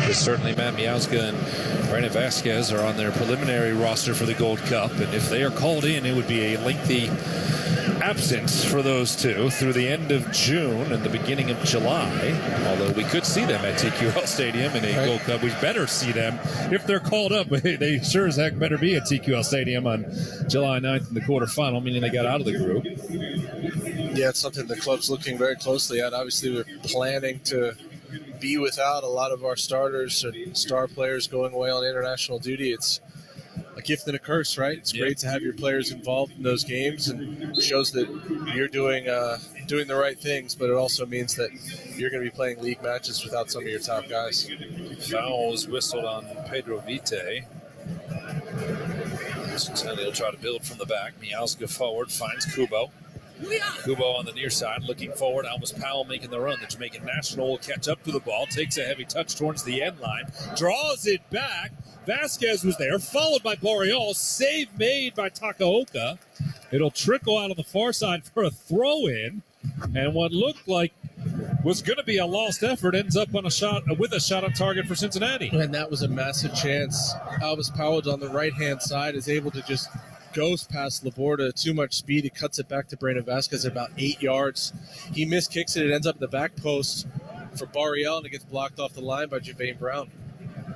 Because certainly Matt Miazga and Brandon Vasquez are on their preliminary roster for the Gold Cup, and if they are called in, it would be a lengthy absence for those two through the end of June and the beginning of July, although we could see them at TQL Stadium in a Gold Cup. We better see them if they're called up. They sure as heck better be at TQL Stadium on July 9th in the quarterfinal, meaning they got out of the group. Yeah, it's something the club's looking very closely at. Obviously, we're planning to be without a lot of our starters and star players going away on international duty. It's a gift and a curse, right? It's great to have your players involved in those games, and shows that you're doing the right things, but it also means that you're going to be playing league matches without some of your top guys. Foul was whistled on Pedro Vite. Cincinnati will try to build from the back. Miazga forward, finds Kubo. Kubo on the near side, looking forward. Almost Powell making the run. The Jamaican national will catch up to the ball, takes a heavy touch towards the end line, draws it back. Vasquez was there, followed by Boreal. Save made by Takaoka. It'll trickle out on the far side for a throw-in, and what looked like was going to be a lost effort ends up on a shot on target for Cincinnati. And that was a massive chance. Alvis Powell on the right-hand side is able to just goes past Laborda at too much speed. He cuts it back to Brandon Vasquez at about 8 yards. He miskicks it. It ends up in the back post for Barriel, and it gets blocked off the line by Javane Brown.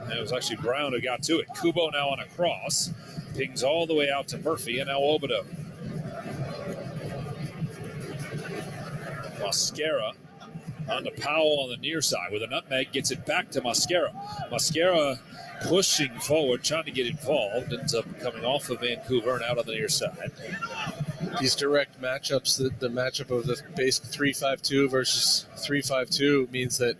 And it was actually Brown who got to it. Kubo now on a cross. Pings all the way out to Murphy, and now Obido. Mascara on to Powell on the near side with a nutmeg. Gets it back to Mascara. Mascara pushing forward, trying to get involved. Ends up coming off of Vancouver and out on the near side. These direct matchups, the matchup of the base 3-5-2 versus 3-5-2 means that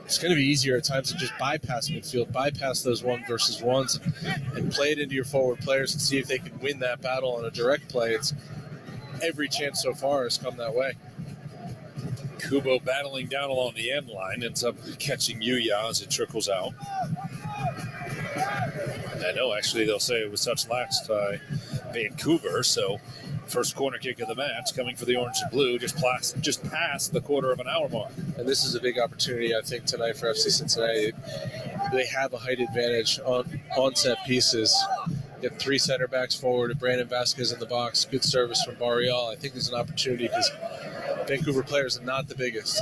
it's going to be easier at times to just bypass midfield, bypass those 1-versus-1s, and play it into your forward players and see if they can win that battle on a direct play. It's every chance so far has come that way. Kubo battling down along the end line, ends up catching Yuya as it trickles out. I know, actually, they'll say it was touched last by Vancouver, so first corner kick of the match coming for the orange and blue, just past the quarter of an hour mark. And this is a big opportunity, I think, tonight for FC Cincinnati. They have a height advantage on set pieces. You have three center backs forward, Brandon Vasquez in the box, good service from Barrial. I think there's an opportunity because Vancouver players are not the biggest.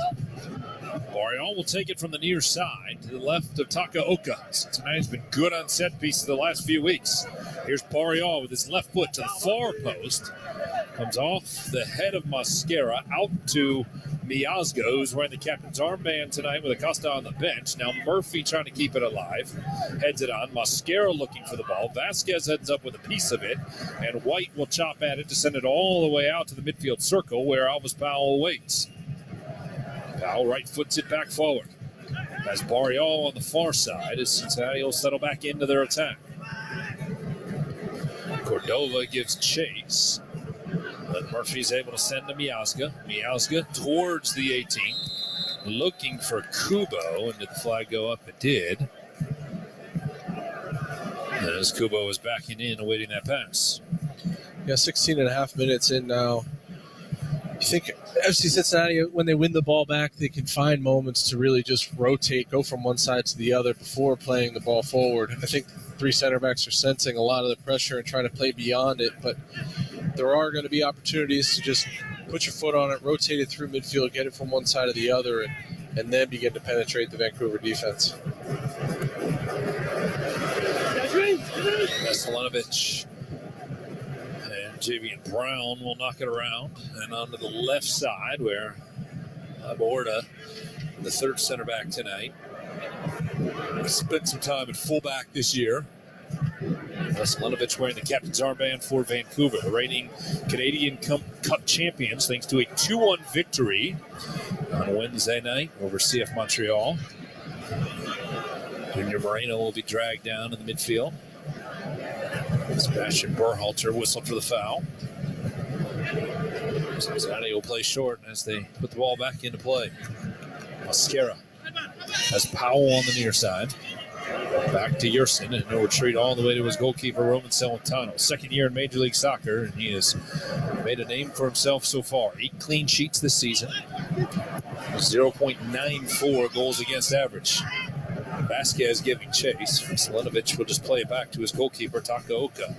Barrial will take it from the near side to the left of Takaoka. Cincinnati's been good on set pieces the last few weeks. Here's Barrial with his left foot to the far post. Comes off the head of Mascara out to Miazga, who's wearing the captain's armband tonight with Acosta on the bench. Now Murphy trying to keep it alive. Heads it on. Mascara looking for the ball. Vasquez heads up with a piece of it. And White will chop at it to send it all the way out to the midfield circle where Alvis Powell waits. Powell right foots it back forward. As Barrial on the far side as Cincinnati will settle back into their attack. Cordova gives chase. But Murphy's able to send to Miazga. Miazga towards the 18. Looking for Kubo, and did the flag go up? It did. As Kubo is backing in, awaiting that pass. Yeah, 16 and a half minutes in now. You think FC Cincinnati, when they win the ball back, they can find moments to really just rotate, go from one side to the other before playing the ball forward. I think three center backs are sensing a lot of the pressure and trying to play beyond it, but there are going to be opportunities to just put your foot on it, rotate it through midfield, get it from one side to the other, and then begin to penetrate the Vancouver defense. Veselinovic and Javian Brown will knock it around and onto the left side where Laborda, the third center back tonight, spent some time at fullback this year. Veselinovic wearing the captain's armband for Vancouver, the reigning Canadian Cup champions, thanks to a 2-1 victory on Wednesday night over CF Montreal. Junior Moreno will be dragged down in the midfield. Sebastian Berhalter whistled for the foul. Cincinnati will play short as they put the ball back into play. Mascara has Powell on the near side. Back to Yerson, and no retreat all the way to his goalkeeper, Roman Celentano. Second year in Major League Soccer, and he has made a name for himself so far. 8 clean sheets this season. 0.94 goals against average. Vasquez giving chase. Selenovic will just play it back to his goalkeeper, Takaoka.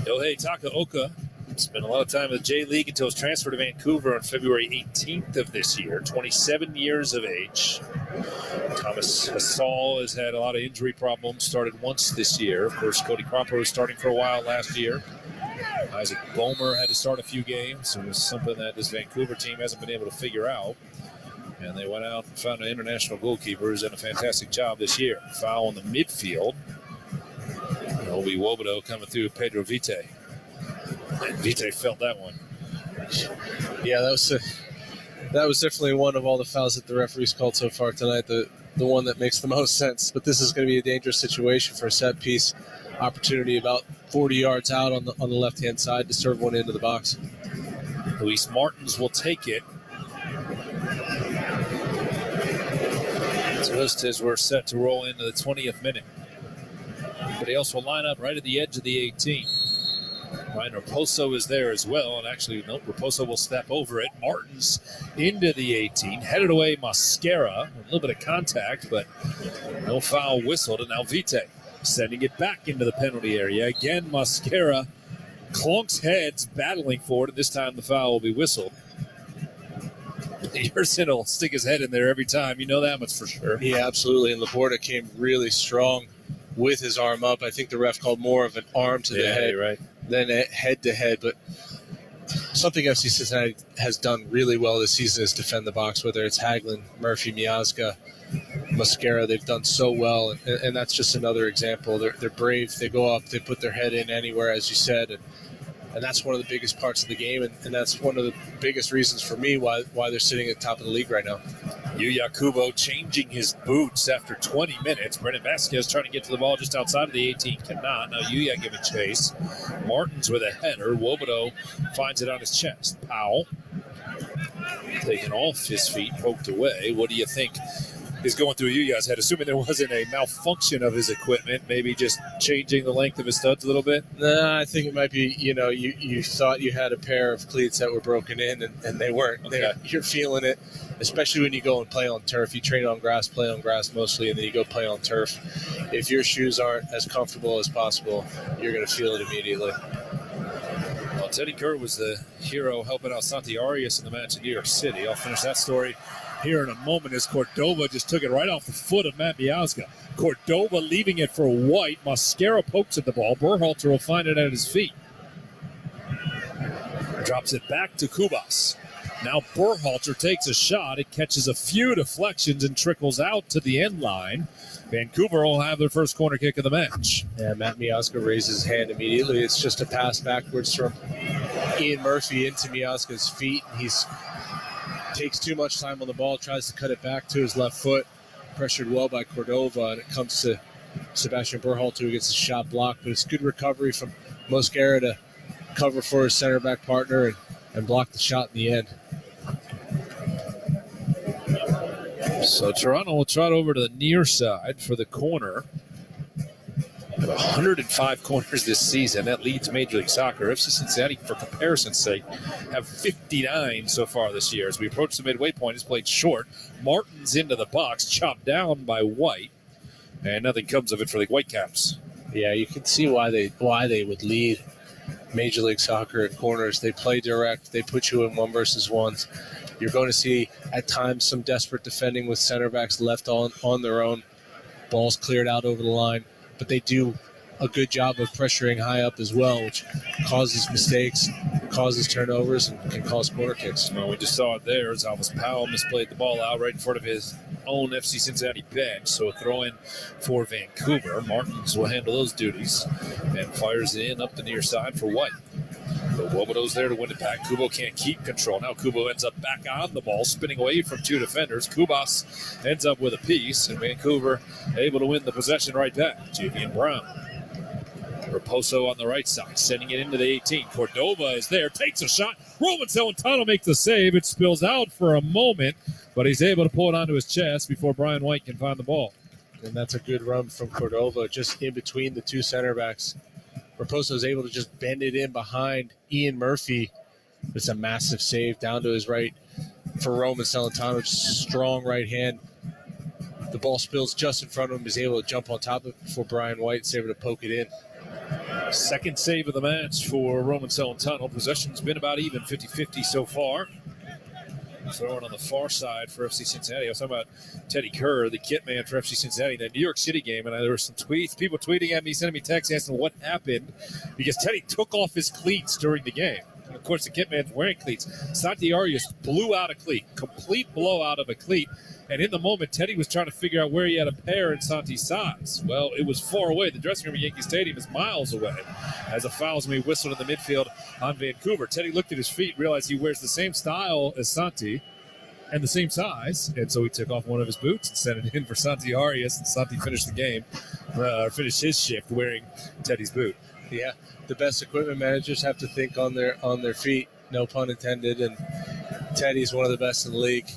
Yohei Takaoka spent a lot of time in the J League until his transfer to Vancouver on February 18th of this year. 27 years of age. Thomas Hasal has had a lot of injury problems, started once this year. Of course, Cody Cropper was starting for a while last year. Isaac Bomer had to start a few games. It was something that this Vancouver team hasn't been able to figure out. And they went out and found an international goalkeeper who's done a fantastic job this year. Foul in the midfield. Obi Wobodo coming through Pedro Vite. And Vite felt that one. Yeah, that was definitely one of all the fouls that the referees called so far tonight, the one that makes the most sense. But this is going to be a dangerous situation for a set piece opportunity about 40 yards out on the left-hand side to serve one into the box. Luis Martins will take it. Just as we're set to roll into the 20th minute. But he also will line up right at the edge of the 18. Ryan Raposo is there as well, and actually, no, Raposo will step over it. Martins into the 18, headed away Mascara. A little bit of contact, but no foul whistled, and now Vite sending it back into the penalty area. Again, Mascara clunks heads, battling for it, and this time the foul will be whistled. Yersin will stick his head in there every time. You know that much for sure. Yeah, absolutely, and Laporta came really strong with his arm up. I think the ref called more of an arm to the head right. than a head-to-head, but something FC Cincinnati has done really well this season is defend the box, whether it's Hagelin, Murphy, Miazga, Mascara. They've done so well, and that's just another example. They're brave. They go up. They put their head in anywhere, as you said, and that's one of the biggest parts of the game, and that's one of the biggest reasons for me why they're sitting at the top of the league right now. Yuya Kubo changing his boots after 20 minutes. Brendan Vasquez trying to get to the ball just outside of the 18. Cannot. Now Yuya giving chase. Martins with a header. Wobodo finds it on his chest. Powell taken off his feet, poked away. What do you think is going through Yuya's head? Assuming there wasn't a malfunction of his equipment, maybe just changing the length of his studs a little bit? Nah, I think it might be, you thought you had a pair of cleats that were broken in, and they weren't. Okay. You're feeling it, especially when you go and play on turf. You train on grass, play on grass mostly, and then you go play on turf. If your shoes aren't as comfortable as possible, you're going to feel it immediately. Well, Teddy Kerr was the hero helping out Santi Arias in the match in New York City. I'll finish that story here in a moment as Cordova just took it right off the foot of Matt Miazga. Cordova leaving it for White. Mascara pokes at the ball. Berhalter will find it at his feet. Drops it back to Kubas. Now Berhalter takes a shot. It catches a few deflections and trickles out to the end line. Vancouver will have their first corner kick of the match. Yeah, Matt Miazga raises his hand immediately. It's just a pass backwards from Ian Murphy into Miazga's feet. He's takes too much time on the ball, tries to cut it back to his left foot, pressured well by Cordova, and it comes to Sebastian Berhalter, who gets the shot blocked. But it's good recovery from Mosquera to cover for his center back partner and block the shot in the end. So Toronto will trot over to the near side for the corner. 105 corners this season. That leads Major League Soccer. FC Cincinnati, for comparison's sake, have 59 so far this year. As we approach the midway point, it's played short. Martins into the box, chopped down by White, and nothing comes of it for the Whitecaps. Yeah, you can see why they would lead Major League Soccer at corners. They play direct. They put you in 1-versus-1s. You're going to see at times some desperate defending with center backs left on their own. Balls cleared out over the line. But they do a good job of pressuring high up as well, which causes mistakes, causes turnovers, and can cause corner kicks. Well, we just saw it there as Alvis Powell misplayed the ball out right in front of his own FC Cincinnati bench. So a throw-in for Vancouver. Martins will handle those duties and fires it in up the near side for White. But Wobodo's there to win it back. Kubo can't keep control. Now Kubo ends up back on the ball, spinning away from two defenders. Kubas ends up with a piece, and Vancouver able to win the possession right back. Javian Brown. Raposo on the right side, sending it into the 18. Cordova is there, takes a shot. Roman Celentano makes the save. It spills out for a moment, but he's able to pull it onto his chest before Brian White can find the ball. And that's a good run from Cordova, just in between the two center backs. Raposo is able to just bend it in behind Ian Murphy. It's a massive save down to his right for Roman Celentano. Just strong right hand. the ball spills just in front of him. He's able to jump on top of it before Brian White's able to poke it in. Second save of the match for Roman Celentano. Possession's been about even, 50-50 so far. Throwing on the far side for FC Cincinnati. I was talking about Teddy Kerr, the kit man for FC Cincinnati, that New York City game, and there were some tweets, people tweeting at me, sending me texts asking what happened, because Teddy took off his cleats during the game. And of course, the kit man's wearing cleats. Santi Arias blew out a cleat, complete blowout of a cleat, and in the moment, Teddy was trying to figure out where he had a pair in Santi's size. Well, it was far away. The dressing room at Yankee Stadium is miles away, as a foul's going to be whistled in the midfield on Vancouver. Teddy looked at his feet, realized he wears the same style as Santi and the same size, and so he took off one of his boots and sent it in for Santi Arias, and Santi finished the game, finished his shift wearing Teddy's boot. Yeah, the best equipment managers have to think on their feet, no pun intended, and Teddy's one of the best in the league.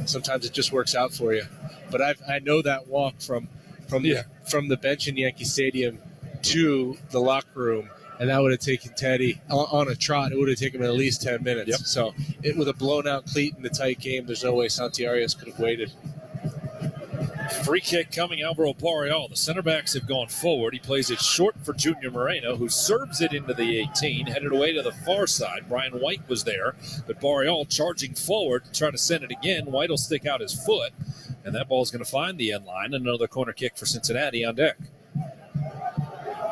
Sometimes it just works out for you. But I know that walk from the bench in Yankee Stadium to the locker room, and that would have taken Teddy on a trot. It would have taken him at least 10 minutes. Yep. So with a blown-out cleat in the tight game, there's no way Santi Arias could have waited. Free kick coming, Alvaro Barrial. The center backs have gone forward. He plays it short for Junior Moreno, who serves it into the 18, headed away to the far side. Brian White was there, but Barrial charging forward to try to send it again. White will stick out his foot, and that ball's going to find the end line. Another corner kick for Cincinnati on deck.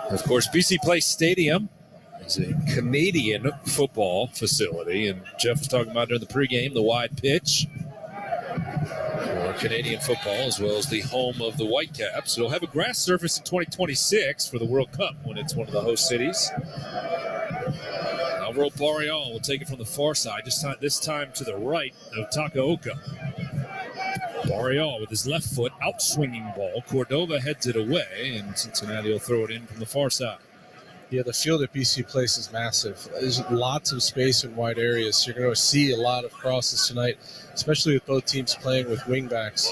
Of course, BC Place Stadium is a Canadian football facility, and Jeff was talking about during the pregame, the wide pitch for Canadian football, as well as the home of the Whitecaps. It'll have a grass surface in 2026 for the World Cup when it's one of the host cities. Alvaro Barrial will take it from the far side, this time to the right of Takaoka. Barrial with his left foot, out-swinging ball. Cordova heads it away, and Cincinnati will throw it in from the far side. Yeah, the field at BC Place is massive. There's lots of space in wide areas. You're going to see a lot of crosses tonight, especially with both teams playing with wingbacks.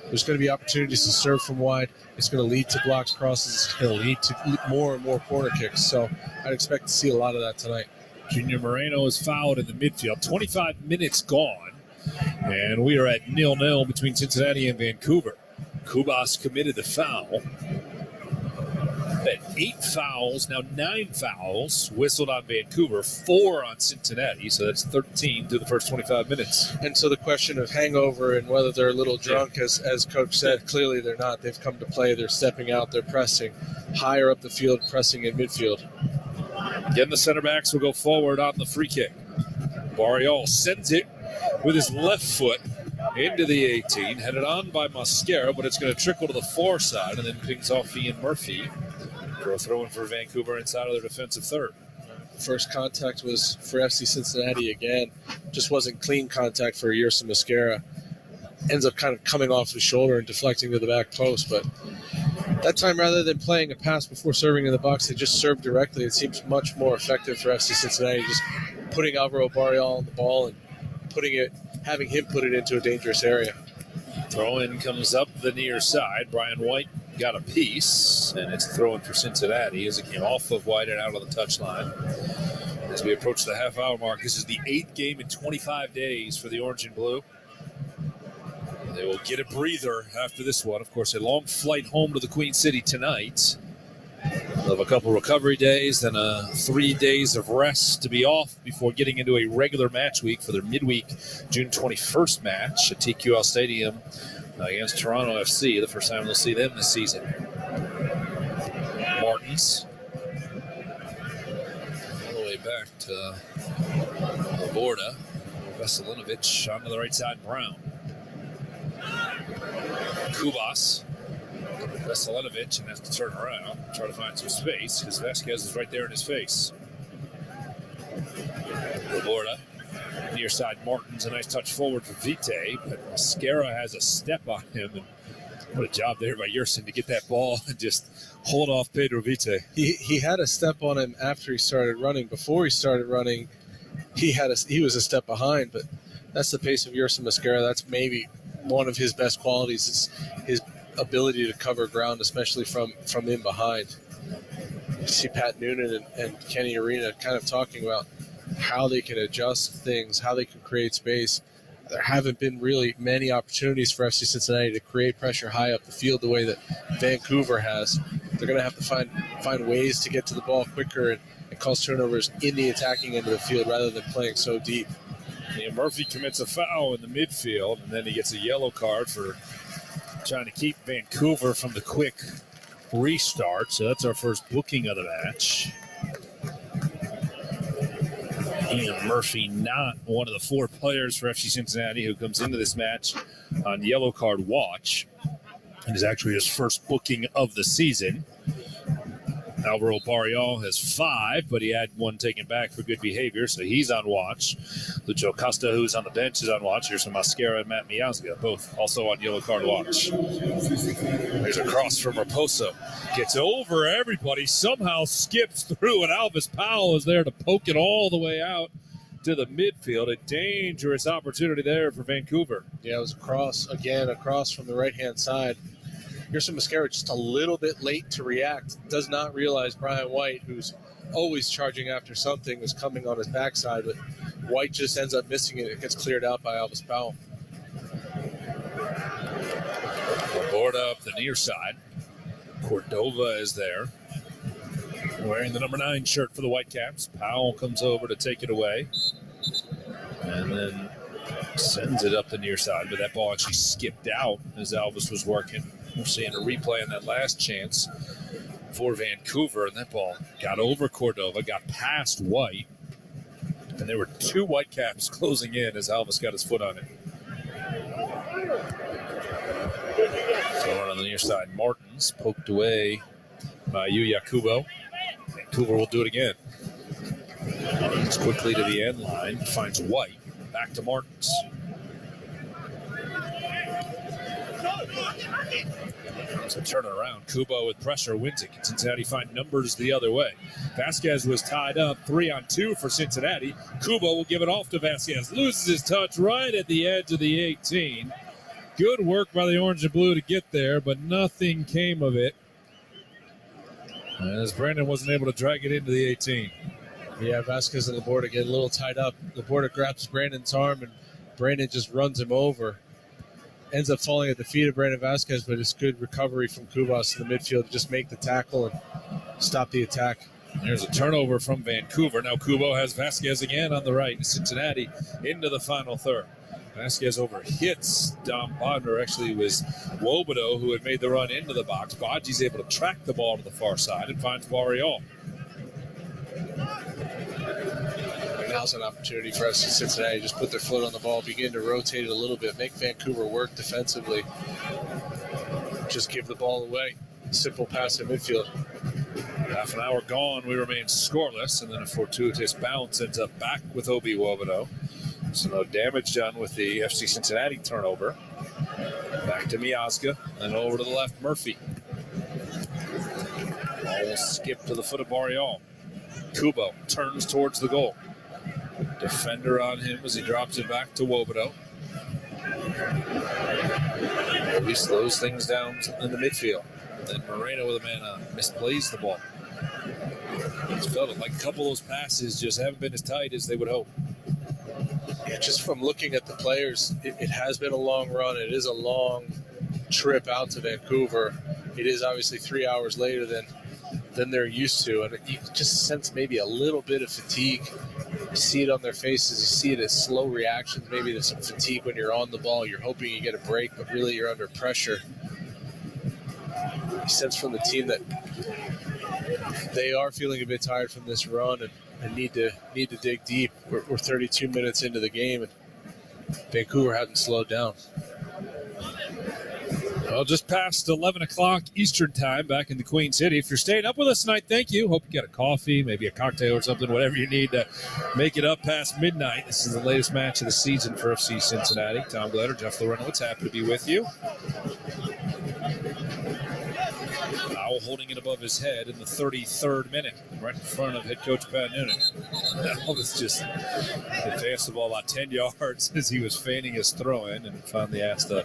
There's going to be opportunities to serve from wide. It's going to lead to blocked crosses. It's going to lead to more and more corner kicks. So I'd expect to see a lot of that tonight. Junior Moreno is fouled in the midfield. 25 minutes gone, and we are at 0-0 between Cincinnati and Vancouver. Kubas committed the foul. At 8 fouls, now 9 fouls whistled on Vancouver, 4 on Cincinnati, so that's 13 through the first 25 minutes. And so the question of hangover and whether they're a little drunk, as Coach said, clearly they're not. They've come to play, they're stepping out, they're pressing higher up the field, pressing in midfield. Again, the center backs will go forward on the free kick. Barrial sends it with his left foot into the 18, headed on by Mosquera, but it's going to trickle to the far side and then pings off Ian Murphy. Throwing for Vancouver inside of their defensive third. First contact was for FC Cincinnati again. Just wasn't clean contact for Yerson Mosquera. Ends up kind of coming off his shoulder and deflecting to the back post. But that time, rather than playing a pass before serving in the box, they just served directly. It seems much more effective for FC Cincinnati, just putting Alvaro Barrial on the ball and having him put it into a dangerous area. Throw in comes up the near side. Brian White got a piece, and it's thrown for Cincinnati as it came off of White and out on the touchline. As we approach the half-hour mark, this is the 8th game in 25 days for the Orange and Blue. They will get a breather after this one. Of course, a long flight home to the Queen City tonight. They'll have a couple recovery days, then 3 days of rest to be off before getting into a regular match week for their midweek June 21st match at TQL Stadium against Toronto FC, the first time we'll see them this season. Martins. All the way back to Laborda. Veselinovic onto the right side, Brown. Kubas. Veselinovic, and has to turn around, try to find some space, because Vasquez is right there in his face. Laborda. Near side, Martins, a nice touch forward for Vite, but Mosquera has a step on him, and what a job there by Yerson to get that ball and just hold off Pedro Vite. He had a step on him after he started running. Before he started running, he was a step behind, but that's the pace of Yerson Mosquera. That's maybe one of his best qualities, is his ability to cover ground, especially from in behind. You see Pat Noonan and Kenny Arena kind of talking about how they can adjust things, how they can create space. there haven't been really many opportunities for FC Cincinnati to create pressure high up the field the way that Vancouver has. They're going to have to find ways to get to the ball quicker and cause turnovers in the attacking end of the field rather than playing so deep. Yeah, Murphy commits a foul in the midfield, and then he gets a yellow card for trying to keep Vancouver from the quick restart. So that's our first booking of the match. Ian Murphy, not one of the 4 players for FC Cincinnati who comes into this match on yellow card watch. It is actually his first booking of the season. Alvaro Barrial has 5, but he had 1 taken back for good behavior, so he's on watch. Lucho Costa, who's on the bench, is on watch. Here's some Mascara and Matt Miazga, both also on yellow card watch. There's a cross from Raposo. Gets over everybody, somehow skips through, and Alvis Powell is there to poke it all the way out to the midfield. A dangerous opportunity there for Vancouver. Yeah, it was a cross from the right-hand side. Gerson Mascara just a little bit late to react. Does not realize Brian White, who's always charging after something, was coming on his backside, but White just ends up missing it. It gets cleared out by Alvis Powell. Board up the near side. Cordova is there, wearing the number 9 shirt for the Whitecaps. Powell comes over to take it away, and then sends it up the near side, but that ball actually skipped out as Alvis was working. We're seeing a replay on that last chance for Vancouver, and that ball got over Cordova, got past White, and there were 2 Whitecaps closing in as Alvis got his foot on it. So on the near side, Martins poked away by Yuya Kubo. Vancouver will do it again. Martins quickly to the end line, finds White, back to Martins. So turn it around. Kubo with pressure wins it. Can Cincinnati find numbers the other way? Vasquez was tied up 3-on-2 for Cincinnati. Kubo will give it off to Vasquez. Loses his touch right at the edge of the 18. Good work by the orange and blue to get there, but nothing came of it, as Brandon wasn't able to drag it into the 18. Yeah, Vasquez and Laborda get a little tied up. Laborda grabs Brandon's arm, and Brandon just runs him over. Ends up falling at the feet of Brandon Vasquez, but it's good recovery from Kubas in the midfield to just make the tackle and stop the attack. There's a turnover from Vancouver. Now Kubo has Vasquez again on the right. Cincinnati into the final third. Vasquez over hits Dom Bodner. Actually, it was Wobodo who had made the run into the box. Bodji's able to track the ball to the far side and finds Barrial. Now's an opportunity for FC Cincinnati. Just put their foot on the ball, begin to rotate it a little bit, make Vancouver work defensively. Just give the ball away. Simple pass in midfield. Half an hour gone, we remain scoreless, and then a fortuitous bounce ends up back with Obi Wobodo. So no damage done with the FC Cincinnati turnover. Back to Miazga, and over to the left, Murphy. Ball will skip to the foot of Barrial. Kubo turns towards the goal. Defender on him as he drops it back to Wobodo. He slows things down in the midfield. Then Moreno with a man misplays the ball. It's felt like a couple of those passes just haven't been as tight as they would hope. Yeah, just from looking at the players, it has been a long run. It is a long trip out to Vancouver. It is obviously 3 hours later than they're used to, and you just sense maybe a little bit of fatigue. You see it on their faces. You see it as slow reactions. Maybe there's some fatigue when you're on the ball. You're hoping you get a break, but really you're under pressure. You sense from the team that they are feeling a bit tired from this run and need to dig deep. We're 32 minutes into the game, and Vancouver hasn't slowed down. Well, just past 11 o'clock Eastern time back in the Queen City. If you're staying up with us tonight, thank you. Hope you get a coffee, maybe a cocktail or something, whatever you need to make it up past midnight. This is the latest match of the season for FC Cincinnati. Tom Gledder, Jeff Lorenowitz, happy to be with you. Powell holding it above his head in the 33rd minute, right in front of head coach Pat Noonan. That was just advanced the ball about 10 yards as he was feigning his throw-in and finally asked to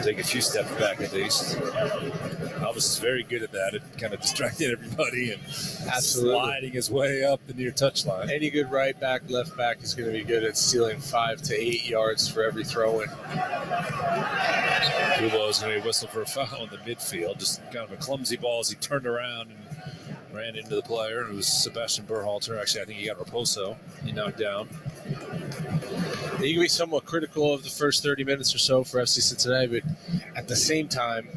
take a few steps back at least. Elvis is very good at that. It kind of distracted everybody and sliding his way up the near touchline. Any good right back, left back is going to be good at stealing 5 to 8 yards for every throw-in. Kubo is going to whistle for a foul in the midfield. Just kind of a clumsy ball as he turned around and ran into the player. It was Sebastian Berhalter. Actually, I think he got Raposo. He knocked down. You can be somewhat critical of the first 30 minutes or so for FC Cincinnati, but at the same time,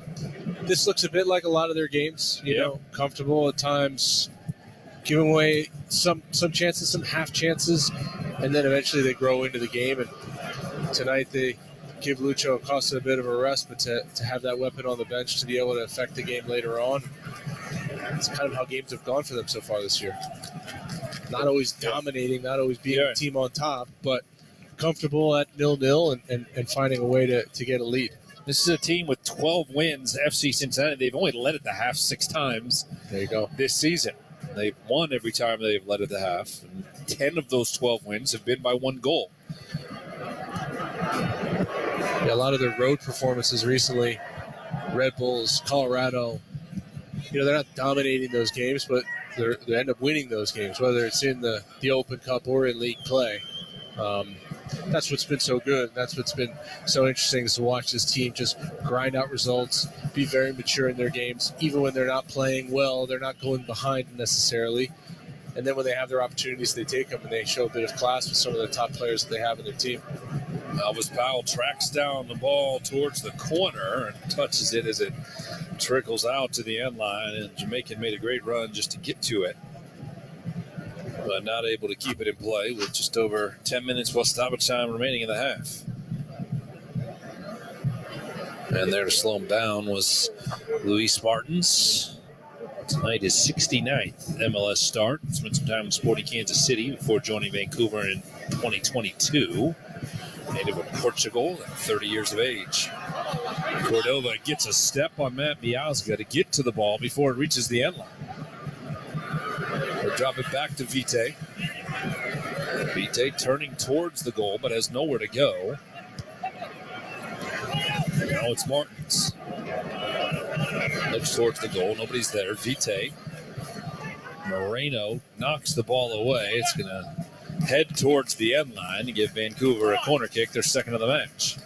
this looks a bit like a lot of their games. You know, comfortable at times, giving away some chances, some half chances, and then eventually they grow into the game. And tonight they give Lucho Acosta a bit of a rest, but to have that weapon on the bench to be able to affect the game later on, it's kind of how games have gone for them so far this year. Not always dominating, not always being the team on top, but comfortable at 0-0 and finding a way to get a lead. This is a team with 12 wins, FC Cincinnati. They've only led at the half 6 times. There you go. This season. They've won every time they've led at the half. And 10 of those 12 wins have been by 1 goal. Yeah, a lot of their road performances recently, Red Bulls, Colorado, they're not dominating those games, but they end up winning those games, whether it's in the Open Cup or in league play. That's what's been so good. That's what's been so interesting is to watch this team just grind out results, be very mature in their games. Even when they're not playing well, they're not going behind necessarily. And then when they have their opportunities, they take them and they show a bit of class with some of the top players that they have in their team. Elvis Powell tracks down the ball towards the corner and touches it as it trickles out to the end line. And Jamaican made a great run just to get to it, but not able to keep it in play with just over 10 minutes plus stoppage time remaining in the half. And there to slow him down was Luis Martins. Tonight is 69th MLS start. Spent some time in Sporting Kansas City before joining Vancouver in 2022. Native of Portugal, 30 years of age. Cordova gets a step on Matt Miazga to get to the ball before it reaches the end line. They'll drop it back to Vite. Vite turning towards the goal, but has nowhere to go. Now it's Martins. Looks towards the goal. Nobody's there. Vite. Moreno knocks the ball away. It's going to head towards the end line to give Vancouver a corner kick, their second of the match.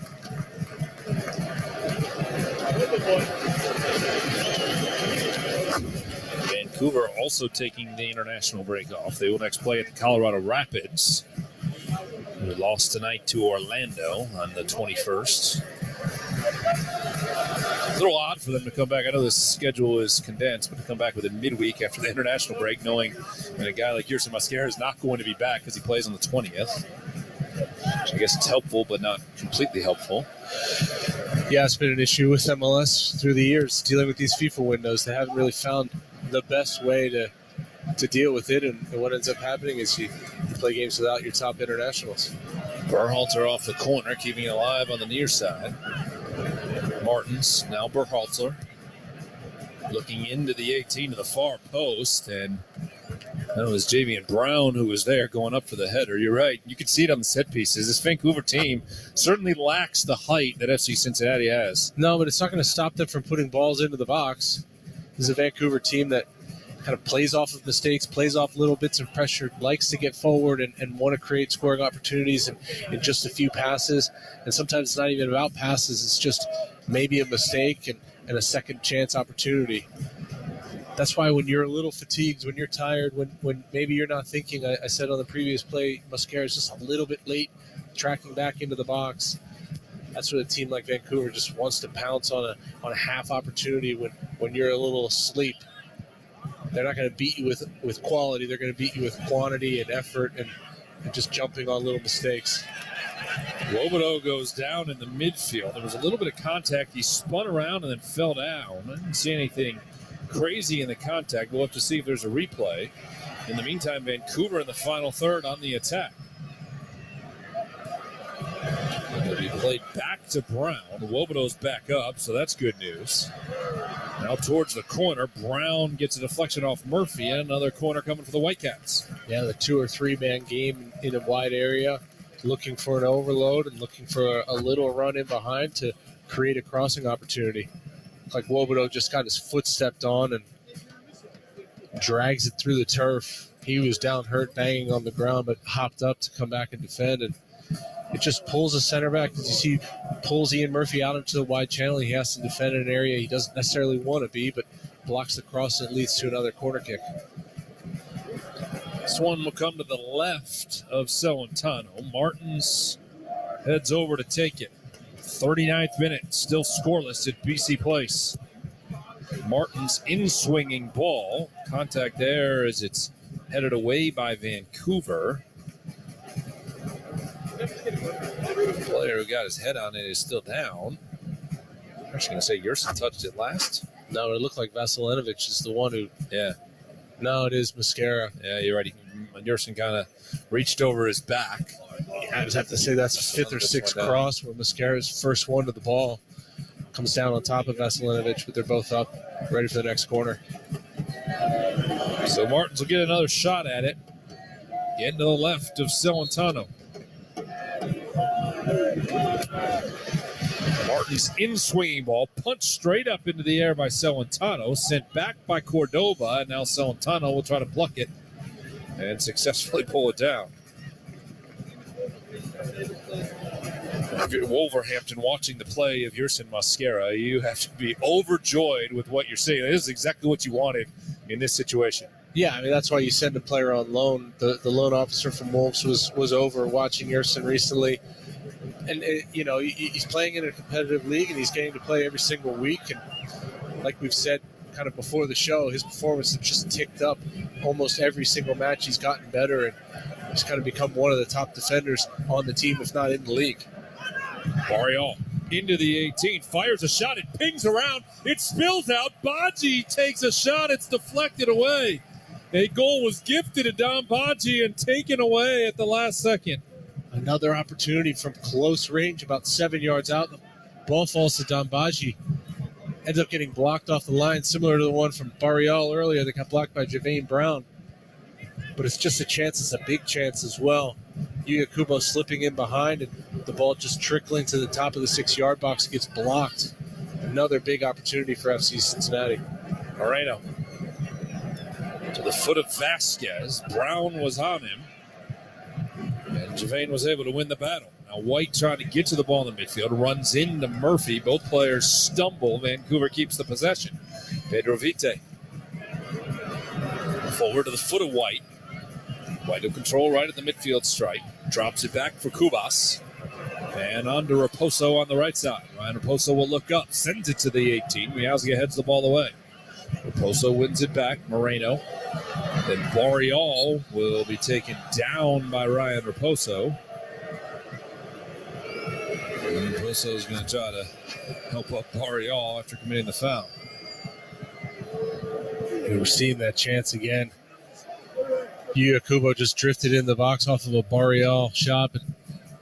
Vancouver also taking the international break off. They will next play at the Colorado Rapids, who lost tonight to Orlando on the 21st. A little odd for them to come back. I know the schedule is condensed, but to come back with a midweek after the international break, knowing that a guy like Yerson Mosquera is not going to be back because he plays on the 20th. Which I guess it's helpful, but not completely helpful. Yeah, it's been an issue with MLS through the years, dealing with these FIFA windows. They haven't really found the best way to deal with it, and what ends up happening is you play games without your top internationals. Berhalter off the corner, keeping it alive on the near side. Martins, now Berhalter, looking into the 18 to the far post, and that was Javian Brown who was there going up for the header. You're right. You can see it on the set pieces. This Vancouver team certainly lacks the height that FC Cincinnati has. No, but it's not going to stop them from putting balls into the box. This is a Vancouver team that kind of plays off of mistakes, plays off little bits of pressure, likes to get forward and want to create scoring opportunities in just a few passes. And sometimes it's not even about passes. It's just maybe a mistake and a second chance opportunity. That's why when you're a little fatigued, when you're tired, when maybe you're not thinking, I said on the previous play, Mosquera is just a little bit late tracking back into the box. That's what a team like Vancouver just wants to pounce on a half opportunity when you're a little asleep. They're not going to beat you with quality. They're going to beat you with quantity and effort and just jumping on little mistakes. Lobodo goes down in the midfield. There was a little bit of contact. He spun around and then fell down. I didn't see anything crazy in the contact. We'll have to see if there's a replay. In the meantime, Vancouver in the final third on the attack. It'll be played back to Brown. Wobodo's back up, so that's good news. Now towards the corner, Brown gets a deflection off Murphy, and another corner coming for the Whitecaps. Yeah, the 2 or 3 man game in a wide area, looking for an overload and looking for a little run in behind to create a crossing opportunity. Like Wobodo just got his foot stepped on and drags it through the turf. He was down hurt, banging on the ground, but hopped up to come back and defend, and it just pulls the center back. As you see, pulls Ian Murphy out into the wide channel. He has to defend in an area he doesn't necessarily want to be, but blocks the cross and leads to another corner kick. This one will come to the left of Celentano. Martins heads over to take it. 39th minute, still scoreless at BC Place. Martins in-swinging ball. Contact there as it's headed away by Vancouver. The player who got his head on it is still down. I'm just going to say Yerson touched it last. No, it looked like Vasilinovic is the one who... Yeah. No, it is Mascara. Yeah, you're right. Yerson kind of reached over his back. Yeah, I just have to say that's a 5th or 6th cross where Mascara's first one to the ball. Comes down on top of Vasilinovic, but they're both up, ready for the next corner. So Martins will get another shot at it. Getting to the left of Celentano. Martins in-swinging ball, punched straight up into the air by Celentano, sent back by Cordova, and now Celentano will try to pluck it and successfully pull it down. If you're Wolverhampton watching the play of Yerson Mascara, you have to be overjoyed with what you're seeing. This is exactly what you wanted in this situation. Yeah, I mean, that's why you send a player on loan. The loan officer from Wolves was over watching Yerson recently. And, he's playing in a competitive league, and he's getting to play every single week. And like we've said kind of before the show, his performance has just ticked up almost every single match. He's gotten better, and he's kind of become one of the top defenders on the team, if not in the league. Barrial into the 18, fires a shot, it pings around, it spills out, Baji takes a shot, it's deflected away. A goal was gifted to Don Baji and taken away at the last second. Another opportunity from close range, about 7 yards out. The ball falls to Don Baji. Ends up getting blocked off the line, similar to the one from Barrial earlier that got blocked by Javane Brown. But it's just a chance. It's a big chance as well. Yuya Kubo slipping in behind, and the ball just trickling to the top of the 6-yard box gets blocked. Another big opportunity for FC Cincinnati. Moreno to the foot of Vasquez. Brown was on him, and Javane was able to win the battle. Now White trying to get to the ball in the midfield, runs into Murphy. Both players stumble. Vancouver keeps the possession. Pedro Vite forward to the foot of White. White will control right at the midfield stripe. Drops it back for Kubas. And on to Raposo on the right side. Ryan Raposo will look up, sends it to the 18. Miazga heads the ball away. Raposo wins it back. Moreno. Then Barrial will be taken down by Ryan Raposo. And Raposo is going to try to help up Barrial after committing the foul. We're seeing that chance again. Yuya Kubo just drifted in the box off of a Barrial shot, but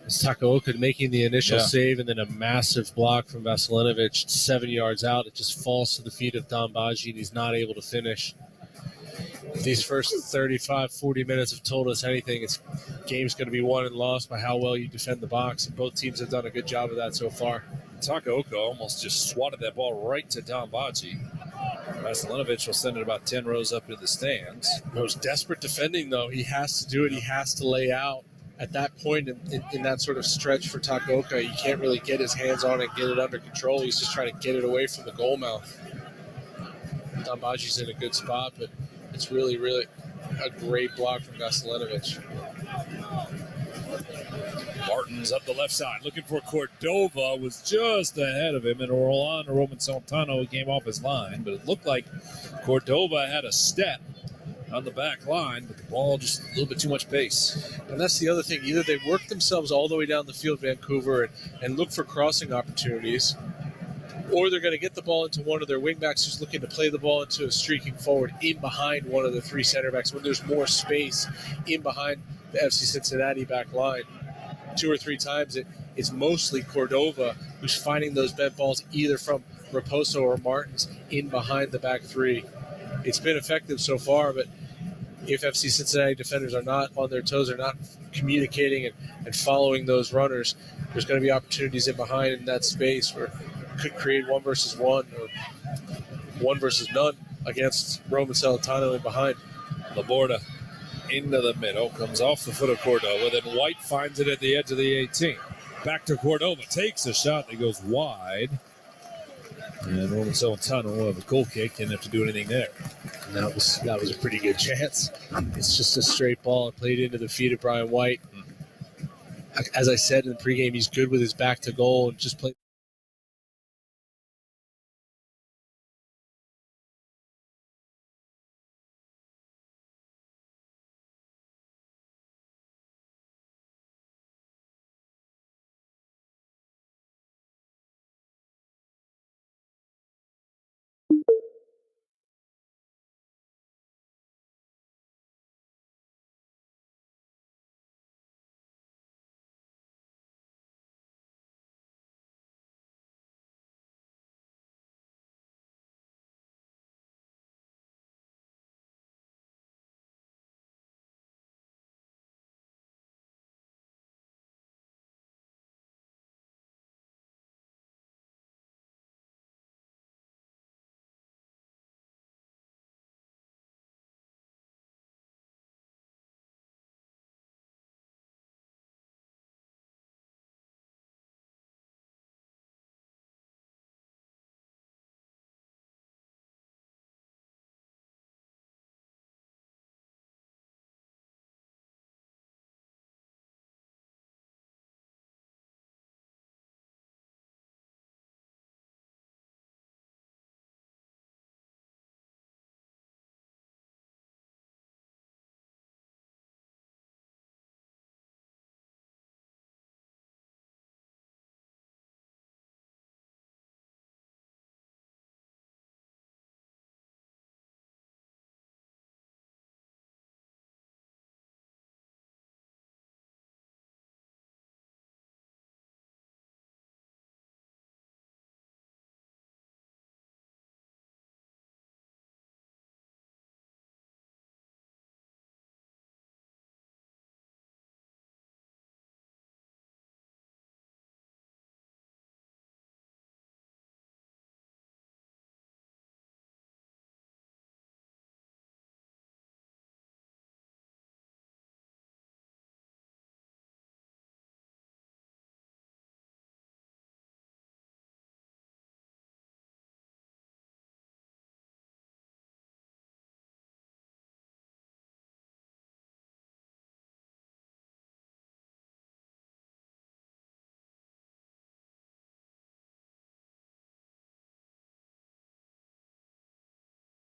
it's Takaoka making the initial save, and then a massive block from Vasilinovic 7 yards out. It just falls to the feet of Don Baji, and he's not able to finish. These first 35, 40 minutes have told us anything. It's game's going to be won and lost by how well you defend the box, and both teams have done a good job of that so far. Takaoka almost just swatted that ball right to Don Baji. Vasilinovic will send it about 10 rows up into the stands. It was desperate defending, though. He has to do it. He has to lay out. At that point in that sort of stretch for Takaoka, he can't really get his hands on it, get it under control. He's just trying to get it away from the goal mouth. Don Baji's in a good spot, but it's really, really a great block from Vasilinovic. Martins up the left side, looking for Cordova, was just ahead of him, and Roman Celentano came off his line, but it looked like Cordova had a step on the back line, but the ball just a little bit too much pace. And that's the other thing. Either they work themselves all the way down the field, Vancouver, and look for crossing opportunities, or they're going to get the ball into one of their wingbacks who's looking to play the ball into a streaking forward in behind one of the three center backs when there's more space in behind the FC Cincinnati back line. 2 or 3 times, it's mostly Cordova who's finding those bent balls either from Raposo or Martins in behind the back three. It's been effective so far, but if FC Cincinnati defenders are not on their toes, are not communicating and following those runners, there's going to be opportunities in behind in that space where it could create 1 versus 1 or 1 versus none against Roman Celentano in behind. Laborda into the middle, comes off the foot of Cordova, then White finds it at the edge of the 18. Back to Cordova, takes a shot that goes wide. And Roman Celentano will have a goal kick, didn't have to do anything there. And that was a pretty good chance. It's just a straight ball and played into the feet of Brian White. As I said in the pregame, he's good with his back to goal and just play.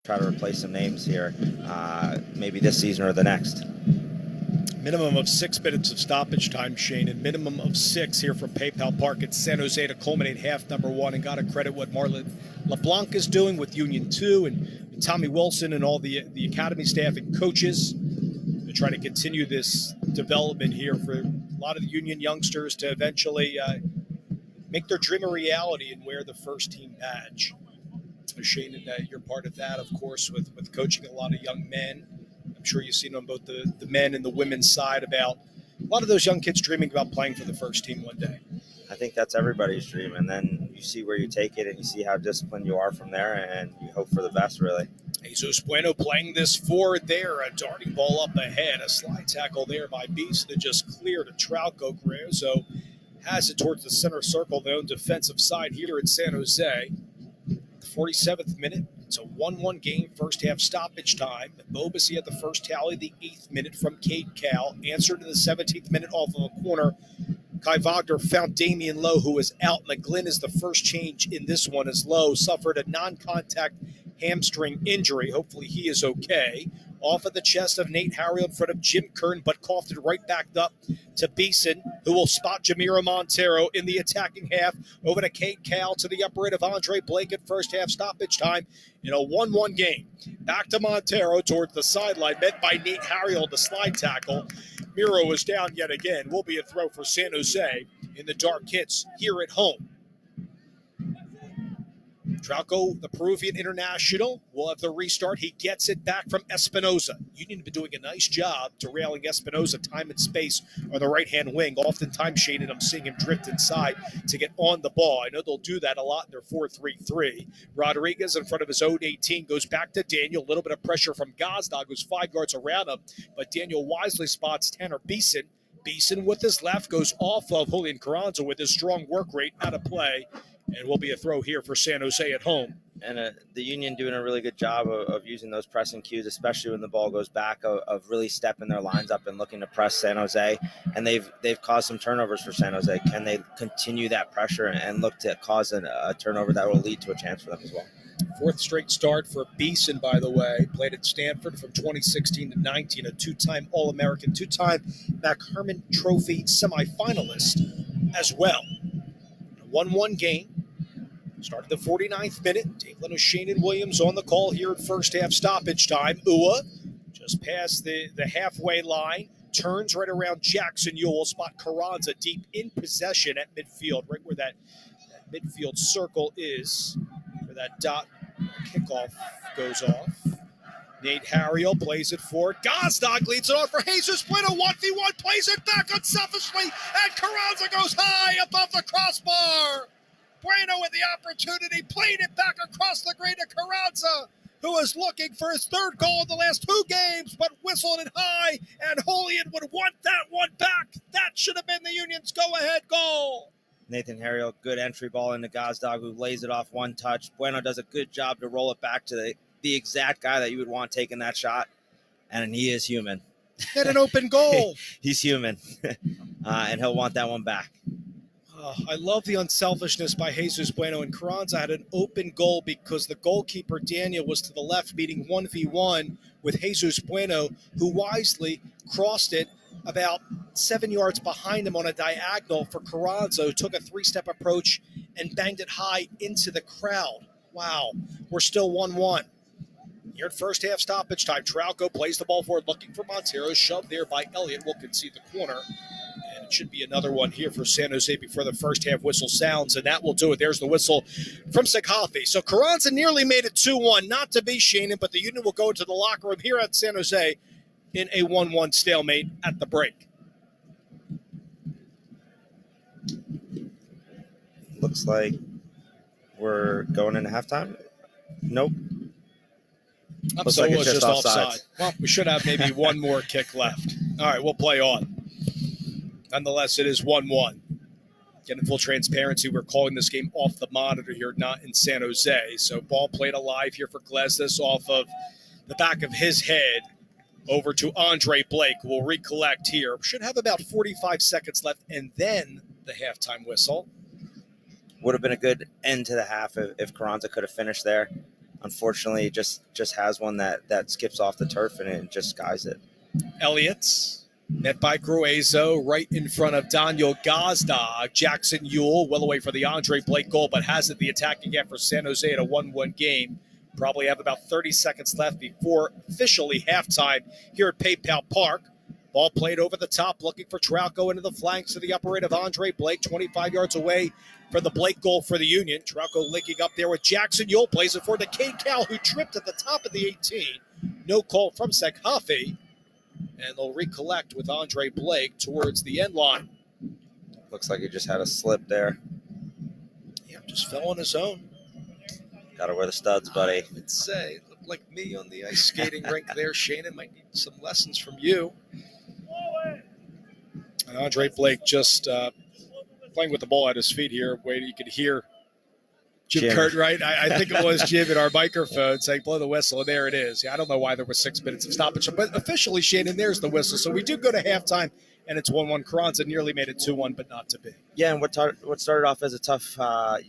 Try to replace some names here, maybe this season or the next. Minimum of 6 minutes of stoppage time, Shane, and minimum of 6 here from PayPal Park at San Jose to culminate half number 1. And got to credit what Marlon LeBlanc is doing with Union 2 and Tommy Wilson and all the academy staff and coaches to try to continue this development here for a lot of the Union youngsters to eventually make their dream a reality and wear the first team badge. Shane, and you're part of that, of course, with coaching a lot of young men. I'm sure you've seen on both the men and the women's side about a lot of those young kids dreaming about playing for the first team one day. I think that's everybody's dream, and then you see where you take it and you see how disciplined you are from there, and you hope for the best, really. Jesus Bueno playing this forward there, a darting ball up ahead, a slide tackle there by Beast that just cleared a Trauco. Gruezo has it towards the center circle, their own defensive side here at San Jose. 47th minute. It's a 1-1 game, first half stoppage time. Bobasi had the first tally, the 8th minute from Cade Cal. Answered in the 17th minute off of a corner. Kai Wagner found Damian Lowe, who was out. McGlynn is the first change in this one, as Lowe suffered a non-contact hamstring injury. Hopefully he is okay. Off of the chest of Nate Harriel in front of Jim Kern, but coughed it right back up to Beeson, who will spot Jamiro Montero in the attacking half. Over to Cade Cal to the upper end of Andre Blake at first half stoppage time in a 1-1 game. Back to Montero towards the sideline, met by Nate Harriel, the slide tackle. Miro is down yet again. Will be a throw for San Jose in the dark hits here at home. Trauco, the Peruvian international, will have the restart. He gets it back from Espinoza. Union have been doing a nice job derailing Espinoza time and space on the right-hand wing. Oftentimes, Shane, and I'm seeing him drift inside to get on the ball. I know they'll do that a lot in their 4-3-3. Rodriguez in front of his own 18 goes back to Daniel. A little bit of pressure from Gazdag, who's 5 yards around him, but Daniel wisely spots Tanner Beeson. Beeson with his left goes off of Julian Carranza with his strong work rate out of play. And will be a throw here for San Jose at home. And the Union doing a really good job of using those pressing cues, especially when the ball goes back, of really stepping their lines up and looking to press San Jose. And they've caused some turnovers for San Jose. Can they continue that pressure and look to cause a turnover that will lead to a chance for them as well? 4th straight start for Beeson, by the way. Played at Stanford from 2016 to 19, a 2-time All-American, 2-time Mac Herman Trophy semifinalist as well. A 1-1 game. Started the 49th minute. Dave Leno, Shane Williams on the call here at first half stoppage time. Ua just past the halfway line. Turns right around Jackson Ewell. Spot Carranza deep in possession at midfield, right where that midfield circle is, where that dot kickoff goes off. Nate Harriel plays it forward. Gazdag leads it on for Jesus Bueno. 1v1 plays it back unselfishly, and Carranza goes high above the crossbar. Bueno with the opportunity, played it back across the green to Carranza, who is looking for his 3rd goal in the last 2 games, but whistled it high, and Julian would want that one back. That should have been the Union's go-ahead goal. Nathan Harriel, good entry ball into Gazdag, who lays it off one touch. Bueno does a good job to roll it back to the exact guy that you would want taking that shot, and he is human. Hit an open goal. He's human, and he'll want that one back. I love the unselfishness by Jesus Bueno, and Carranza had an open goal because the goalkeeper, Daniel, was to the left meeting 1v1 with Jesus Bueno, who wisely crossed it about 7 yards behind him on a diagonal for Carranza, who took a 3-step approach and banged it high into the crowd. Wow, we're still 1-1. Here at first half stoppage time, Trauco plays the ball forward, looking for Montero, shoved there by Elliott, will concede the corner. And it should be another one here for San Jose before the first half whistle sounds, and that will do it. There's the whistle from Sekhafi. So Carranza nearly made it 2-1, not to be Shannon, but the Union will go into the locker room here at San Jose in a 1-1 stalemate at the break. Looks like we're going into halftime. Nope. So it was just offside. Well, we should have maybe one more kick left. All right, we'll play on. Nonetheless, it is 1-1. Getting full transparency, we're calling this game off the monitor here, not in San Jose. So ball played alive here for Glesnes off of the back of his head over to Andre Blake. We'll recollect here. Should have about 45 seconds left, and then the halftime whistle. Would have been a good end to the half if Carranza could have finished there. Unfortunately, just has one that skips off the turf and it just skies it. Elliott's met by Gruezo right in front of Daniel Gazdag. Jackson Ewell well away for the Andre Blake goal, but has it the attacking effort for San Jose in a 1-1 game. Probably have about 30 seconds left before officially halftime here at PayPal Park. Ball played over the top, looking for Trauco into the flanks to the upper end of Andre Blake, 25 yards away from the Blake goal for the Union. Trauco linking up there with Jackson Ewell, plays it for the Cade Cal, who tripped at the top of the 18. No call from Sekhafi, and they'll recollect with Andre Blake towards the end line. Looks like he just had a slip there. Yeah, just fell on his own. Got to wear the studs, buddy. I would say, looked like me on the ice skating rink there. Shannon might need some lessons from you. And Andre Blake just playing with the ball at his feet here. Wait, you could hear Jim Curtright. I think it was Jim at our microphone saying, blow the whistle, and there it is. Yeah, I don't know why there was 6 minutes of stoppage, but officially, Shannon, there's the whistle. So we do go to halftime, and it's 1-1. Carranza nearly made it 2-1, but not to be. Yeah, and what started off as a tough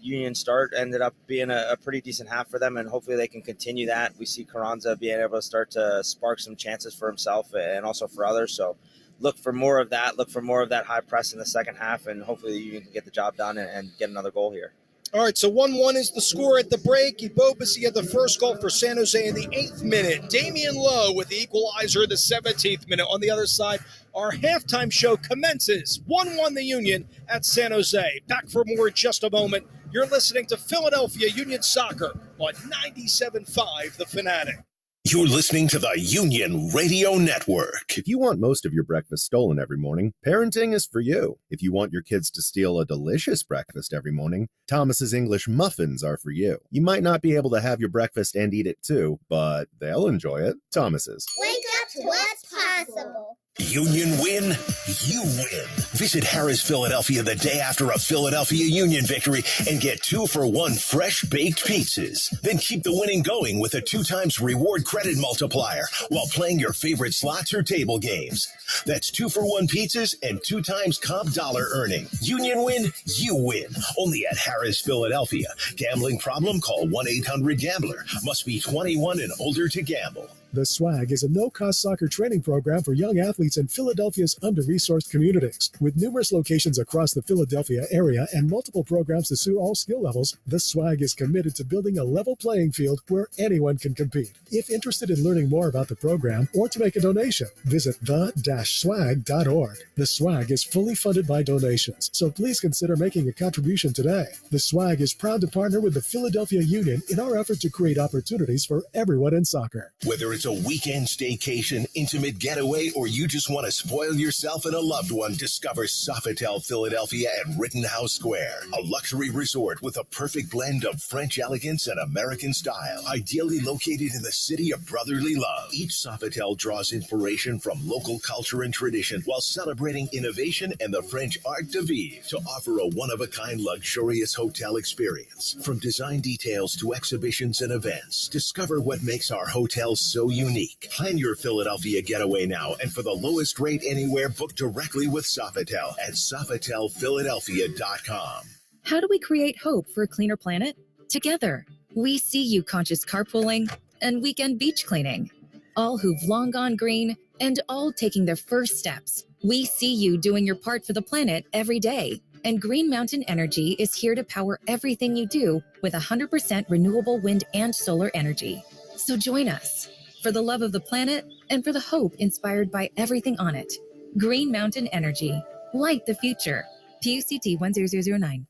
Union start ended up being a pretty decent half for them, and hopefully they can continue that. We see Carranza being able to start to spark some chances for himself and also for others. So look for more of that. Look for more of that high press in the second half, and hopefully you can get the job done and get another goal here. All right, so 1-1 is the score at the break. Ebobisi had the first goal for San Jose in the 8th minute. Damian Lowe with the equalizer in the 17th minute. On the other side, our halftime show commences. 1-1 the Union at San Jose. Back for more in just a moment. You're listening to Philadelphia Union Soccer on 97.5 The Fanatic. You're listening to the Union Radio Network. If you want most of your breakfast stolen every morning, parenting is for you. If you want your kids to steal a delicious breakfast every morning, Thomas's English muffins are for you. You might not be able to have your breakfast and eat it too, but they'll enjoy it. Thomas's. Wake up to what's possible. Union win, you win. Visit Harrah's Philadelphia the day after a Philadelphia Union victory and get 2-for-1 fresh baked pizzas. Then keep the winning going with a 2x reward credit multiplier while playing your favorite slots or table games. That's 2-for-1 pizzas and 2x comp dollar earning. Union win, you win. Only at Harrah's Philadelphia. Gambling problem? Call 1-800-GAMBLER. Must be 21 and older to gamble. The Swag is a no-cost soccer training program for young athletes in Philadelphia's under-resourced communities. With numerous locations across the Philadelphia area and multiple programs to suit all skill levels, the Swag is committed to building a level playing field where anyone can compete. If interested in learning more about the program or to make a donation, visit the-swag.org. The Swag is fully funded by donations, so please consider making a contribution today. The Swag is proud to partner with the Philadelphia Union in our effort to create opportunities for everyone in soccer. Whether it's a weekend staycation, intimate getaway, or you just want to spoil yourself and a loved one, discover Sofitel Philadelphia at Rittenhouse Square, a luxury resort with a perfect blend of French elegance and American style, ideally located in the city of brotherly love. Each Sofitel draws inspiration from local culture and tradition while celebrating innovation and the French art de vivre to offer a one-of-a-kind luxurious hotel experience. From design details to exhibitions and events, discover what makes our hotels so unique. Plan your Philadelphia getaway now, and for the lowest rate anywhere, book directly with Sofitel at SofitelPhiladelphia.com. How do we create hope for a cleaner planet? Together. We see you conscious carpooling and weekend beach cleaning. All who've long gone green and all taking their first steps. We see you doing your part for the planet every day. And Green Mountain Energy is here to power everything you do with 100% renewable wind and solar energy. So join us. For the love of the planet and for the hope inspired by everything on it. Green Mountain Energy. Light the future. PUCT 10009.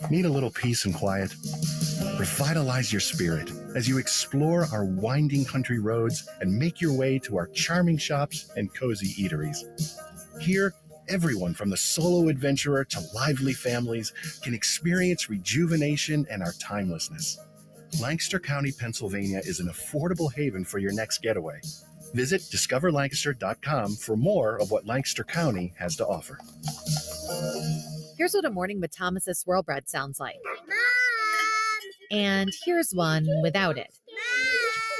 Need a little peace and quiet? Revitalize your spirit as you explore our winding country roads and make your way to our charming shops and cozy eateries. Here, everyone from the solo adventurer to lively families can experience rejuvenation and our timelessness. Lancaster County, Pennsylvania is an affordable haven for your next getaway. Visit discoverlancaster.com for more of what Lancaster County has to offer. Here's what a morning with Thomas's Swirl Bread sounds like. Mom! And here's one without it.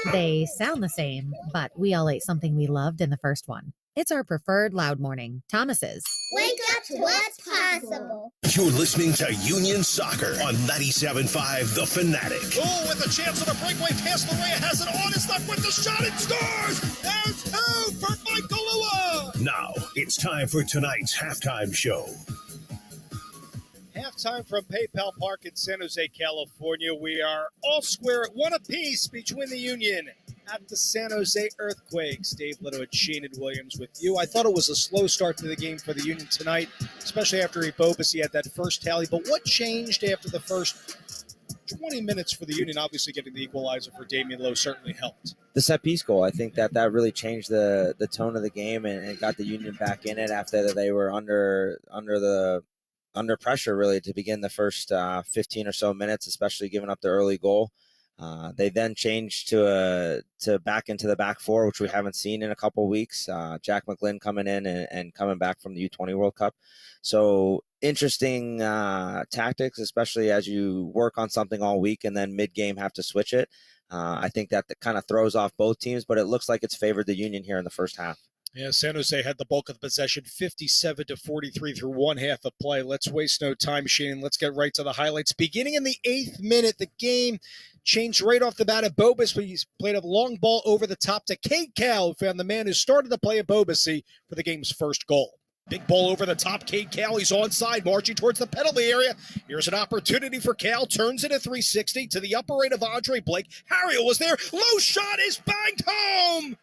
Mom! They sound the same, but we all ate something we loved in the first one. It's our preferred loud morning, Thomas's. Wake up to what's possible. You're listening to Union Soccer on 97.5 The Fanatic. Oh, with a chance on a breakaway pass, Lorea has it on his left with the shot and scores! There's two for Michael Lua! Now, it's time for tonight's halftime show. Halftime from PayPal Park in San Jose, California. We are all square at one apiece between the Union at the San Jose Earthquakes. Dave Little and Sheenan Williams with you. I thought it was a slow start to the game for the Union tonight, especially after Ebobisi had that first tally. But what changed after the first 20 minutes for the Union? Obviously getting the equalizer for Damian Lowe certainly helped. The set piece goal, I think that really changed the tone of the game and got the Union back in it after they were under pressure really to begin the first 15 or so minutes, especially giving up the early goal. They then changed to back into the back four, which we haven't seen in a couple of weeks. Jack McGlynn coming in and coming back from the U20 World Cup. So interesting tactics, especially as you work on something all week and then mid-game have to switch it. I think that kind of throws off both teams, but it looks like it's favored the Union here in the first half. Yeah, San Jose had the bulk of the possession, 57-43 through one half of play. Let's waste no time, Shane. Let's get right to the highlights. Beginning in the 8th minute, the game changed right off the bat at Bobas, but he's played a long ball over the top to Cade Cal, who found the man who started the play at Bobasi for the game's first goal. Big ball over the top. Cade Cal, he's onside, marching towards the penalty area. Here's an opportunity for Cal. Turns it at 360 to the upper right of Andre Blake. Harriel was there. Low shot is banged home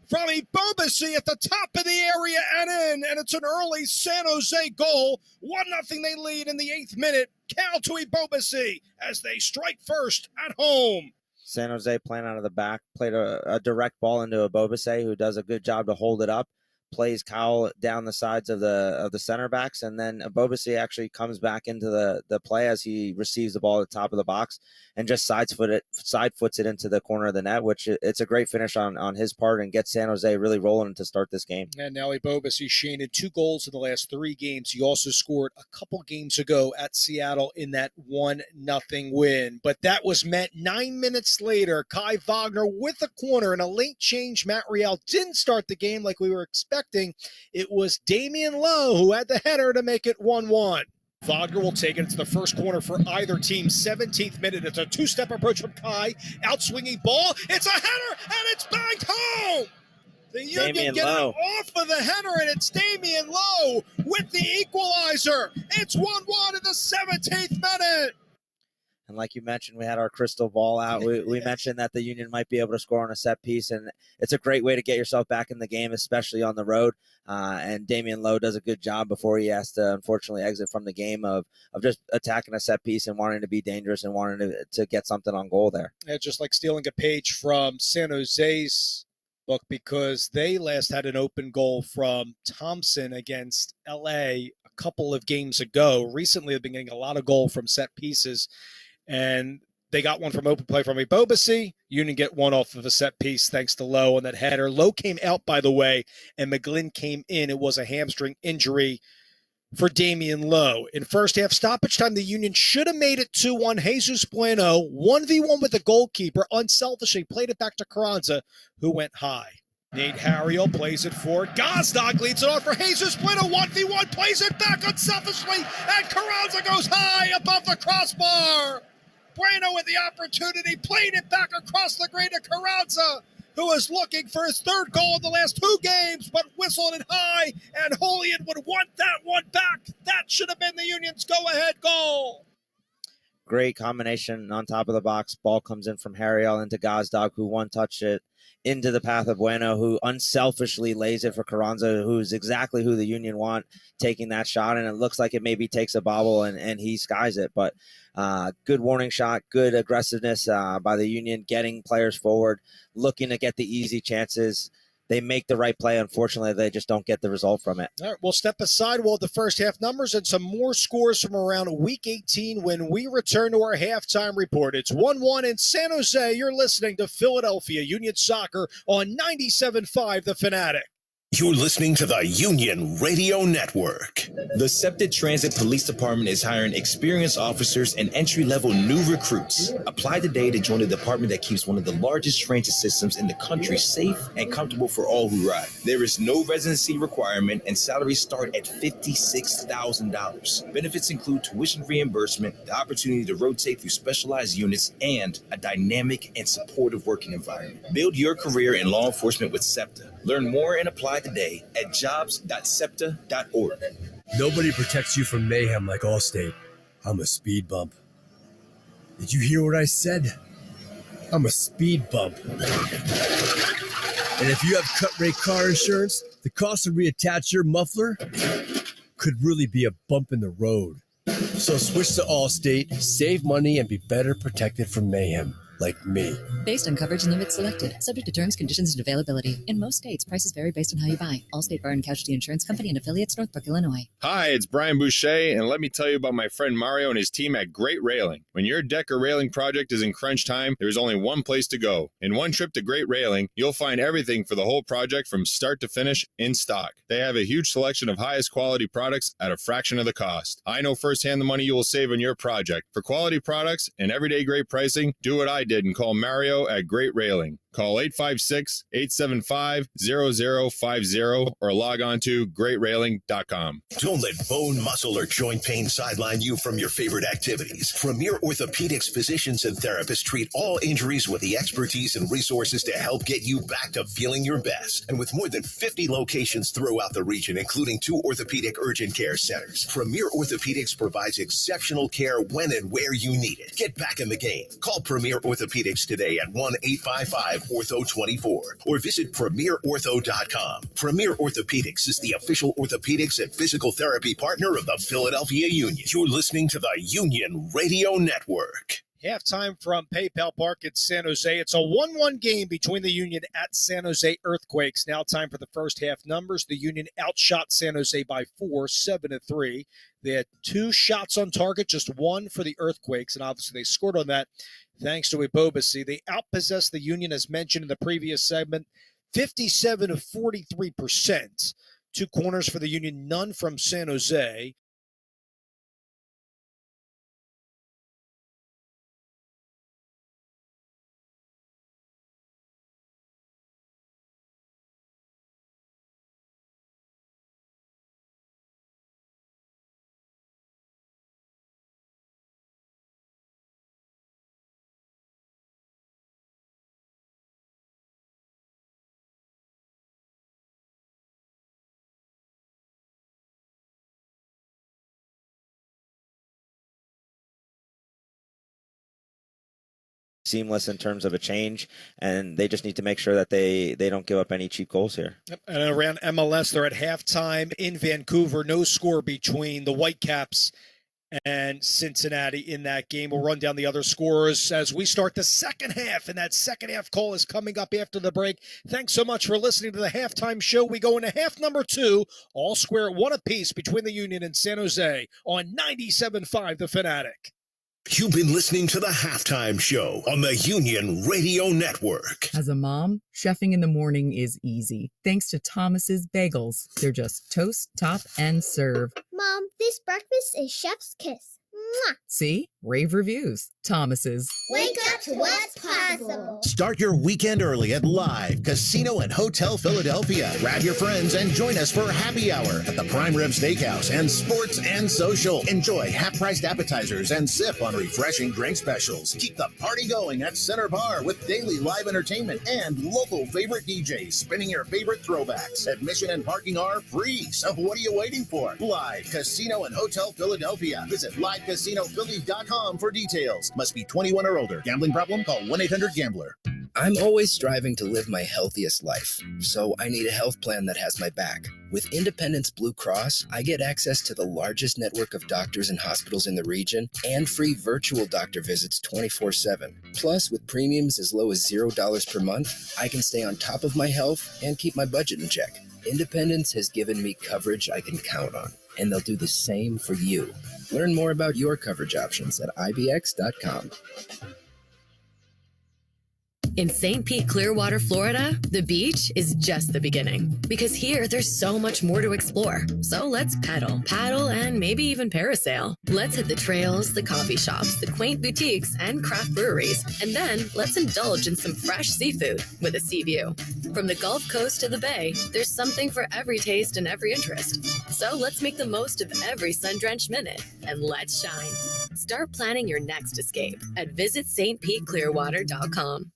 from Ebobisi at the top of the area and in. And it's an early San Jose goal. 1-0 they lead in the 8th minute. Cal to Ebobisi as they strike first at home. San Jose playing out of the back, played a direct ball into Ebobisi, who does a good job to hold it up. Plays Kyle down the sides of the center backs, and then Ebobisi actually comes back into the play as he receives the ball at the top of the box and just side foots it into the corner of the net, which it's a great finish on his part and gets San Jose really rolling to start this game. And now Ebobisi, Shane, in 2 goals in the last 3 games. He also scored a couple games ago at Seattle in that 1-0 win. But that was met 9 minutes later. Kai Wagner with a corner and a late change. Matt Real didn't start the game like we were expecting. It was Damian Lowe who had the header to make it 1-1. Wagner will take it. It's the first corner for either team. 17th minute. It's a 2-step approach from Kai. Outswinging ball. It's a header, and it's banged home. The Union get off of the header, and it's Damian Lowe with the equalizer. It's 1-1 in the 17th minute. And like you mentioned, we had our crystal ball out. We mentioned that the Union might be able to score on a set piece, and it's a great way to get yourself back in the game, especially on the road. And Damian Lowe does a good job before he has to, unfortunately, exit from the game of just attacking a set piece and wanting to be dangerous and wanting to get something on goal there. Yeah, just like stealing a page from San Jose's book, because they last had an open goal from Thompson against L.A. a couple of games ago. Recently, they've been getting a lot of goal from set pieces. And they got one from open play from Ebobisi. Union get one off of a set piece thanks to Lowe on that header. Lowe came out, by the way, and McGlynn came in. It was a hamstring injury for Damian Lowe. In first half stoppage time, the Union should have made it 2-1. Jesus Bueno, 1v1 with the goalkeeper, unselfishly played it back to Carranza, who went high. Nate Harriel plays it forward. Gazdag leads it on for Jesus Bueno. 1v1, plays it back unselfishly, and Carranza goes high above the crossbar. Bueno with the opportunity, played it back across the green to Carranza, who is looking for his 3rd goal in the last 2 games, but whistled it high, and Julian would want that one back. That should have been the Union's go-ahead goal. Great combination on top of the box. Ball comes in from Harriel into Gazdag, who one-touched it into the path of Bueno, who unselfishly lays it for Carranza, who's exactly who the Union want, taking that shot. And it looks like it maybe takes a bobble and he skies it. But good warning shot, good aggressiveness by the Union, getting players forward, looking to get the easy chances. They make the right play. Unfortunately, they just don't get the result from it. All right, we'll step aside. We'll have the first half numbers and some more scores from around Week 18 when we return to our halftime report. It's 1-1 in San Jose. You're listening to Philadelphia Union Soccer on 97.5 The Fanatic. You're listening to the Union Radio Network. The SEPTA Transit Police Department is hiring experienced officers and entry-level new recruits. Apply today to join the department that keeps one of the largest transit systems in the country safe and comfortable for all who ride. There is no residency requirement, and salaries start at $56,000. Benefits include tuition reimbursement, the opportunity to rotate through specialized units, and a dynamic and supportive working environment. Build your career in law enforcement with SEPTA. Learn more and apply today at jobs.septa.org. Nobody protects you from mayhem like Allstate. I'm a speed bump. Did you hear what I said? I'm a speed bump. And if you have cut rate car insurance, the cost to reattach your muffler could really be a bump in the road. So switch to Allstate, save money, and be better protected from mayhem. Like me. Based on coverage and limits selected. Subject to terms, conditions, and availability. In most states, prices vary based on how you buy. Allstate Bar and Casualty Insurance Company and affiliates, Northbrook, Illinois. Hi, it's Brian Boucher, and let me tell you about my friend Mario and his team at Great Railing. When your deck or railing project is in crunch time, there's only one place to go. In one trip to Great Railing, you'll find everything for the whole project from start to finish in stock. They have a huge selection of highest quality products at a fraction of the cost. I know firsthand the money you will save on your project. For quality products and everyday great pricing, do what I did and call Mario at Great Railing. Call 856-875-0050 or log on to greatrailing.com. Don't let bone, muscle, or joint pain sideline you from your favorite activities. Premier Orthopedics physicians and therapists treat all injuries with the expertise and resources to help get you back to feeling your best. And with more than 50 locations throughout the region, including 2 orthopedic urgent care centers, Premier Orthopedics provides exceptional care when and where you need it. Get back in the game. Call Premier Orthopedics today at 1-855-ORTHO-24 or visit premierortho.com. Premier Orthopedics is the official orthopedics and physical therapy partner of the Philadelphia Union. You're listening to the Union Radio Network. Halftime from PayPal Park at San Jose. It's a 1-1 game between the Union at San Jose Earthquakes. Now time for the first half numbers. The Union outshot San Jose by 4, 7-3. They had 2 shots on target, just 1 for the Earthquakes, and obviously they scored on that thanks to Ibobasi. They outpossessed the Union, as mentioned in the previous segment, 57 of 43%. 2 corners for the Union, none from San Jose. Seamless in terms of a change, and they just need to make sure that they don't give up any cheap goals here. And around MLS, they're at halftime in Vancouver. No score between the Whitecaps and Cincinnati in that game. We'll run down the other scores as we start the second half, and that second half call is coming up after the break. Thanks so much for listening to the halftime show. We go into half number 2, all square, 1 apiece between the Union and San Jose on 97.5 The Fanatic. You've been listening to the Halftime Show on the Union Radio Network. As a mom, chefing in the morning is easy. Thanks to Thomas's Bagels. They're just toast, top, and serve. Mom, this breakfast is chef's kiss. Mwah! See? Rave reviews. Thomas's. Wake up to what's possible. Start your weekend early at Live Casino and Hotel Philadelphia. Grab your friends and join us for happy hour at the Prime Rib Steakhouse and Sports and Social. Enjoy half-priced appetizers and sip on refreshing drink specials. Keep the party going at Center Bar with daily live entertainment and local favorite DJs spinning your favorite throwbacks. Admission and parking are free, so what are you waiting for? Live Casino and Hotel Philadelphia. Visit livecasinophilly.com for details. Must be 21 or older. Gambling problem? Call 1-800-GAMBLER. I'm always striving to live my healthiest life, so I need a health plan that has my back. With Independence Blue Cross, I get access to the largest network of doctors and hospitals in the region and free virtual doctor visits 24/7. Plus, with premiums as low as $0 per month, I can stay on top of my health and keep my budget in check. Independence has given me coverage I can count on, and they'll do the same for you. Learn more about your coverage options at ibx.com. In St. Pete, Clearwater, Florida, the beach is just the beginning. Because here, there's so much more to explore. So let's paddle, and maybe even parasail. Let's hit the trails, the coffee shops, the quaint boutiques, and craft breweries. And then let's indulge in some fresh seafood with a sea view. From the Gulf Coast to the Bay, there's something for every taste and every interest. So let's make the most of every sun-drenched minute, and let's shine. Start planning your next escape at visitstpeteclearwater.com.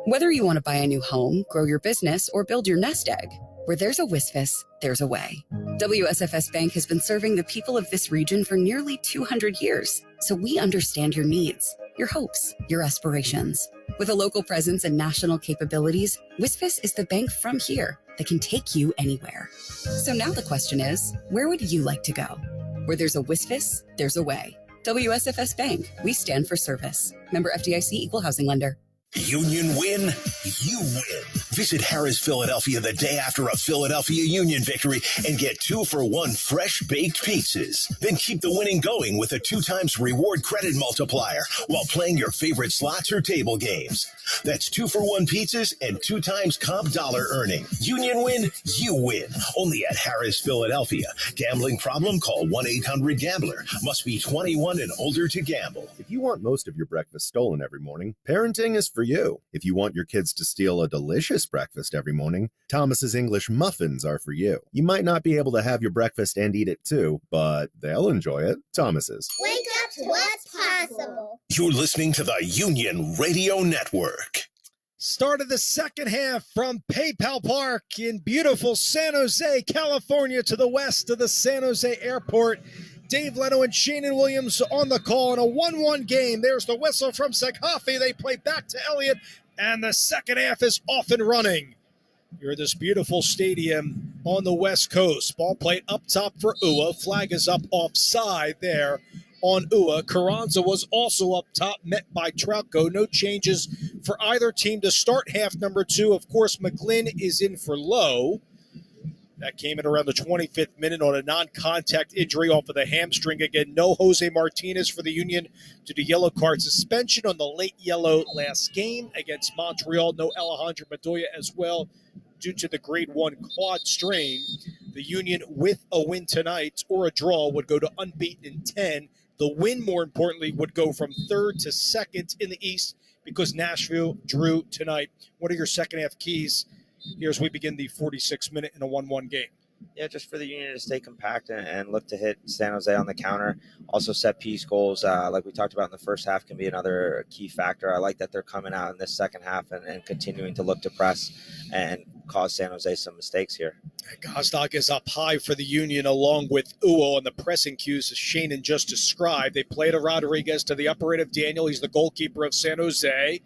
Whether you want to buy a new home, grow your business, or build your nest egg, where there's a WSFS, there's a way. WSFS Bank has been serving the people of this region for nearly 200 years, so we understand your needs, your hopes, your aspirations. With a local presence and national capabilities, WSFS is the bank from here that can take you anywhere. So now the question is, where would you like to go? Where there's a WSFS, there's a way. WSFS Bank, we stand for service. Member FDIC, Equal Housing Lender. Union win, you win. Visit Harris Philadelphia the day after a Philadelphia Union victory and get 2-for-1 fresh baked pizzas. Then keep the winning going with a 2x reward credit multiplier while playing your favorite slots or table games. That's 2-for-1 pizzas and 2x comp dollar earning. Union win, you win. Only at Harris Philadelphia. Gambling problem? Call 1-800-GAMBLER. Must be 21 and older to gamble. If you want most of your breakfast stolen every morning, parenting is for you. If you want your kids to steal a delicious breakfast every morning, Thomas's English muffins are for you. You might not be able to have your breakfast and eat it too, but they'll enjoy it. Thomas's. Wake up to what's possible. You're listening to the Union Radio Network. Start of the second half from PayPal Park in beautiful San Jose, California, to the west of the San Jose Airport. Dave Leno and Shannon Williams on the call in a 1-1 game. There's the whistle from Sekafi. They play back to Elliott, and the second half is off and running. You're at this beautiful stadium on the West Coast. Ball played up top for Ua. Flag is up offside there on Ua. Carranza was also up top, met by Troutko. No changes for either team to start half number 2. Of course, McGlynn is in for Lowe. That came in around the 25th minute on a non-contact injury off of the hamstring. Again, no Jose Martinez for the Union due to yellow card suspension on the late yellow last game against Montreal. No Alejandro Bedoya as well due to the grade 1 quad strain. The Union, with a win tonight or a draw, would go to unbeaten in 10. The win, more importantly, would go from 3rd to 2nd in the East because Nashville drew tonight. What are your second half keys here as we begin the 46th minute in a 1-1 game? Yeah, just for the Union to stay compact and look to hit San Jose on the counter. Also, set piece goals, like we talked about in the first half, can be another key factor. I like that they're coming out in this second half and continuing to look to press and cause San Jose some mistakes here. Gazdag is up high for the Union along with Uo on the pressing cues as Shannon just described. They play to Rodriguez to the upper right of Daniel. He's the goalkeeper of San Jose.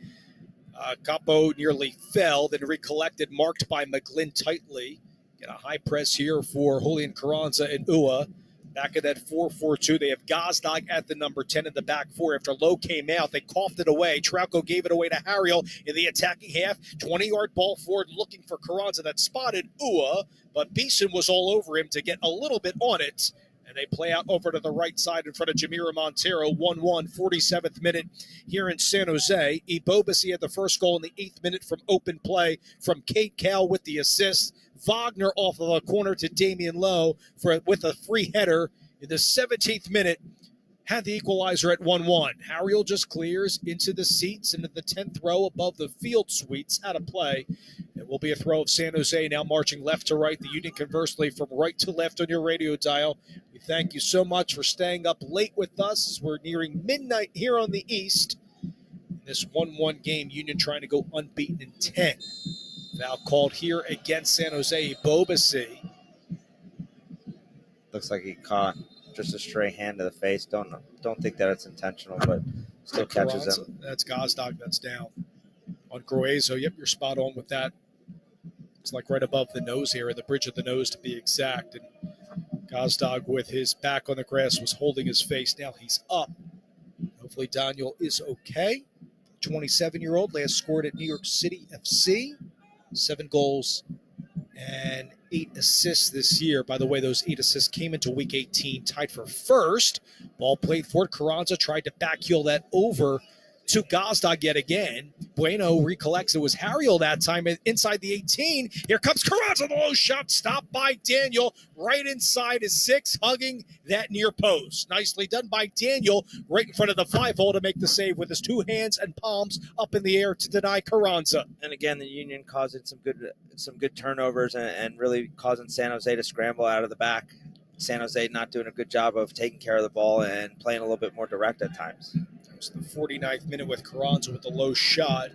Capo nearly fell, then recollected, marked by McGlynn tightly. Get a high press here for Julian Carranza and Ua. Back in that 4-4-2, they have Gazdag at the number 10 in the back four. After Lowe came out, they coughed it away. Trauco gave it away to Harriel in the attacking half. 20-yard ball forward looking for Carranza that spotted Ua, but Beeson was all over him to get a little bit on it. And they play out over to the right side in front of Jamira Montero. 1-1, 47th minute here in San Jose. Ebobisi had the first goal in the 8th minute from open play from Kate Cal with the assist. Wagner off of a corner to Damian Lowe with a free header in the 17th minute. Had the equalizer at 1-1. Harriel just clears into the seats, into the 10th row above the field suites. Out of play. It will be a throw of San Jose now marching left to right. The Union conversely from right to left on your radio dial. We thank you so much for staying up late with us as we're nearing midnight here on the East. In this 1-1 game, Union trying to go unbeaten in 10. Foul called here against San Jose. Ebobisi. Looks like he caught just a stray hand to the face. Don't think that it's intentional, but still catches him. That's Gazdag. That's down. On Gruezo, yep, you're spot on with that. It's like right above the nose here, at the bridge of the nose to be exact. And Gazdag with his back on the grass was holding his face. Now he's up. Hopefully Daniel is okay. 27-year-old, last scored at New York City FC. 7 goals and 8 assists this year. By the way, those 8 assists came into Week 18, tied for first. Ball played for Carranza, tried to backheel that over to Gazdag yet again. Bueno recollects it was Harriel that time inside the 18. Here comes Carranza, the low shot, stopped by Daniel, right inside his 6, hugging that near post. Nicely done by Daniel, right in front of the 5-hole to make the save with his 2 hands and palms up in the air to deny Carranza. And again, the Union causing some good turnovers and really causing San Jose to scramble out of the back. San Jose not doing a good job of taking care of the ball and playing a little bit more direct at times. The 49th minute with Carranza with the low shot.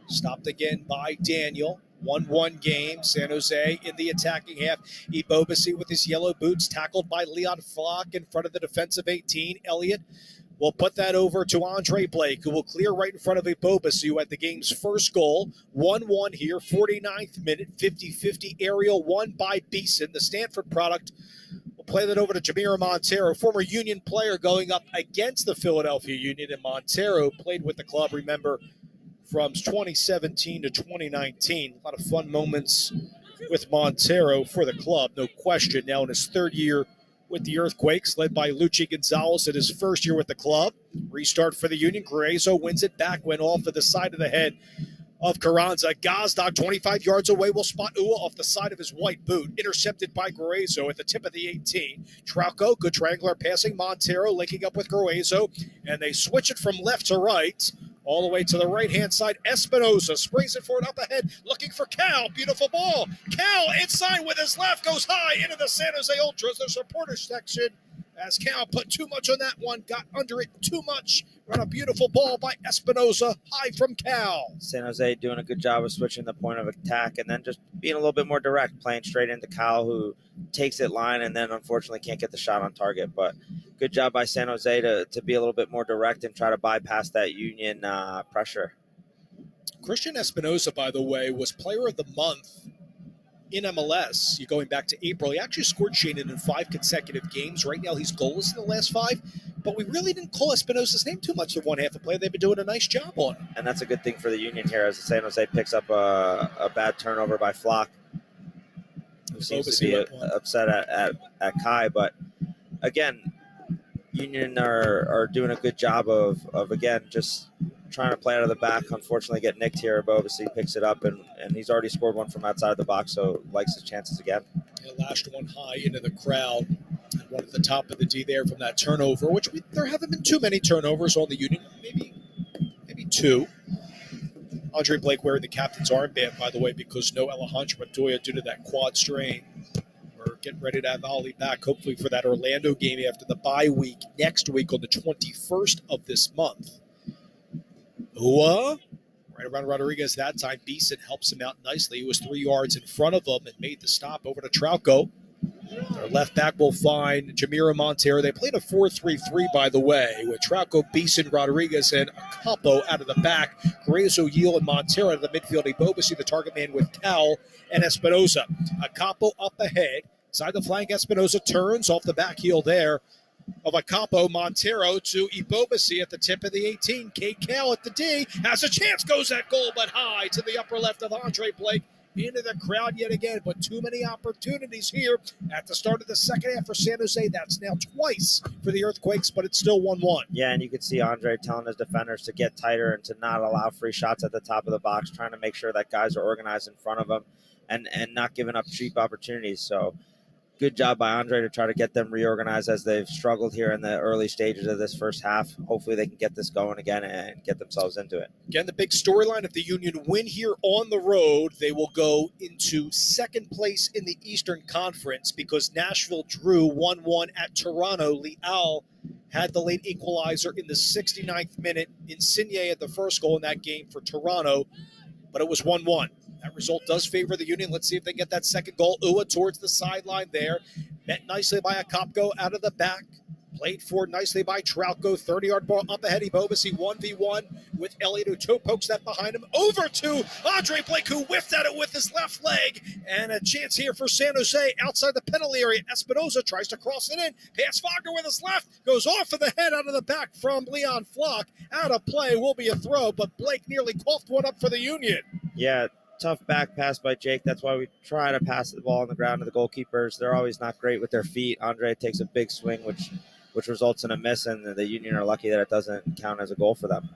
Stopped again by Daniel. 1-1 game. San Jose in the attacking half. Ebobisi with his yellow boots tackled by Leon Flock in front of the defensive 18. Elliott will put that over to Andre Blake, who will clear right in front of Ebobisi, who had the game's first goal. 1-1 here, 49th minute. 50-50 aerial won by Beeson, the Stanford product. Play that over to Jamira Montero, former Union player going up against the Philadelphia Union. And Montero played with the club, remember, from 2017 to 2019. A lot of fun moments with Montero for the club, no question. Now in his third year with the Earthquakes, led by Luchi Gonzalez in his first year with the club. Restart for the Union. Gruezo wins it back, went off to the side of the head of Carranza. Gazdag, 25 yards away, will spot Ua off the side of his white boot. Intercepted by Gruezo at the tip of the 18. Trauco, good triangular passing. Montero linking up with Gruezo, and they switch it from left to right. All the way to the right-hand side. Espinosa sprays it for it up ahead, looking for Cal. Beautiful ball. Cal inside with his left, goes high into the San Jose Ultras, their supporter section. As Cal put too much on that one, got under it too much. Run a beautiful ball by Espinosa, high from Cal. San Jose doing a good job of switching the point of attack and then just being a little bit more direct, playing straight into Cal, who takes it line and then unfortunately can't get the shot on target. But good job by San Jose to be a little bit more direct and try to bypass that Union pressure. Christian Espinosa, by the way, was player of the month in MLS. You're going back to April. He actually scored Shannon in 5 consecutive games. Right now he's goalless in the last 5. But we really didn't call Espinosa's name too much the one half of play. They've been doing a nice job on him. And that's a good thing for the Union here as San Jose picks up a bad turnover by Flock, who seems to be upset at Kai. But again, Union are doing a good job of again, just trying to play out of the back. Unfortunately, get nicked here. Bobasi picks it up, and he's already scored one from outside the box, so likes his chances again. He lashed one high into the crowd. And one at the top of the D there from that turnover, which there haven't been too many turnovers on the Union. Maybe 2. Andre Blake wearing the captain's armband, by the way, because no Alejandro Montoya due to that quad strain. We're getting ready to have Ali back, hopefully for that Orlando game after the bye week next week on the 21st of this month. Ua, right around Rodriguez that time. Beeson helps him out nicely. He was 3 yards in front of him and made the stop over to Trauco. Their left back will find Jamiro Montero. They played a 4-3-3, by the way, with Trauco, Beeson, Rodriguez, and Acampo out of the back. Gruezo, Yeel, and Montero out of the midfield. Ibobasi, the target man, with Cal and Espinosa. Acampo up ahead. Side the flank, Espinosa turns off the back heel there of Acampo. Montero to Ibobasi at the tip of the 18. Kate Cal at the D. Has a chance, goes that goal, but high to the upper left of Andre Blake. Into the crowd yet again, but too many opportunities here at the start of the second half for San Jose. That's now twice for the Earthquakes, but it's still 1-1. Yeah, and you can see Andre telling his defenders to get tighter and to not allow free shots at the top of the box, trying to make sure that guys are organized in front of him and not giving up cheap opportunities. So good job by Andre to try to get them reorganized as they've struggled here in the early stages of this first half. Hopefully they can get this going again and get themselves into it. Again, the big storyline, if the Union win here on the road, they will go into second place in the Eastern Conference because Nashville drew 1-1 at Toronto. Leal had the late equalizer in the 69th minute. Insigne had the first goal in that game for Toronto, but it was 1-1. That result does favor the Union. Let's see if they get that second goal. Ua towards the sideline there. Met nicely by Acapco out of the back. Played forward nicely by Trauco. 30-yard ball up ahead. Ibobasi 1v1 with Elliott, who toe pokes that behind him. Over to Andre Blake, who whiffed at it with his left leg. And a chance here for San Jose outside the penalty area. Espinosa tries to cross it in. Pass Wagner with his left. Goes off of the head out of the back from Leon Flock. Out of play will be a throw, but Blake nearly coughed one up for the Union. Yeah, tough back pass by Jake. That's why we try to pass the ball on the ground to the goalkeepers. They're always not great with their feet. Andre takes a big swing, which results in a miss, and the Union are lucky that it doesn't count as a goal for them.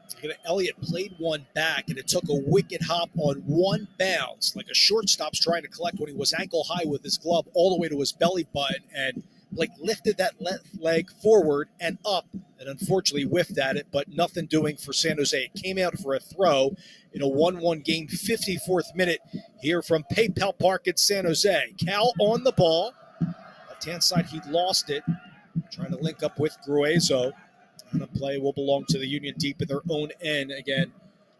Elliott played one back, and it took a wicked hop on one bounce, like a shortstop's trying to collect when he was ankle high with his glove all the way to his belly button, and Blake lifted that left leg forward and up, and unfortunately whiffed at it, but nothing doing for San Jose. It came out for a throw in a 1-1 game, 54th minute here from PayPal Park at San Jose. Cal on the ball. Left-hand side, he lost it. Trying to link up with Gruezo. And the play will belong to the Union deep in their own end. Again,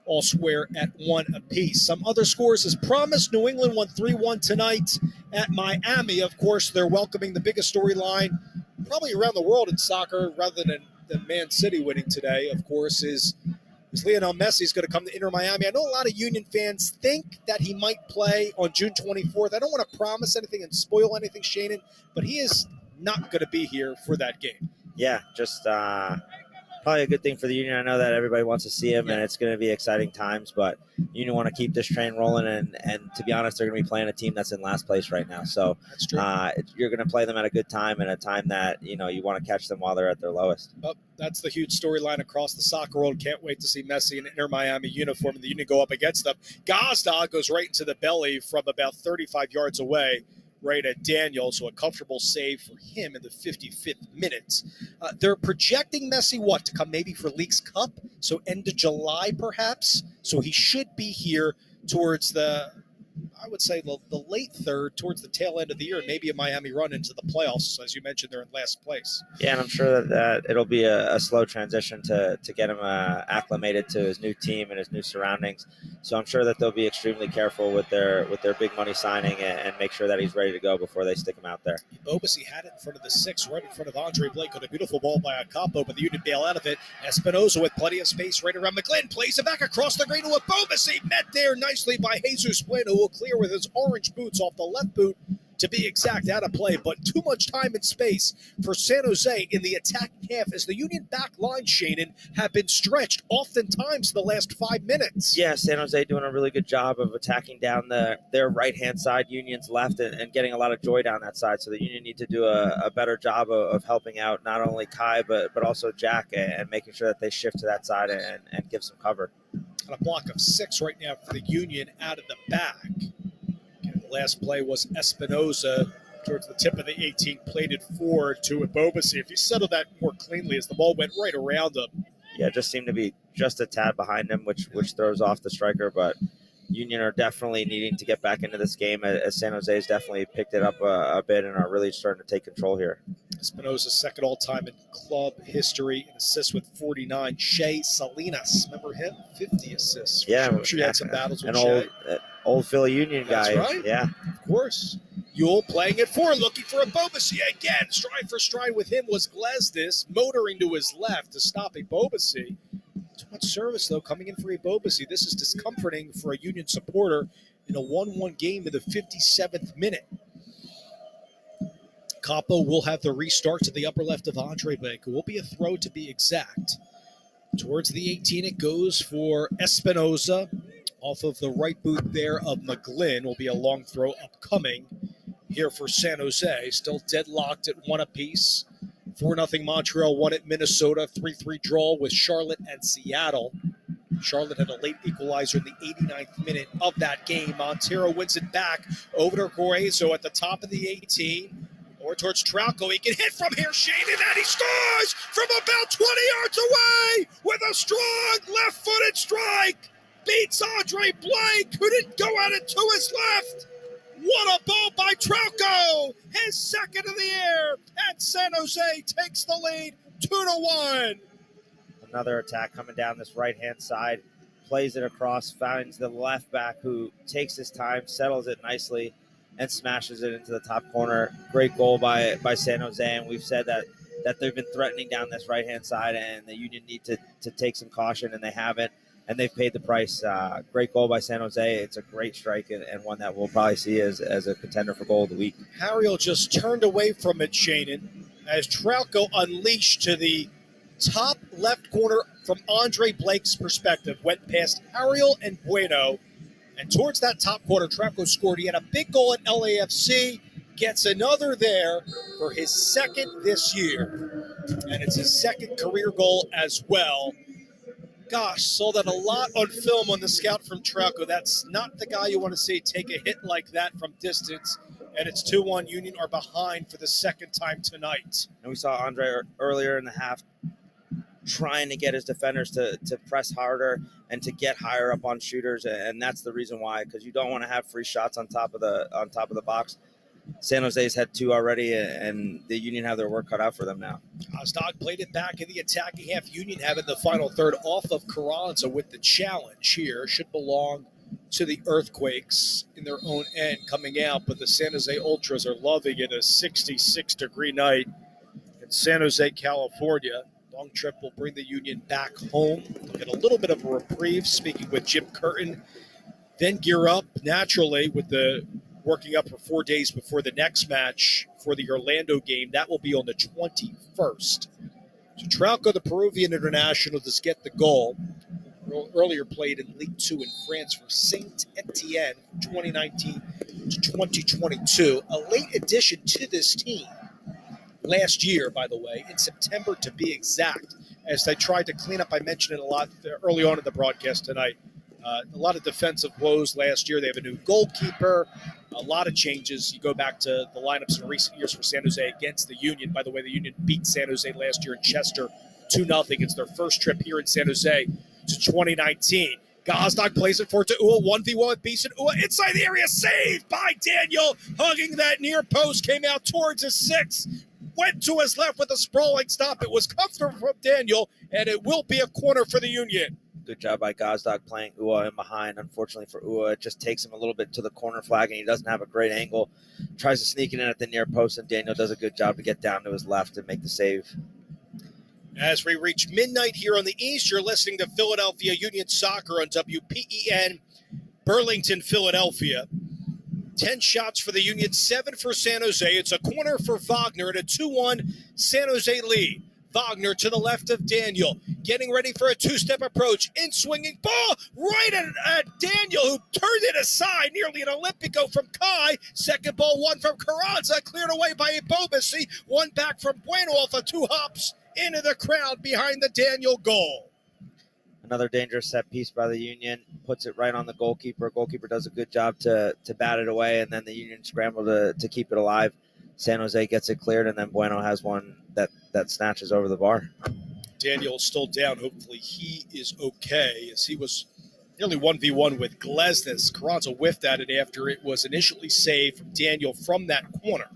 all square at 1 apiece. Some other scores as promised. New England won 3-1 tonight at Miami. Of course, they're welcoming the biggest storyline probably around the world in soccer, rather than Man City winning today, of course, is Lionel Messi's going to come to Inter Miami. I know a lot of Union fans think that he might play on June 24th. I don't want to promise anything and spoil anything, Shannon, but he is not going to be here for that game. Yeah, just probably a good thing for the Union. I know that everybody wants to see him, and it's going to be exciting times, but Union want to keep this train rolling, and to be honest, they're going to be playing a team that's in last place right now. So That's true. You're going to play them at a good time and a time that, you want to catch them while they're at their lowest. Well, that's the huge storyline across the soccer world. Can't wait to see Messi in an Inter Miami uniform and the Union go up against them. Gazda goes right into the belly from about 35 yards away, right at Daniel, so a comfortable save for him in the 55th minute. They're projecting Messi, to come maybe for Leagues Cup, so end of July perhaps. So he should be here towards I would say the late third, towards the tail end of the year, and maybe a Miami run into the playoffs. So as you mentioned, they're in last place. Yeah, and I'm sure that it'll be a slow transition to get him acclimated to his new team and his new surroundings. So I'm sure that they'll be extremely careful with their big money signing and make sure that he's ready to go before they stick him out there. Bobasi had it in front of the 6, right in front of Andre Blake on a beautiful ball by Acapo, but the Union bail out of it. Espinoza with plenty of space right around McGlynn, plays it back across the green to a Bobasi, met there nicely by Jesus Bueno, who will clear with his orange boots off the left boot, to be exact, out of play, but too much time and space for San Jose in the attacking half as the Union back line, Shannon, have been stretched oftentimes the last 5 minutes. Yeah, San Jose doing a really good job of attacking down their right-hand side, Union's left, and getting a lot of joy down that side. So the Union need to do a better job of helping out not only Kai, but also Jack, and making sure that they shift to that side and give some cover. On a block of 6 right now for the Union out of the back. Last play was Espinoza towards the tip of the 18, played it forward to Bobasi. If he settled that more cleanly as the ball went right around him. Yeah, it just seemed to be just a tad behind him, which throws off the striker. But Union are definitely needing to get back into this game as San Jose has definitely picked it up a bit and are really starting to take control here. Espinoza's second all-time in club history in assists with 49. Shea Salinas, remember him? 50 assists. Yeah, I'm sure you had some battles with an Shea. old Philly Union guy. That's right. Yeah, of course. Yule playing it forward, looking for a Bobasi again. Stride for stride with him was Glesnes, motoring to his left to stop a Bobasi. Too much service, though, coming in for a Bobasi. This is discomforting for a Union supporter in a 1-1 game in the 57th minute. Capo will have the restart to the upper left of Andre Blake. It will be a throw to be exact. Towards the 18, it goes for Espinoza. Off of the right boot there of McGlynn will be a long throw upcoming here for San Jose. Still deadlocked at 1 apiece. 4-0 Montreal, 1 at Minnesota. 3-3 draw with Charlotte and Seattle. Charlotte had a late equalizer in the 89th minute of that game. Montero wins it back over to Guezo at the top of the 18. Or towards Trauco. He can hit from here, Shane, and then he scores from about 20 yards away with a strong left-footed strike. Beats Andre Blake, who didn't go at it to his left. What a ball by Trauco, his second of the year, and San Jose takes the lead 2-1. Another attack coming down this right-hand side, plays it across, finds the left back who takes his time, settles it nicely, and smashes it into the top corner. Great goal by San Jose, and we've said that they've been threatening down this right-hand side, and the Union need to take some caution, and they haven't. And they've paid the price. Great goal by San Jose. It's a great strike and one that we'll probably see as a contender for goal of the week. Harriel just turned away from it, Shannon, as Trauco unleashed to the top left corner from Andre Blake's perspective. Went past Harriel and Bueno. And towards that top corner, Trauco scored. He had a big goal at LAFC. Gets another there for his second this year. And it's his second career goal as well. Gosh, saw that a lot on film on the scout from Trauco. That's not the guy you want to see take a hit like that from distance. And it's 2-1. Union are behind for the second time tonight. And we saw Andre earlier in the half trying to get his defenders to press harder and to get higher up on shooters. And that's the reason why, because you don't want to have free shots on top of the box. San Jose's had 2 already, and the Union have their work cut out for them now. Ostad played it back in the attacking half. Union having the final third off of Carranza with the challenge here. Should belong to the Earthquakes in their own end coming out, but the San Jose Ultras are loving it. A 66-degree night in San Jose, California. Long trip will bring the Union back home. They'll get a little bit of a reprieve, speaking with Jim Curtin. Then gear up naturally with the working up for 4 days before the next match for the Orlando game. That will be on the 21st So Trauco, the Peruvian international, does get the goal. Earlier played in League Two in France for Saint Etienne from 2019 to 2022. A late addition to this team last year, by the way, in September to be exact, as they tried to clean up. I mentioned it a lot early on in the broadcast tonight. A lot of defensive woes last year. They have a new goalkeeper, a lot of changes. You go back to the lineups in recent years for San Jose against the Union. By the way, the Union beat San Jose last year in Chester 2-0. It's their first trip here in San Jose to 2019. Gazdag plays it for to Ua, 1v1 with Beeson. Ua inside the area, saved by Daniel, hugging that near post, came out towards his six, went to his left with a sprawling stop. It was comfortable from Daniel, and it will be a corner for the Union. Good job by Gazdag playing Ua in behind. Unfortunately for Ua, it just takes him a little bit to the corner flag, and he doesn't have a great angle. Tries to sneak it in at the near post, and Daniel does a good job to get down to his left and make the save. As we reach midnight here on the East, you're listening to Philadelphia Union Soccer on WPEN, Burlington, Philadelphia. 10 shots for the Union, 7 for San Jose. It's a corner for Wagner and a 2-1 San Jose lead. Wagner to the left of Daniel, getting ready for a two-step approach. In-swinging ball right at Daniel, who turned it aside. Nearly an Olympico from Kai. Second ball, one from Carranza, cleared away by Ibobasi. One back from Bueno off of 2 hops into the crowd behind the Daniel goal. Another dangerous set piece by the Union. Puts it right on the goalkeeper. Goalkeeper does a good job to bat it away, and then the Union scramble to keep it alive. San Jose gets it cleared, and then Bueno has one that snatches over the bar. Daniel's still down. Hopefully he is okay, as he was nearly 1v1 with Glesnes. Carranza whiffed at it after it was initially saved from Daniel from that corner.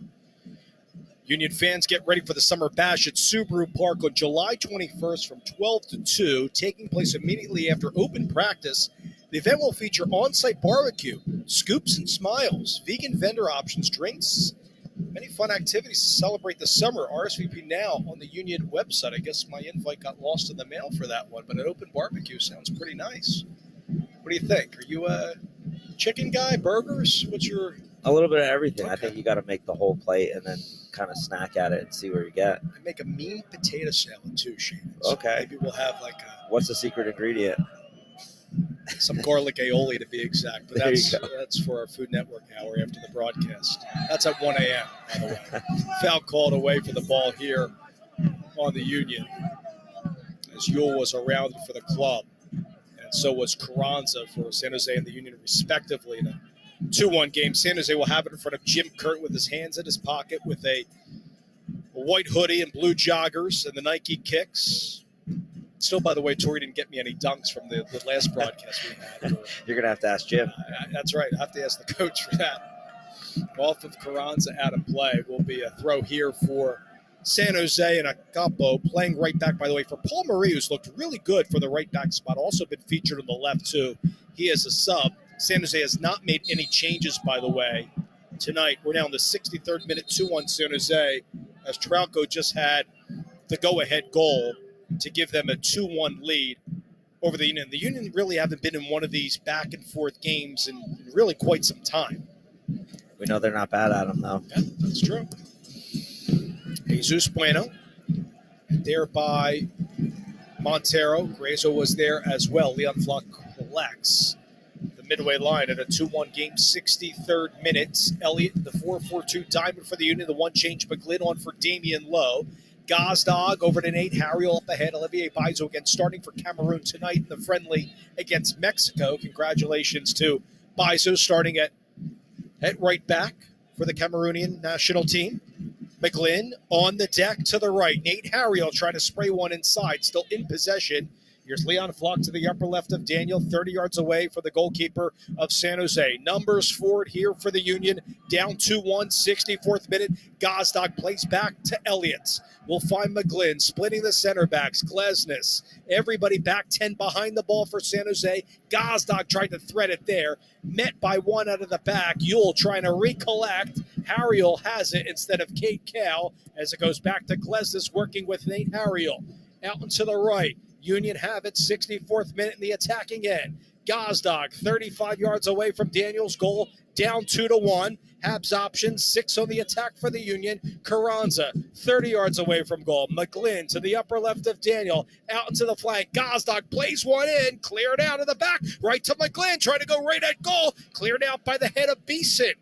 Union fans, get ready for the Summer Bash at Subaru Park on July 21st from 12 to 2, taking place immediately after open practice. The event will feature on-site barbecue, scoops and smiles, vegan vendor options, drinks, many fun activities to celebrate the summer. RSVP now on the Union website. I guess my invite got lost in the mail for that one, but an open barbecue sounds pretty nice. What do you think? Are you a chicken guy, burgers? What's your... A little bit of everything. Okay. I think you got to make the whole plate and then kind of snack at it and see where you get. I make a mean potato salad too, Shane. Okay. Maybe we'll have like a... What's the secret ingredient? Some garlic aioli to be exact, but There you that's for our Food Network hour after the broadcast. That's at 1 a.m., by the way. Foul called away for the ball here on the Union, as Yule was around for the club, and so was Carranza for San Jose and the Union, respectively, in a 2-1 game. San Jose will have it in front of Jim Kurt with his hands in his pocket with a white hoodie and blue joggers and the Nike kicks. Still, by the way, Tori didn't get me any dunks from the last broadcast we had. You're going to have to ask Jim. That's right. I have to ask the coach for that. Off of Carranza out of play will be a throw here for San Jose, and Acampo playing right back, by the way, for Paul Marie, who's looked really good for the right back spot. Also been featured on the left, too. He is a sub. San Jose has not made any changes, by the way, tonight. We're now in the 63rd minute, 2-1 San Jose, as Trauco just had the go-ahead goal to give them a 2-1 lead over the Union. The Union really haven't been in one of these back-and-forth games in really quite some time. We know they're not bad at them, though. Yeah, that's true. Jesus Bueno, and there by Montero. Grazo was there as well. Leon Flock collects the midway line at a 2-1 game, 63rd minute. Elliott, the 4-4-2 diamond for the Union. The one change, McGlynn on for Damian Lowe. Gazdag over to Nate Harriel up ahead. Olivier Baizo again starting for Cameroon tonight in the friendly against Mexico. Congratulations to Baizo starting at right back for the Cameroonian national team. McGlynn on the deck to the right. Nate Harriel trying to spray one inside, still in possession. Here's Leon Flock to the upper left of Daniel, 30 yards away for the goalkeeper of San Jose. Numbers forward here for the Union, down 2-1, 64th minute. Gazdag plays back to Elliott. We'll find McGlynn splitting the center backs. Glesnes, everybody back 10 behind the ball for San Jose. Gazdag tried to thread it there, met by one out of the back. Yule trying to recollect. Harriel has it instead of Kate Cal as it goes back to Glesnes working with Nate Harriel. Out and to the right. Union have it, 64th minute in the attacking end. Gazdag, 35 yards away from Daniel's goal. down 2-1. Habs option, 6 on the attack for the Union. Carranza, 30 yards away from goal. McGlynn to the upper left of Daniel, out into the flank. Gazdag plays one in, cleared out of the back, right to McGlynn, trying to go right at goal, cleared out by the head of Beeson.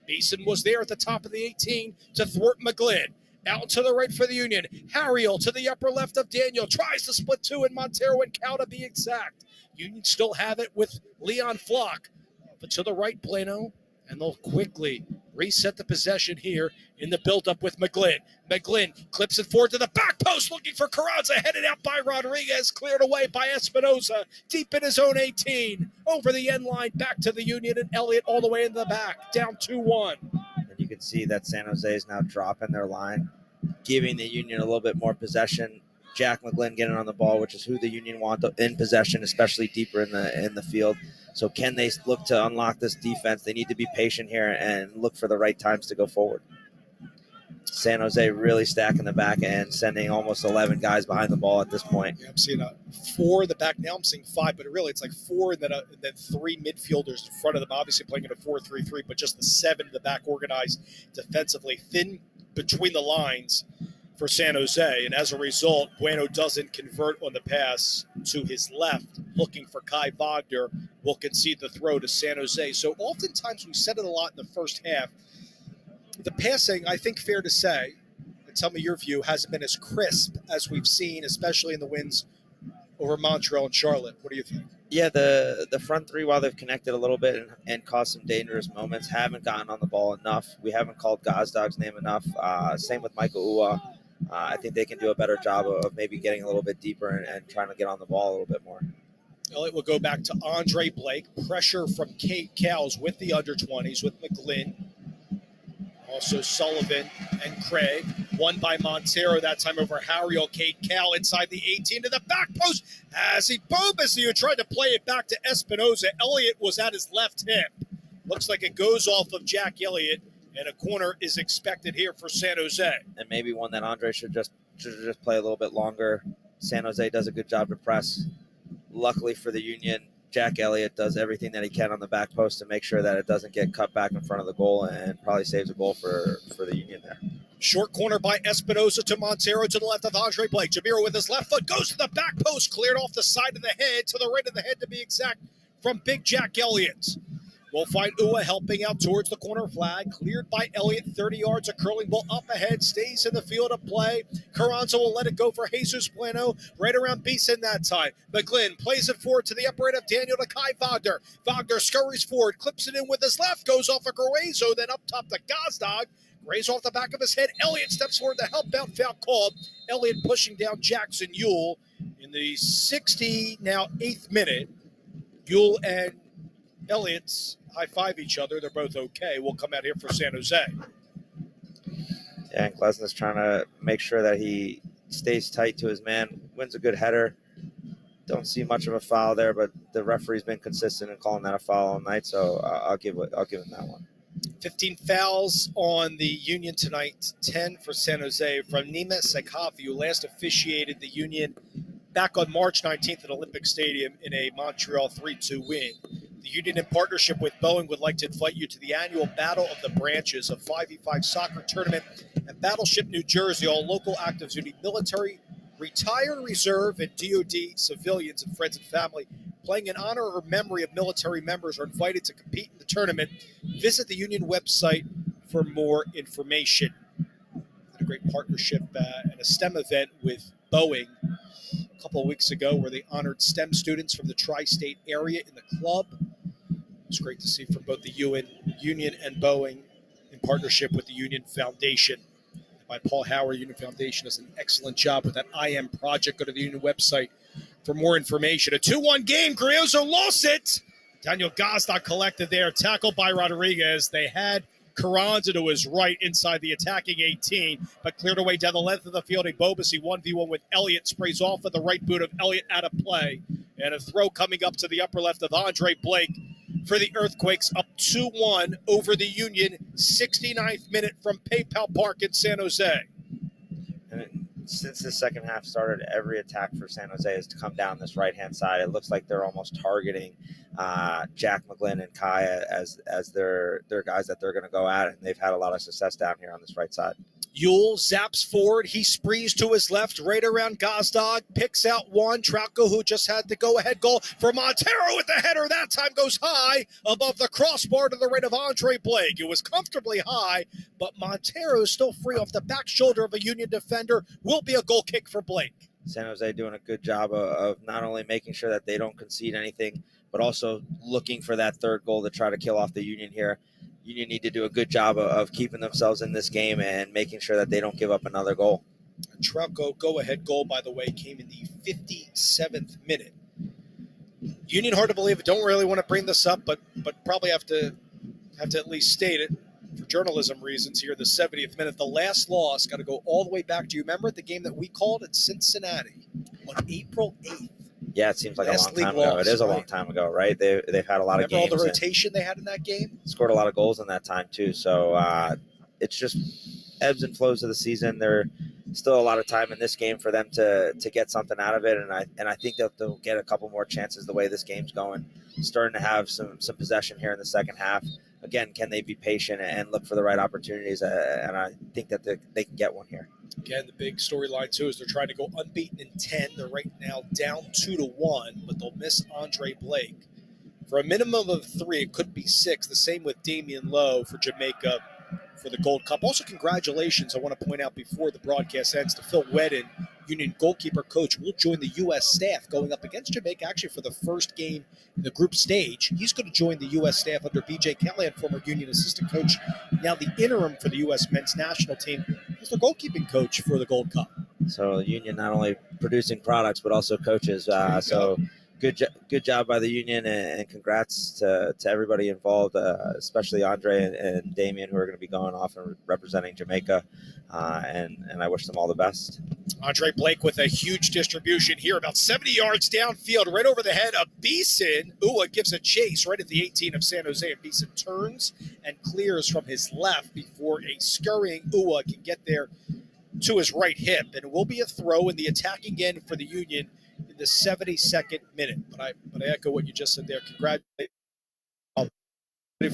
Beeson was there at the top of the 18 to thwart McGlynn. Out to the right for the Union. Harriel to the upper left of Daniel, tries to split two, and Montero and Cow to be exact. Union still have it with Leon Flock. But to the right, Plano, and they'll quickly reset the possession here in the buildup with McGlynn. McGlynn clips it forward to the back post, looking for Carranza, headed out by Rodriguez, cleared away by Espinoza, deep in his own 18, over the end line, back to the Union, and Elliott all the way in the back, down 2-1. And you can see that San Jose is now dropping their line, giving the Union a little bit more possession. Jack McGlynn getting on the ball, which is who the Union want in possession, especially deeper in the field. So can they look to unlock this defense? They need to be patient here and look for the right times to go forward. San Jose really stacking the back end, sending almost 11 guys behind the ball at this point. Yeah, I'm seeing 4 in the back now. I'm seeing 5, but really it's like 4 and then 3 midfielders in front of them, obviously playing in a 4-3-3, but just the 7 in the back organized defensively, thin between the lines for San Jose, and as a result, Bueno doesn't convert on the pass to his left, looking for Kai Wagner, will concede the throw to San Jose. So oftentimes, we said it a lot in the first half, the passing, I think fair to say, and tell me your view, hasn't been as crisp as we've seen, especially in the wins over Montreal and Charlotte. What do you think? Yeah, the front three, while they've connected a little bit and caused some dangerous moments, haven't gotten on the ball enough. We haven't called Gazdag's name enough. Same with Michael Ua. I think they can do a better job of maybe getting a little bit deeper and trying to get on the ball a little bit more. Elliott will go back to Andre Blake. Pressure from Kate Cowles with the under-20s, with McGlynn. Also Sullivan and Craig. Won by Montero, that time over Harriel. Kate Cal inside the 18 to the back post. As he Bobas, who tried to play it back to Espinoza. Elliott was at his left hip. Looks like it goes off of Jack Elliott, and a corner is expected here for San Jose. And maybe one that Andre should just play a little bit longer. San Jose does a good job to press. Luckily for the Union, Jack Elliott does everything that he can on the back post to make sure that it doesn't get cut back in front of the goal, and probably saves a goal for the Union there. Short corner by Espinoza to Montero to the left of Andre Blake. Jamiro with his left foot goes to the back post, cleared off the side of the head, to the right of the head to be exact, from Big Jack Elliott. We'll find Ua helping out towards the corner flag. Cleared by Elliott, 30 yards. A curling ball up ahead, stays in the field of play. Carranza will let it go for Jesus Bueno, right around Beeson that time. McGlynn plays it forward to the upper right of Daniel to Kai Wagner. Wagner scurries forward, clips it in with his left, goes off of Gruezo, then up top to Gazdag. Graze off the back of his head. Elliott steps forward to help out, foul called. Elliott pushing down Jackson Yule in the 8th minute. Yule and Elliott's high-five each other. They're both okay. We'll come out here for San Jose. Yeah, and Klesna's trying to make sure that he stays tight to his man, wins a good header. Don't see much of a foul there, but the referee's been consistent in calling that a foul all night, so I'll give him that one. 15 fouls on the Union tonight, 10 for San Jose. From Nima Sekhafi, who last officiated the Union back on March 19th at Olympic Stadium in a Montreal 3-2 win. The Union, in partnership with Boeing, would like to invite you to the annual Battle of the Branches, a 5v5 soccer tournament at Battleship, New Jersey. All local active duty military, retired reserve, and DoD civilians and friends and family playing in honor or memory of military members are invited to compete in the tournament. Visit the Union website for more information. Had a great partnership and a STEM event with Boeing a couple of weeks ago where they honored STEM students from the tri-state area in the club. It was great to see from both the Union and Boeing in partnership with the Union Foundation. By Paul Howard, Union Foundation does an excellent job with that IM project. Go to the Union website for more information. A 2-1 game. Gruezo lost it. Daniel Gazdag collected there. Tackled by Rodriguez. They had Carranza to his right inside the attacking 18, but cleared away down the length of the field. A Bobasi 1v1 with Elliott. Sprays off of the right boot of Elliott out of play. And a throw coming up to the upper left of Andre Blake for the Earthquakes, up 2-1 over the Union, 69th minute from PayPal Park in San Jose. And Since the second half started, every attack for San Jose is to come down this right-hand side. It looks like they're almost targeting Jack McGlynn and Kaya as their guys that they're going to go at, and they've had a lot of success down here on this right side. Yule zaps forward. He sprees to his left, right around Gazdag, picks out one. Trauco, who just had the go-ahead goal for Montero with the header. That time goes high above the crossbar to the right of Andre Blake. It was comfortably high, but Montero is still free off the back shoulder of a Union defender. Will be a goal kick for Blake. San Jose doing a good job of not only making sure that they don't concede anything, but also looking for that third goal to try to kill off the Union here. Union need to do a good job of keeping themselves in this game and making sure that they don't give up another goal. Trauco go-ahead goal, by the way, came in the 57th minute. Union, hard to believe. Don't really want to bring this up, but probably have to at least state it for journalism reasons here. The 70th minute, the last loss, got to go all the way back. Do you remember the game that we called at Cincinnati on April 8th? Yeah, it seems like Last a long time league ago. loss, It is a right? long time ago, right? They've had a lot of Remember games. all the rotation they had in that game? Scored a lot of goals in that time too. So it's just ebbs and flows of the season. There's still a lot of time in this game for them to get something out of it, and I think that they'll get a couple more chances the way this game's going. Starting to have some possession here in the second half. Again, can they be patient and look for the right opportunities? And I think that they can get one here. Again, the big storyline, too, is they're trying to go unbeaten in 10. They're right now down 2-1, but they'll miss Andre Blake. For a minimum of 3, it could be 6. The same with Damian Lowe for Jamaica for the Gold Cup. Also, congratulations, I want to point out before the broadcast ends, to Phil Wedden, Union goalkeeper coach, will join the U.S. staff going up against Jamaica, actually for the first game in the group stage. He's going to join the U.S. staff under B.J. Callahan, former Union assistant coach, now the interim for the U.S. men's national team. He's the goalkeeping coach for the Gold Cup. So Union not only producing products, but also coaches. So good job by the Union, and congrats to everybody involved, especially Andre and Damien, who are going to be going off and representing Jamaica. And I wish them all the best. Andre Blake with a huge distribution here, about 70 yards downfield, right over the head of Beeson. Ua gives a chase right at the 18 of San Jose, and Beeson turns and clears from his left before a scurrying Ua can get there to his right hip. And it will be a throw in the attacking end for the Union in the 72nd minute. But I echo what you just said there. Congratulations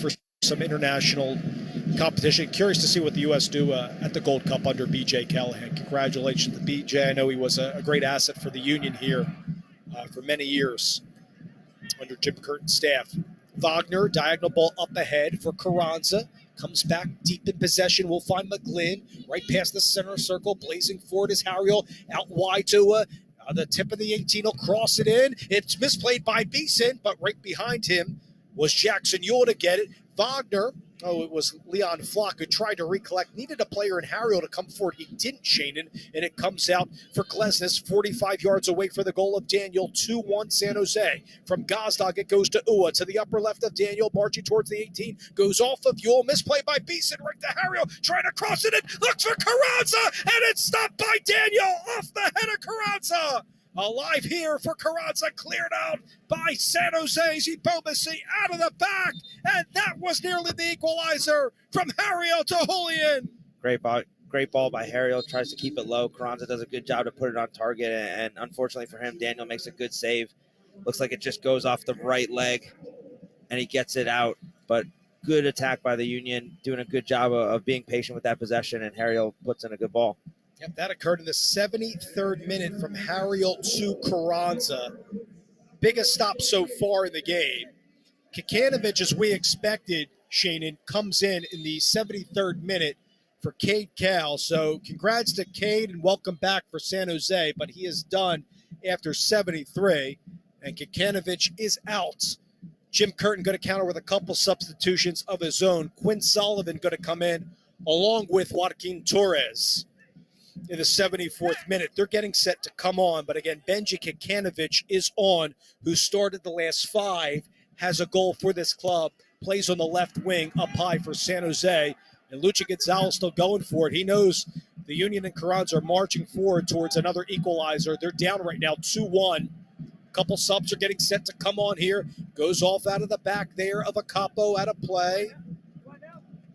for some international competition. Curious to see what the U.S. do at the Gold Cup under B.J. Callahan. Congratulations to B.J. I know he was a great asset for the Union here for many years under Jim Curtin's staff. Wagner, diagonal ball up ahead for Carranza. Comes back deep in possession. We'll find McGlynn right past the center circle. Blazing forward is Harriel. Out wide to the tip of the 18. He'll cross it in. It's misplayed by Beeson, but right behind him was Jackson Yule to get it. Wagner, it was Leon Flock who tried to recollect, needed a player in Harriel to come forward. He didn't, Shannon, and it comes out for Glesnes, 45 yards away for the goal of Daniel, 2-1 San Jose. From Gazdag, it goes to Ua, to the upper left of Daniel, marching towards the 18, goes off of Yule, misplay by Beeson, right to Harriel, trying to cross it in, looks for Carranza, and it's stopped by Daniel, off the head of Carranza. Alive here for Carranza, cleared out by San Jose's Ibomasi out of the back, and that was nearly the equalizer from Harriel to Julian. Great ball by Harriel, tries to keep it low. Carranza does a good job to put it on target, and unfortunately for him, Daniel makes a good save. Looks like it just goes off the right leg, and he gets it out, but good attack by the Union, doing a good job of being patient with that possession, and Harriel puts in a good ball. Yep, that occurred in the 73rd minute from Harriel to Carranza. Biggest stop so far in the game. Kikanovich, as we expected, Shannon, comes in the 73rd minute for Cade Cal. So congrats to Cade and welcome back for San Jose, but he is done after 73, and Kikanovich is out. Jim Curtin going to counter with a couple substitutions of his own. Quinn Sullivan going to come in along with Joaquin Torres. In the 74th minute, they're getting set to come on. But again, Benji Kikanovich is on, who started the last 5, has a goal for this club, plays on the left wing up high for San Jose. And Lucha Gonzalez still going for it. He knows the Union and Carranza are marching forward towards another equalizer. They're down right now 2-1. A couple subs are getting set to come on here. Goes off out of the back there of a capo out of play.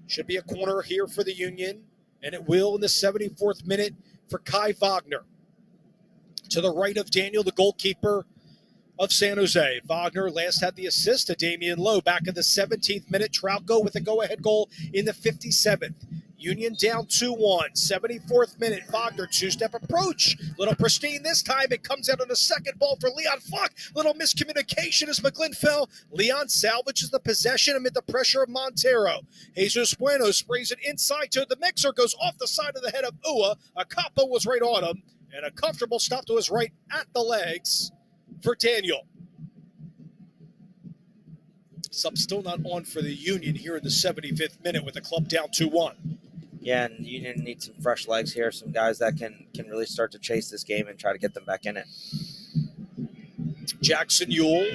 Should be a corner here for the Union. And it will in the 74th minute for Kai Wagner. To the right of Daniel, the goalkeeper of San Jose. Wagner last had the assist to Damian Lowe back in the 17th minute. Trauco with a go-ahead goal in the 57th. Union down 2-1. 74th minute. Wagner two-step approach. Little pristine this time. It comes out on the second ball for Leon Flock. Little miscommunication as McGlynn fell. Leon salvages the possession amid the pressure of Montero. Jesus Bueno sprays it inside to the mixer. Goes off the side of the head of Ua. Acapa was right on him. And a comfortable stop to his right at the legs for Daniel. Sub still not on for the Union here in the 75th minute with the club down 2-1. Yeah, and the Union needs some fresh legs here, some guys that can really start to chase this game and try to get them back in it. Jackson Ewell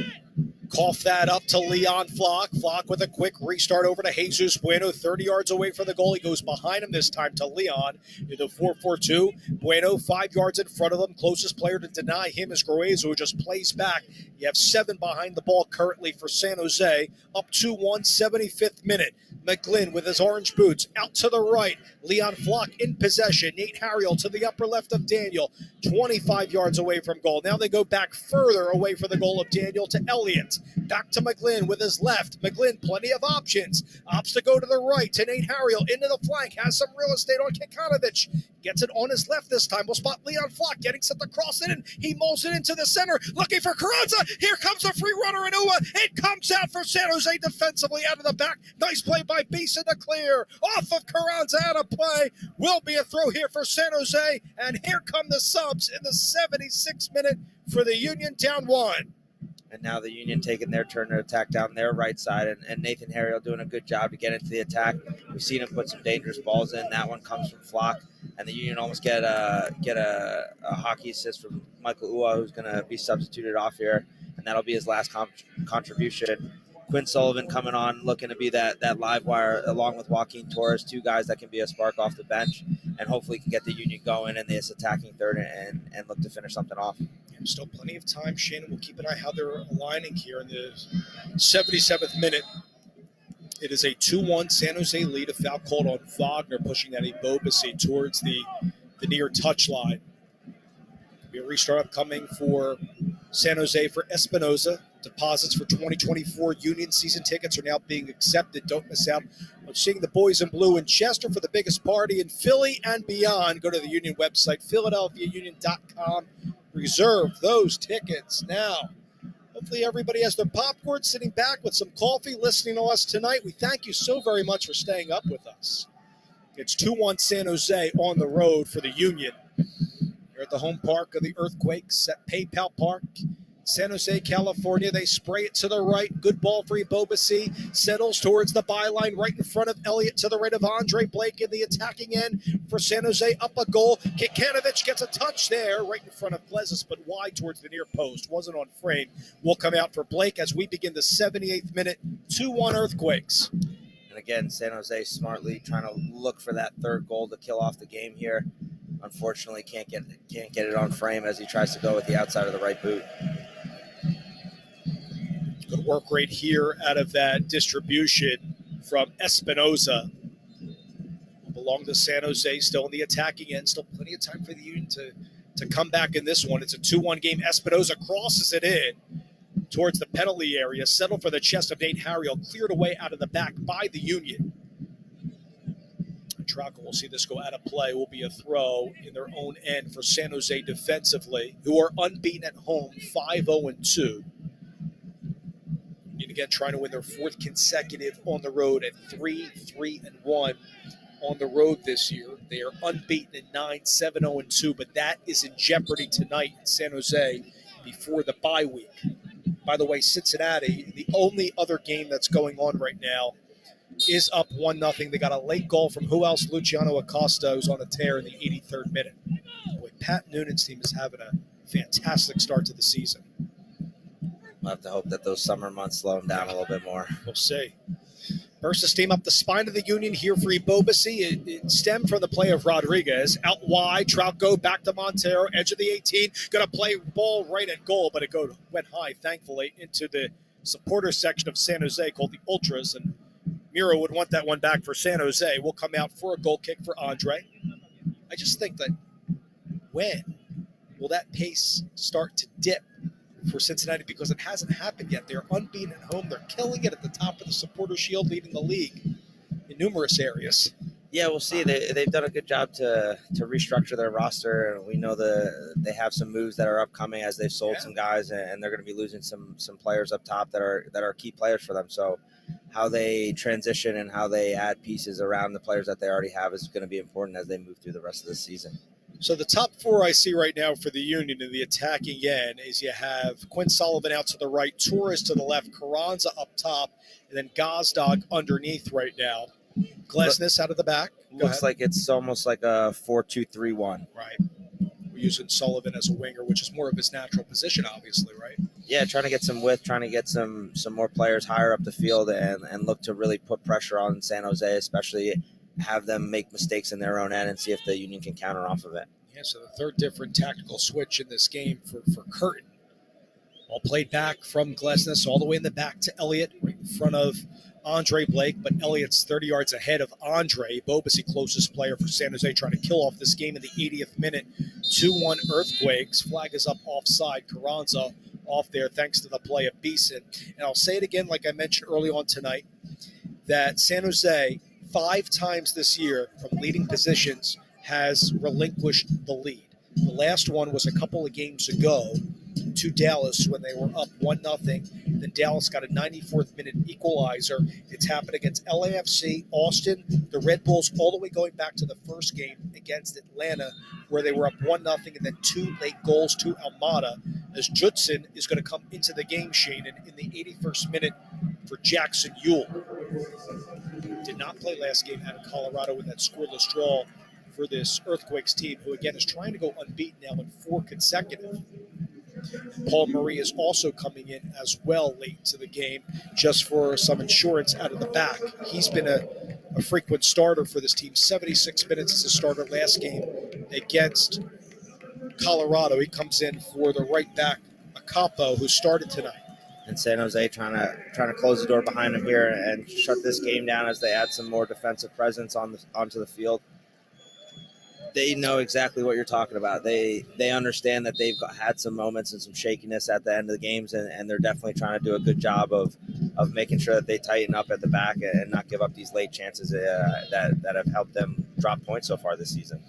coughed that up to Leon Flock. Flock with a quick restart over to Jesus Bueno, 30 yards away from the goal. He goes behind him this time to Leon in the 4-4-2. Bueno 5 yards in front of him. Closest player to deny him is Gruezo, who just plays back. You have 7 behind the ball currently for San Jose. Up 2-1, 75th minute. McGlynn with his orange boots out to the right. Leon Flock in possession. Nate Harriel to the upper left of Daniel. 25 yards away from goal. Now they go back further away from the goal of Daniel to Elliott. Back to McGlynn with his left. McGlynn, plenty of options. Opts to go to the right to Nate Harriel. Into the flank. Has some real estate on Kekanovich. Gets it on his left this time. We'll spot Leon Flock getting set to cross it in. He mulls it into the center. Looking for Carranza. Here comes a free runner in Ua. It comes out for San Jose defensively out of the back. Nice play by Beeson to clear. Off of Carranza out of play. Will be a throw here for San Jose. And here come the subs in the 76th minute for the Union down 1. And now the Union taking their turn to attack down their right side, and Nathan Harriel doing a good job to get into the attack. We've seen him put some dangerous balls in. That one comes from Flock, and the Union almost get a hockey assist from Michael Ua, who's going to be substituted off here, and that'll be his last contribution. Quinn Sullivan coming on, looking to be that live wire along with Joaquin Torres, 2 guys that can be a spark off the bench, and hopefully can get the Union going in this attacking third and look to finish something off. Still plenty of time, Shannon. We'll keep an eye how they're aligning here in the 77th minute. It is a 2-1 San Jose lead. A foul called on Wagner, pushing that Ebobisse towards the near touchline. Be a restart upcoming for San Jose for Espinoza. Deposits for 2024 Union season tickets are now being accepted. Don't miss out on seeing the boys in blue in Chester for the biggest party in Philly and beyond. Go to the Union website, PhiladelphiaUnion.com. Reserve those tickets now. Hopefully everybody has their popcorn, sitting back with some coffee, listening to us tonight. We thank you so very much for staying up with us. It's 2-1 San Jose on the road for the Union. Here at the home park of the Earthquakes at PayPal Park, San Jose, California. They spray it to the right. Good ball for Ebobisse. Settles towards the byline right in front of Elliott to the right of Andre Blake in the attacking end for San Jose. Up a goal. Kekanovich gets a touch there right in front of Glezis, but wide towards the near post. Wasn't on frame. Will come out for Blake as we begin the 78th minute. 2-1 Earthquakes. And again, San Jose smartly trying to look for that third goal to kill off the game here. Unfortunately, can't get it on frame as he tries to go with the outside of the right boot. Good work right here out of that distribution from Espinoza. Belong to San Jose, still in the attacking end. Still plenty of time for the Union to come back in this one. It's a 2-1 game. Espinoza crosses it in towards the penalty area. Settled for the chest of Nate Harriel. Cleared away out of the back by the Union. Trauco will see this go out of play. Will be a throw in their own end for San Jose defensively, who are unbeaten at home, 5-0-2. Again, trying to win their 4th consecutive on the road at 3-3-1 on the road this year. They are unbeaten at 9, 7-0-2, but that is in jeopardy tonight in San Jose before the bye week. By the way, Cincinnati, the only other game that's going on right now, is up 1-0. They got a late goal from who else? Luciano Acosta, who's on a tear in the 83rd minute. Boy, Pat Noonan's team is having a fantastic start to the season. We'll have to hope that those summer months slow him down a little bit more. We'll see. Versus team up the spine of the Union here for Ebobisse. It stemmed from the play of Rodriguez. Out wide, Trauco back to Montero, edge of the 18. Going to play ball right at goal, but it went high, thankfully, into the supporter section of San Jose called the Ultras. And Miro would want that one back for San Jose. Will come out for a goal kick for Andre. I just think that when will that pace start to dip for Cincinnati? Because it hasn't happened yet. They're unbeaten at home. They're killing it at the top of the Supporter Shield, leading the league in numerous areas. Yeah, we'll see. They've done a good job to restructure their roster. We know they have some moves that are upcoming as they've sold some guys, and they're going to be losing some players up top that are key players for them. So how they transition and how they add pieces around the players that they already have is going to be important as they move through the rest of the season. So the top four I see right now for the Union in the attacking end is you have Quinn Sullivan out to the right, Torres to the left, Carranza up top, and then Gazdag underneath right now. Glesnes out of the back. Looks like it's almost like a 4-2-3-1. Right. We're using Sullivan as a winger, which is more of his natural position, obviously, right? Yeah, trying to get some width, trying to get some more players higher up the field and look to really put pressure on San Jose, especially have them make mistakes in their own end and see if the Union can counter off of it. Yeah, so the third different tactical switch in this game for Curtin. All played back from Glesnes all the way in the back to Elliott, right in front of Andre Blake, but Elliott's 30 yards ahead of Andre. Bobasi, closest player for San Jose, trying to kill off this game in the 80th minute. 2-1 Earthquakes. Flag is up offside. Carranza off there thanks to the play of Beeson. And I'll say it again like I mentioned early on tonight, that San Jose 5 times this year from leading positions has relinquished the lead. The last one was a couple of games ago to Dallas when they were up 1-0. Then Dallas got a 94th minute equalizer. It's happened against LAFC, Austin, the Red Bulls, all the way going back to the first game against Atlanta where they were up 1-0 and then 2 late goals to Almada as Judson is going to come into the game, Shane, in the 81st minute for Jackson Ewell. Did not play last game out of Colorado with that scoreless draw for this Earthquakes team, who again is trying to go unbeaten now in 4 consecutive. Paul Murray is also coming in as well late to the game just for some insurance out of the back. He's been a frequent starter for this team. 76 minutes as a starter last game against Colorado. He comes in for the right back, Acapo, who started tonight. And San Jose trying to close the door behind them here and shut this game down as they add some more defensive presence onto the field. They know exactly what you're talking about. They understand that they've had some moments and some shakiness at the end of the games, and they're definitely trying to do a good job of making sure that they tighten up at the back and not give up these late chances that have helped them drop points so far this season.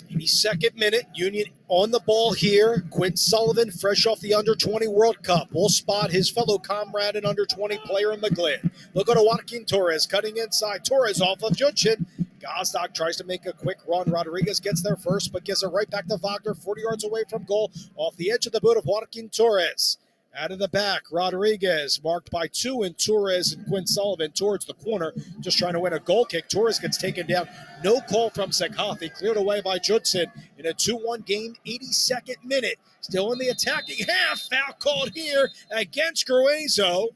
82nd minute, Union on the ball here. Quinn Sullivan, fresh off the Under-20 World Cup, will spot his fellow comrade and Under-20 player in McGlynn. Look at Joaquin Torres cutting inside. Torres off of Judson. Gazdag tries to make a quick run. Rodriguez gets there first, but gets it right back to Wagner, 40 yards away from goal, off the edge of the boot of Joaquin Torres. Out of the back, Rodriguez marked by 2 and Torres and Quinn Sullivan towards the corner, just trying to win a goal kick. Torres gets taken down. No call from Seghafi, cleared away by Judson in a 2-1 game, 82nd minute. Still in the attacking half. Foul called here against Gruezo.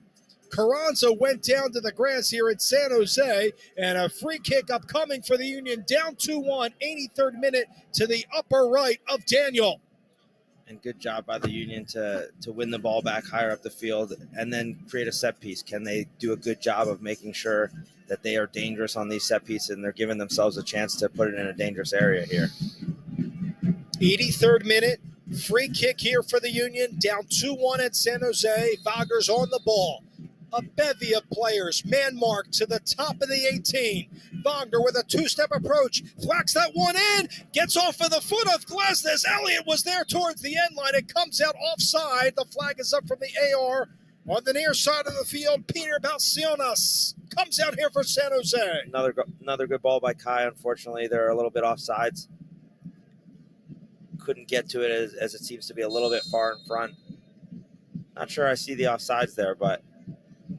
Carranza went down to the grass here in San Jose, and a free kick upcoming for the Union, down 2-1, 83rd minute to the upper right of Daniel. And good job by the Union to win the ball back higher up the field and then create a set piece. Can they do a good job of making sure that they are dangerous on these set pieces and they're giving themselves a chance to put it in a dangerous area here? 83rd minute, free kick here for the Union, down 2-1 at San Jose. Wagner's on the ball. A bevy of players, man marked to the top of the 18. Wagner with a 2-step approach, whacks that one in, gets off of the foot of Glesnes. Elliott was there towards the end line. It comes out offside. The flag is up from the AR on the near side of the field. Peter Balcionas comes out here for San Jose. Another good ball by Kai. Unfortunately, they're a little bit offsides. Couldn't get to it as it seems to be a little bit far in front. Not sure I see the offsides there, but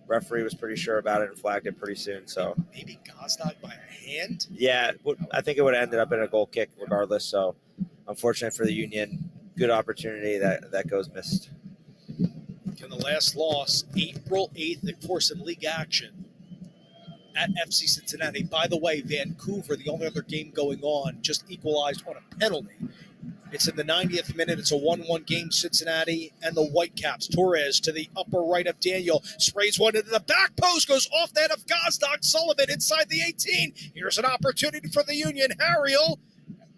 referee was pretty sure about it and flagged it pretty soon. So maybe Gazdag by a hand? Yeah, I think it would have ended up in a goal kick regardless. So unfortunate for the Union. Good opportunity that goes missed. In the last loss, April 8th, of course, in league action at FC Cincinnati. By the way, Vancouver, the only other game going on, just equalized on a penalty. It's in the 90th minute. It's a 1-1 game, Cincinnati and the Whitecaps. Torres to the upper right of Daniel. Sprays one into the back post. Goes off that of Gazdag. Sullivan inside the 18. Here's an opportunity for the Union. Harriel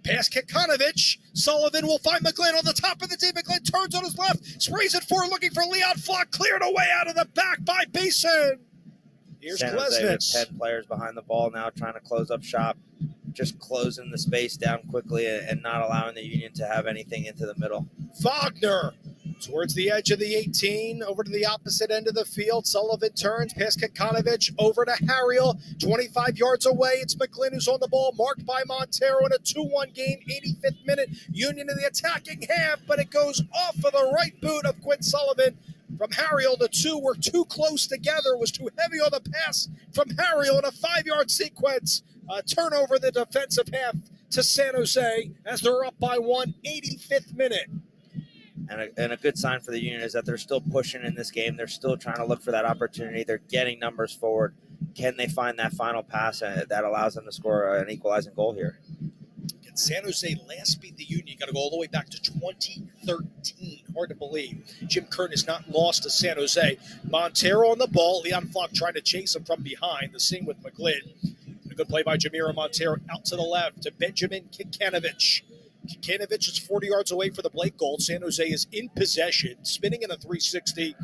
Pass Kekanovic. Sullivan will find McGlynn on the top of the D. McGlynn turns on his left, sprays it forward, looking for Leon Flock. Cleared away out of the back by Beeson. Here's San Jose with Klesnitz. 10 players behind the ball now, trying to close up shop, just closing the space down quickly and not allowing the Union to have anything into the middle. Wagner towards the edge of the 18, over to the opposite end of the field. Sullivan turns, past Kekanovic, over to Harriel, 25 yards away. It's McGlynn who's on the ball, marked by Montero in a 2-1 game, 85th minute. Union in the attacking half, but it goes off of the right boot of Quinn Sullivan. From Harriel, the two were too close together. It was too heavy on the pass from Harriel in a 5-yard sequence. Turnover the defensive half to San Jose as they're up by 1, 85th minute. And a good sign for the Union is that they're still pushing in this game. They're still trying to look for that opportunity. They're getting numbers forward. Can they find that final pass that allows them to score an equalizing goal here? San Jose last beat the Union. Got to go all the way back to 2013. Hard to believe. Jim Curtin has not lost to San Jose. Montero on the ball. Leon Flock trying to chase him from behind. The same with McGlynn. A good play by Jamiro Montero out to the left to Benjamin Kekanovic. Kekanovic is 40 yards away for the Blake goal. San Jose is in possession, spinning in a 360.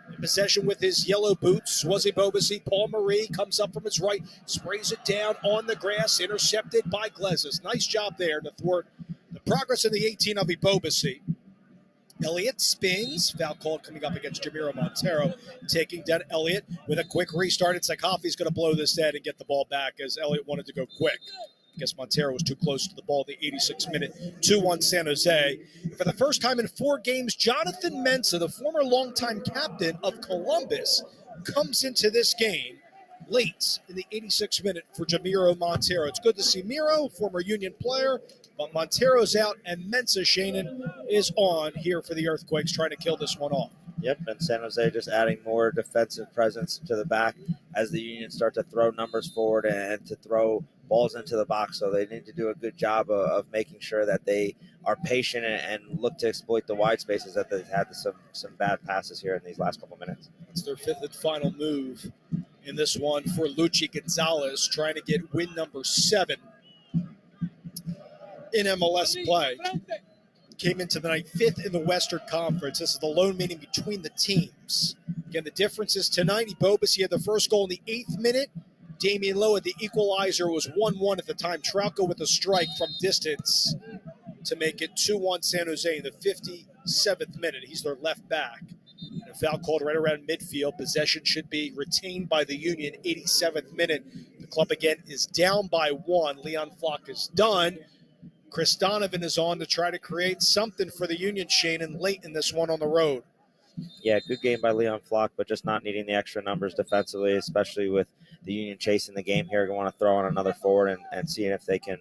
In possession with his yellow boots. Swazi Bobasi. Paul Marie comes up from his right, sprays it down on the grass, intercepted by Glezis. Nice job there to thwart the progress in the 18 of Bobasi. Elliott spins. Foul called coming up against Jamiro Montero. Taking down Elliott with a quick restart. It's like Coffey's going to blow this dead and get the ball back as Elliott wanted to go quick. I guess Montero was too close to the ball, the 86th minute, 2-1 San Jose. For the first time in 4 games, Jonathan Mensah, the former longtime captain of Columbus, comes into this game late in the 86th minute for Jamiro Montero. It's good to see Miro, former Union player, but Montero's out and Mensah Shannon is on here for the Earthquakes, trying to kill this one off. Yep, and San Jose just adding more defensive presence to the back as the Union start to throw numbers forward and to throw balls into the box. So they need to do a good job of making sure that they are patient and look to exploit the wide spaces that they've had some bad passes here in these last couple minutes. It's their 5th and final move in this one for Luchi Gonzalez, trying to get win number 7 in MLS play. Came into the night 5th in the Western Conference. This is the lone meeting between the teams. Again, the difference is tonight, Bobasi had the first goal in the 8th minute. Damian Lowe at the equalizer was 1-1 at the time. Trauco with a strike from distance to make it 2-1 San Jose in the 57th minute. He's their left back. And a foul called right around midfield. Possession should be retained by the Union. 87th minute. The club again is down by 1. Leon Flock is done. Chris Donovan is on to try to create something for the Union, Shannon, late in this one on the road. Yeah, good game by Leon Flock, but just not needing the extra numbers defensively, especially with the Union chasing the game here. Going to throw on another forward and seeing if they can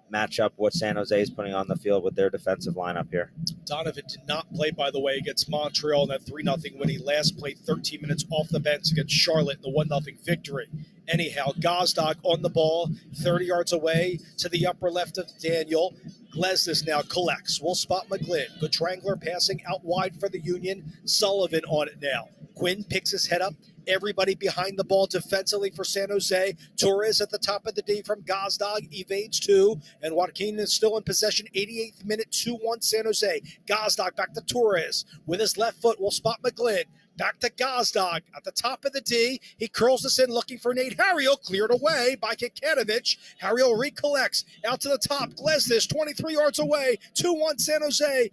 match up what San Jose is putting on the field with their defensive lineup here. Donovan did not play, by the way, against Montreal in that 3-0 win. He last played 13 minutes off the bench against Charlotte in the 1-0 victory. Anyhow, Gazdag on the ball, 30 yards away to the upper left of Daniel. Gleznis now collects. Will spot McGlynn. Good triangular passing out wide for the Union. Sullivan on it now. Quinn picks his head up. Everybody behind the ball defensively for San Jose. Torres at the top of the D from Gazdag. Evades 2. And Joaquin is still in possession. 88th minute, 2-1 San Jose. Gazdag back to Torres. With his left foot, will spot McGlynn. Back to Gazdag at the top of the D. He curls this in looking for Nate Harriel. Cleared away by Kekanovic. Harriel recollects. Out to the top. Gleznis 23 yards away. 2-1 San Jose.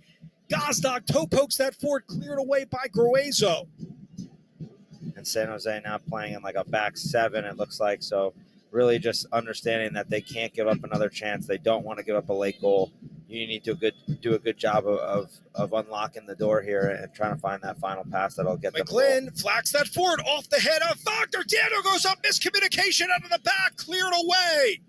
Gazdag toe pokes that forward. Cleared away by Gruezo. And San Jose now playing in like a back 7, it looks like. So really just understanding that they can't give up another chance. They don't want to give up a late goal. You need to do a good job of unlocking the door here and trying to find that final pass that'll get them. McGlynn flacks that forward off the head of Wagner. Daniel goes up. Miscommunication out of the back. Cleared away.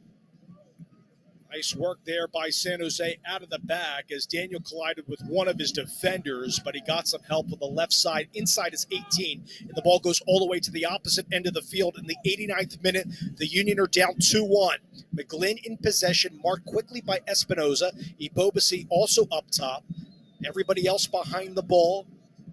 Nice work there by San Jose out of the back as Daniel collided with one of his defenders, but he got some help with the left side inside his 18. And the ball goes all the way to the opposite end of the field in the 89th minute. The Union are down 2-1. McGlynn in possession, marked quickly by Espinoza. Ebobasi also up top. Everybody else behind the ball.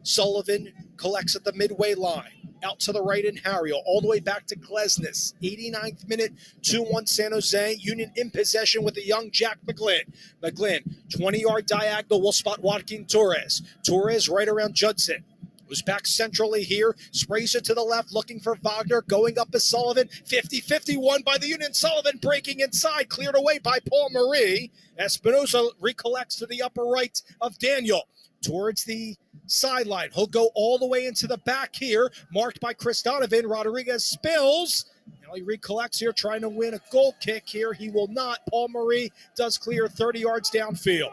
Sullivan collects at the midway line. out to the right in Harriel, all the way back to Glesnes. 89th minute, 2-1 San Jose. Union in possession with the young Jack McGlynn. McGlynn, 20-yard diagonal, will spot Joaquin Torres. Torres right around Judson, who's back centrally here, sprays it to the left, looking for Wagner, going up as Sullivan, 50-51 by the Union. Sullivan breaking inside, cleared away by Paul Marie. Espinosa recollects to the upper right of Daniel, towards the sideline. He'll go all the way into the back here, marked by Chris Donovan. Rodriguez spills. Now he recollects here, trying to win a goal kick here. He will not. Paul Marie does clear 30 yards downfield.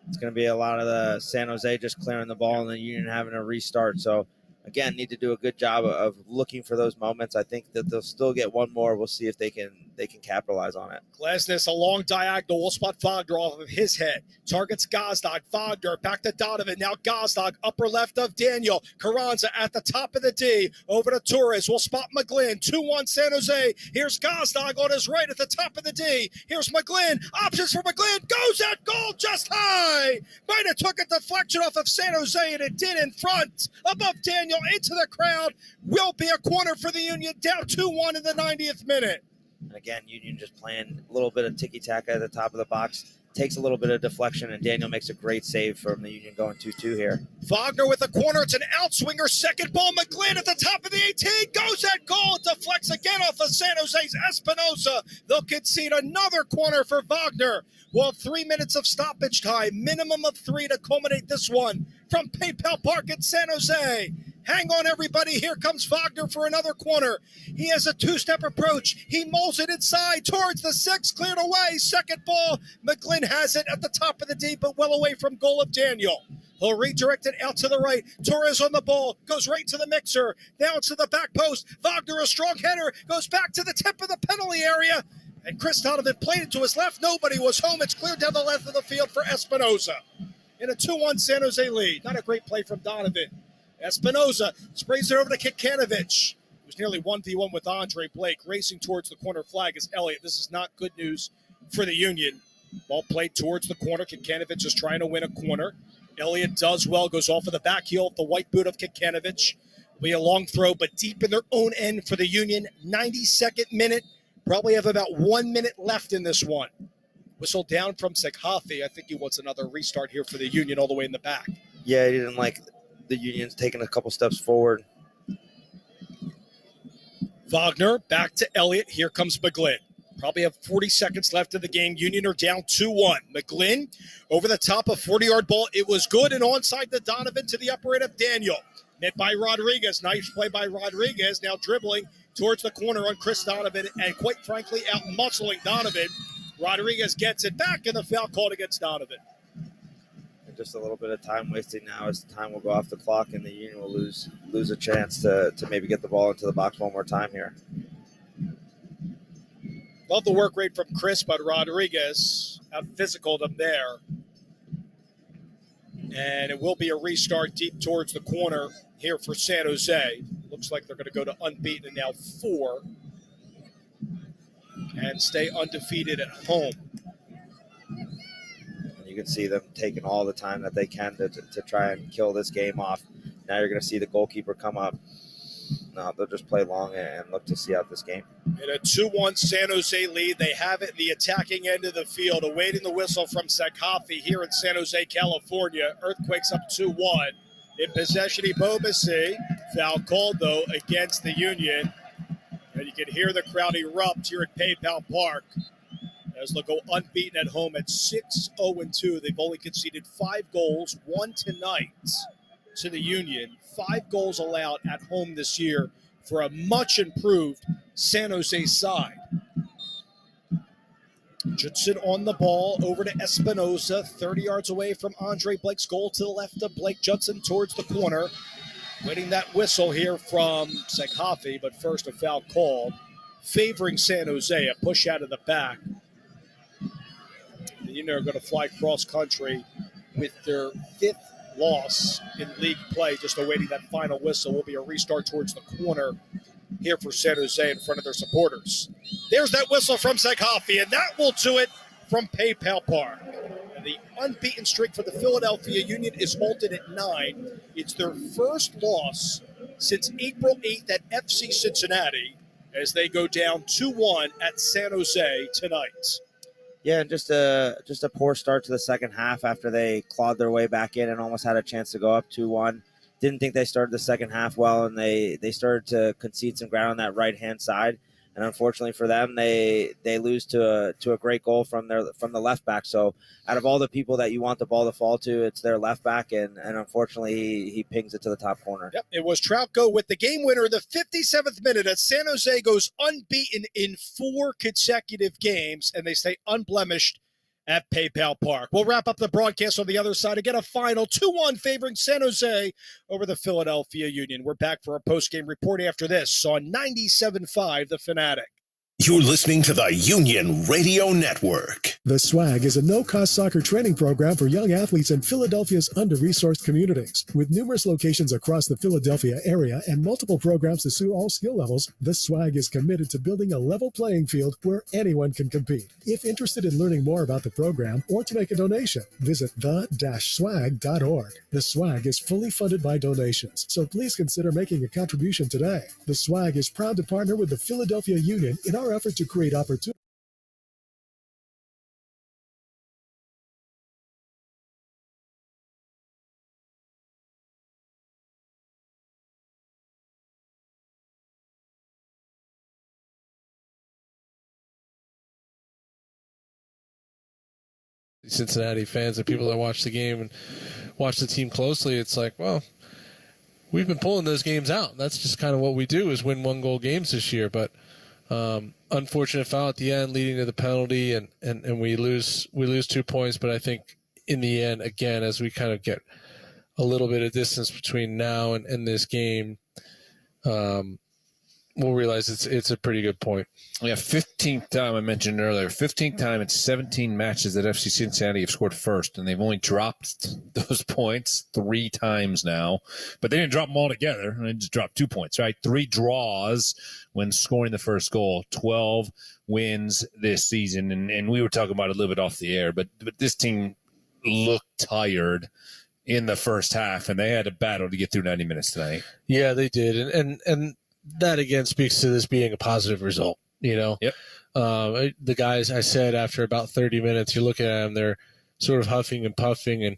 It's going to be a lot of the San Jose just clearing the ball and the Union having a restart. So, again, need to do a good job of looking for those moments. I think that they'll still get one more. We'll see if they can capitalize on it. Glesnes, a long diagonal. Will spot Wagner off of his head. Targets Gazdag. Wagner back to Donovan. Now Gazdag, upper left of Daniel. Carranza at the top of the D. Over to Torres. Will spot McGlynn. 2-1 San Jose. Here's Gazdag on his right at the top of the D. Here's McGlynn. Options for McGlynn. Goes at goal just high. Might have took a deflection off of San Jose, and it did in front. Above Daniel, into the crowd. Will be a corner for the Union. Down 2-1 in the 90th minute. And again, Union just playing a little bit of ticky-taka at the top of the box. Takes a little bit of deflection, and Daniel makes a great save from the Union going 2-2 here. Wagner with a corner. It's an outswinger. Second ball. McGlynn at the top of the 18. Goes at goal. Deflects again off of San Jose's Espinosa. They'll concede another corner for Wagner. Well, 3 minutes of stoppage time. Minimum of 3 to culminate this one from PayPal Park in San Jose. Hang on, everybody. Here comes Wagner for another corner. He has a two-step approach. He mulls it inside towards the 6. Cleared away. Second ball. McGlynn has it at the top of the D, but well away from goal of Daniel. He'll redirect it out to the right. Torres on the ball. Goes right to the mixer. Down to the back post. Wagner, a strong header. Goes back to the tip of the penalty area. And Chris Donovan played it to his left. Nobody was home. It's cleared down the left of the field for Espinosa. In a 2-1 San Jose lead. Not a great play from Donovan. Espinosa sprays it over to Kikanovich, who's nearly 1v1 with Andre Blake, racing towards the corner flag is Elliott. This is not good news for the Union. Ball played towards the corner. Kikanovich is trying to win a corner. Elliott does well, goes off of the back heel of the white boot of Kikanovich. Will be a long throw, but deep in their own end for the Union. 92nd minute. Probably have about 1 minute left in this one. Whistle down from Sekhafi. I think he wants another restart here for the Union all the way in the back. Yeah, he didn't like the Union's taking a couple steps forward. Wagner back to Elliott. Here comes McGlynn. Probably have 40 seconds left in the game. Union are down 2-1. McGlynn over the top, a 40-yard ball. It was good and onside the Donovan to the upper right of Daniel. Met by Rodriguez. Nice play by Rodriguez. Now dribbling towards the corner on Chris Donovan and quite frankly out-muscling Donovan. Rodriguez gets it back and the foul called against Donovan. Just a little bit of time wasting now as time will go off the clock and the Union will lose a chance to maybe get the ball into the box one more time here. Love the work rate from Chris, but Rodriguez out-physicaled him there. And it will be a restart deep towards the corner here for San Jose. Looks like they're going to go to unbeaten and now 4 and stay undefeated at home. You can see them taking all the time that they can to try and kill this game off. Now you're going to see the goalkeeper come up. No, they'll just play long and look to see out this game. In a 2-1 San Jose lead, they have it in the attacking end of the field, awaiting the whistle from Sekhafi here in San Jose, California. Earthquakes up 2-1. In possession, Ibobasi. Foul called, though, against the Union. And you can hear the crowd erupt here at PayPal Park as they'll go unbeaten at home at 6-0-2. They've only conceded 5 goals, 1 tonight to the Union. 5 goals allowed at home this year for a much improved San Jose side. Judson on the ball, over to Espinosa, 30 yards away from Andre Blake's goal, to the left of Blake. Judson towards the corner, waiting that whistle here from Sekhafi, but first a foul called, favoring San Jose, a push out of the back. The Union are going to fly cross-country with their 5th loss in league play, just awaiting that final whistle. Will be a restart towards the corner here for San Jose in front of their supporters. There's that whistle from Sekhafi, and that will do it from PayPal Park. And the unbeaten streak for the Philadelphia Union is halted at 9. It's their first loss since April 8th at FC Cincinnati as they go down 2-1 at San Jose tonight. Yeah, and just a poor start to the second half after they clawed their way back in and almost had a chance to go up 2-1. Didn't think they started the second half well, and they started to concede some ground on that right-hand side. And unfortunately for them, they lose to a great goal from the left back. So out of all the people that you want the ball to fall to, it's their left back, and unfortunately he pings it to the top corner. Yep, it was Troutko with the game winner in the 57th minute as San Jose goes unbeaten in 4 consecutive games, and they stay unblemished at PayPal Park. We'll wrap up the broadcast on the other side. Again, a final 2-1 favoring San Jose over the Philadelphia Union. We're back for a post-game report after this on 97.5 The Fanatic. You're listening to the Union Radio Network. The Swag is a no-cost soccer training program for young athletes in Philadelphia's under-resourced communities. With numerous locations across the Philadelphia area and multiple programs to suit all skill levels, the Swag is committed to building a level playing field where anyone can compete. If interested in learning more about the program or to make a donation, visit the-swag.org. The Swag is fully funded by donations, so please consider making a contribution today. The Swag is proud to partner with the Philadelphia Union in our effort to create opportunity. Cincinnati fans and people that watch the game and watch the team closely, it's like, well, we've been pulling those games out. That's just kind of what we do, is win 1-goal games this year. But unfortunate foul at the end leading to the penalty, and we lose 2 points. But I think in the end, again, as we kind of get a little bit of distance between now and this game, we'll realize it's a pretty good point. Yeah, 15th time I mentioned earlier. 15th time in 17 matches that FC Cincinnati have scored first, and they've only dropped those points 3 times now. But they didn't drop them all together. They just dropped 2 points, right? 3 draws when scoring the first goal, 12 wins this season. And we were talking about it a little bit off the air, but this team looked tired in the first half, and they had a battle to get through 90 minutes tonight. Yeah, they did. And that, again, speaks to this being a positive result, you know? Yep. The guys, I said, after about 30 minutes, you're looking at them, they're sort of huffing and puffing, and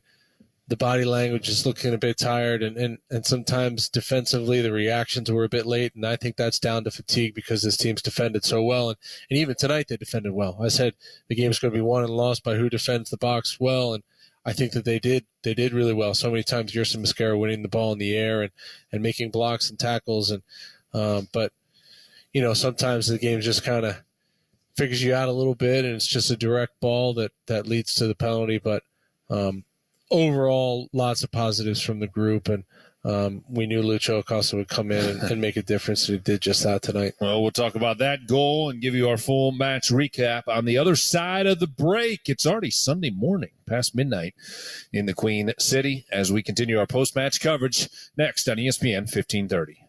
the body language is looking a bit tired, and sometimes defensively the reactions were a bit late, and I think that's down to fatigue because this team's defended so well, and even tonight they defended well. I said the game's going to be won and lost by who defends the box well, and I think that they did really well. So many times Yerson Mosquera winning the ball in the air and making blocks and tackles, and but, you know, sometimes the game just kind of figures you out a little bit, and it's just a direct ball that leads to the penalty. But overall, lots of positives from the group, and we knew Lucho Acosta would come in and make a difference, and he did just that tonight. Well, we'll talk about that goal and give you our full match recap on the other side of the break. It's already Sunday morning, past midnight in the Queen City, as we continue our post-match coverage next on ESPN 1530.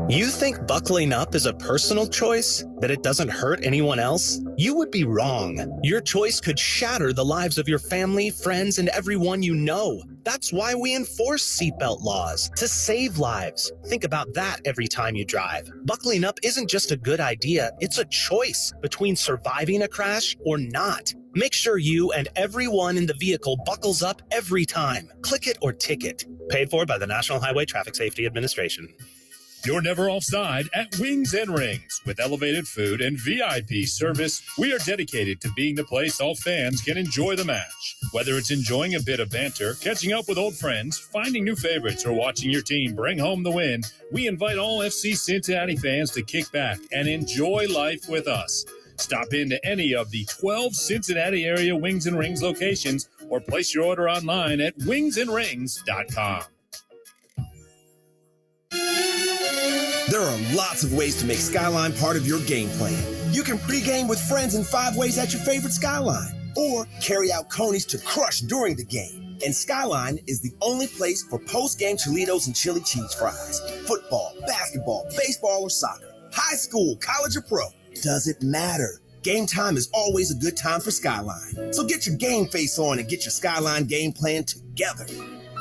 You think buckling up is a personal choice? That it doesn't hurt anyone else? You would be wrong. Your choice could shatter the lives of your family, friends, and everyone you know. That's why we enforce seatbelt laws, to save lives. Think about that every time you drive. Buckling up isn't just a good idea, it's a choice between surviving a crash or not. Make sure you and everyone in the vehicle buckles up every time. Click it or ticket. Paid for by the National Highway Traffic Safety Administration. You're never offside at Wings and Rings. With elevated food and VIP service, we are dedicated to being the place all fans can enjoy the match. Whether it's enjoying a bit of banter, catching up with old friends, finding new favorites, or watching your team bring home the win, we invite all FC Cincinnati fans to kick back and enjoy life with us. Stop into any of the 12 Cincinnati area Wings and Rings locations or place your order online at wingsandrings.com. There are lots of ways to make Skyline part of your game plan. You can pregame with friends in 5 ways at your favorite Skyline, or carry out conies to crush during the game. And Skyline is the only place for post-game Cholitos and chili cheese fries. Football, basketball, baseball, or soccer. High school, college, or pro. Doesn't matter. Game time is always a good time for Skyline. So get your game face on and get your Skyline game plan together.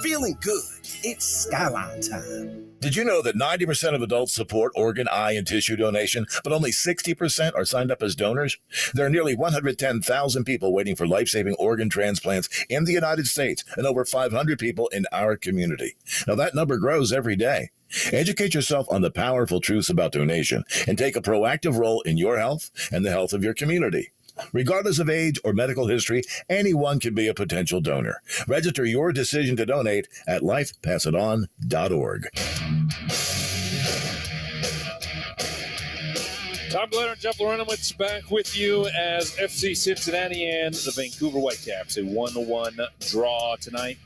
Feeling good. It's Skyline time. Did you know that 90% of adults support organ, eye, and tissue donation, but only 60% are signed up as donors? There are nearly 110,000 people waiting for life-saving organ transplants in the United States and over 500 people in our community. Now, that number grows every day. Educate yourself on the powerful truths about donation and take a proactive role in your health and the health of your community. Regardless of age or medical history, anyone can be a potential donor. Register your decision to donate at lifepassiton.org. Tom Glenn and Jeff Lorenowitz back with you as FC Cincinnati and the Vancouver Whitecaps. A 1-1 draw tonight.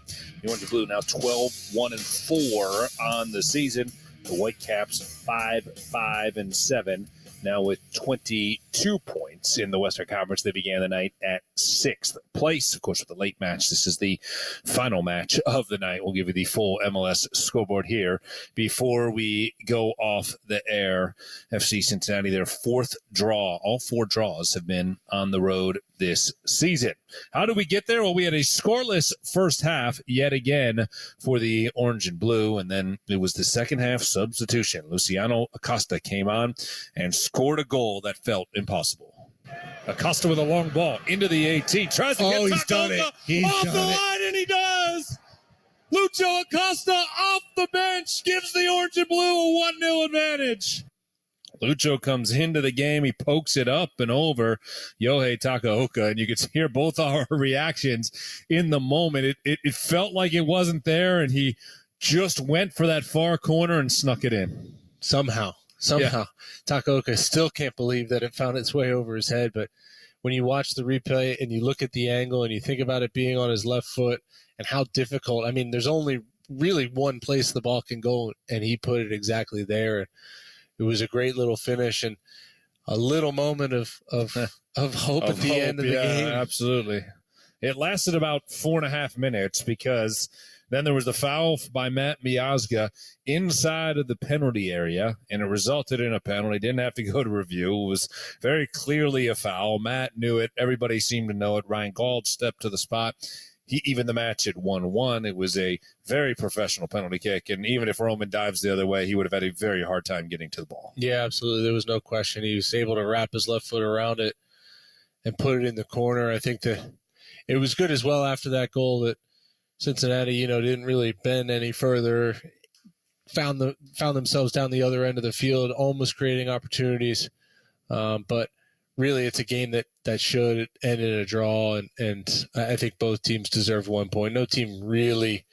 The Orange and Blue now 12-1-4 on the season. The Whitecaps 5-5-7. Now with 22 points in the Western Conference. They began the night at 6th place. Of course, with the late match, this is the final match of the night. We'll give you the full MLS scoreboard here before we go off the air. FC Cincinnati, their 4th draw. All 4 draws have been on the road this season. How did we get there? Well, we had a scoreless first half yet again for the Orange and Blue, and then it was the second half substitution. Luciano Acosta came on and scored a goal that felt impossible. Acosta with a long ball into the 18. Tries to get he's done it. He's off done the it. line, and he does. Lucho Acosta off the bench gives the Orange and Blue a 1-0 advantage. Lucho comes into the game. He pokes it up and over Yohei Takaoka, and you could hear both our reactions in the moment. It felt like it wasn't there, and he just went for that far corner and snuck it in. Somehow. Yeah. Takaoka still can't believe that it found its way over his head, but when you watch the replay and you look at the angle and you think about it being on his left foot and how difficult, I mean, there's only really one place the ball can go, and he put it exactly there. It was a great little finish and a little moment of hope at the end of the game. Absolutely. It lasted about 4.5 minutes because then there was the foul by Matt Miazga inside of the penalty area, and it resulted in a penalty. Didn't have to go to review. It was very clearly a foul. Matt knew it. Everybody seemed to know it. Ryan Gauld stepped to the spot. He even the match at 1-1. It was a very professional penalty kick, and even if Roman dives the other way, he would have had a very hard time getting to the ball. Yeah, absolutely. There was no question. He was able to wrap his left foot around it and put it in the corner. I think that it was good as well after that goal that Cincinnati, didn't really bend any further, found themselves down the other end of the field, almost creating opportunities. But really, it's a game that should end in a draw, and I think both teams deserve 1 point. No team really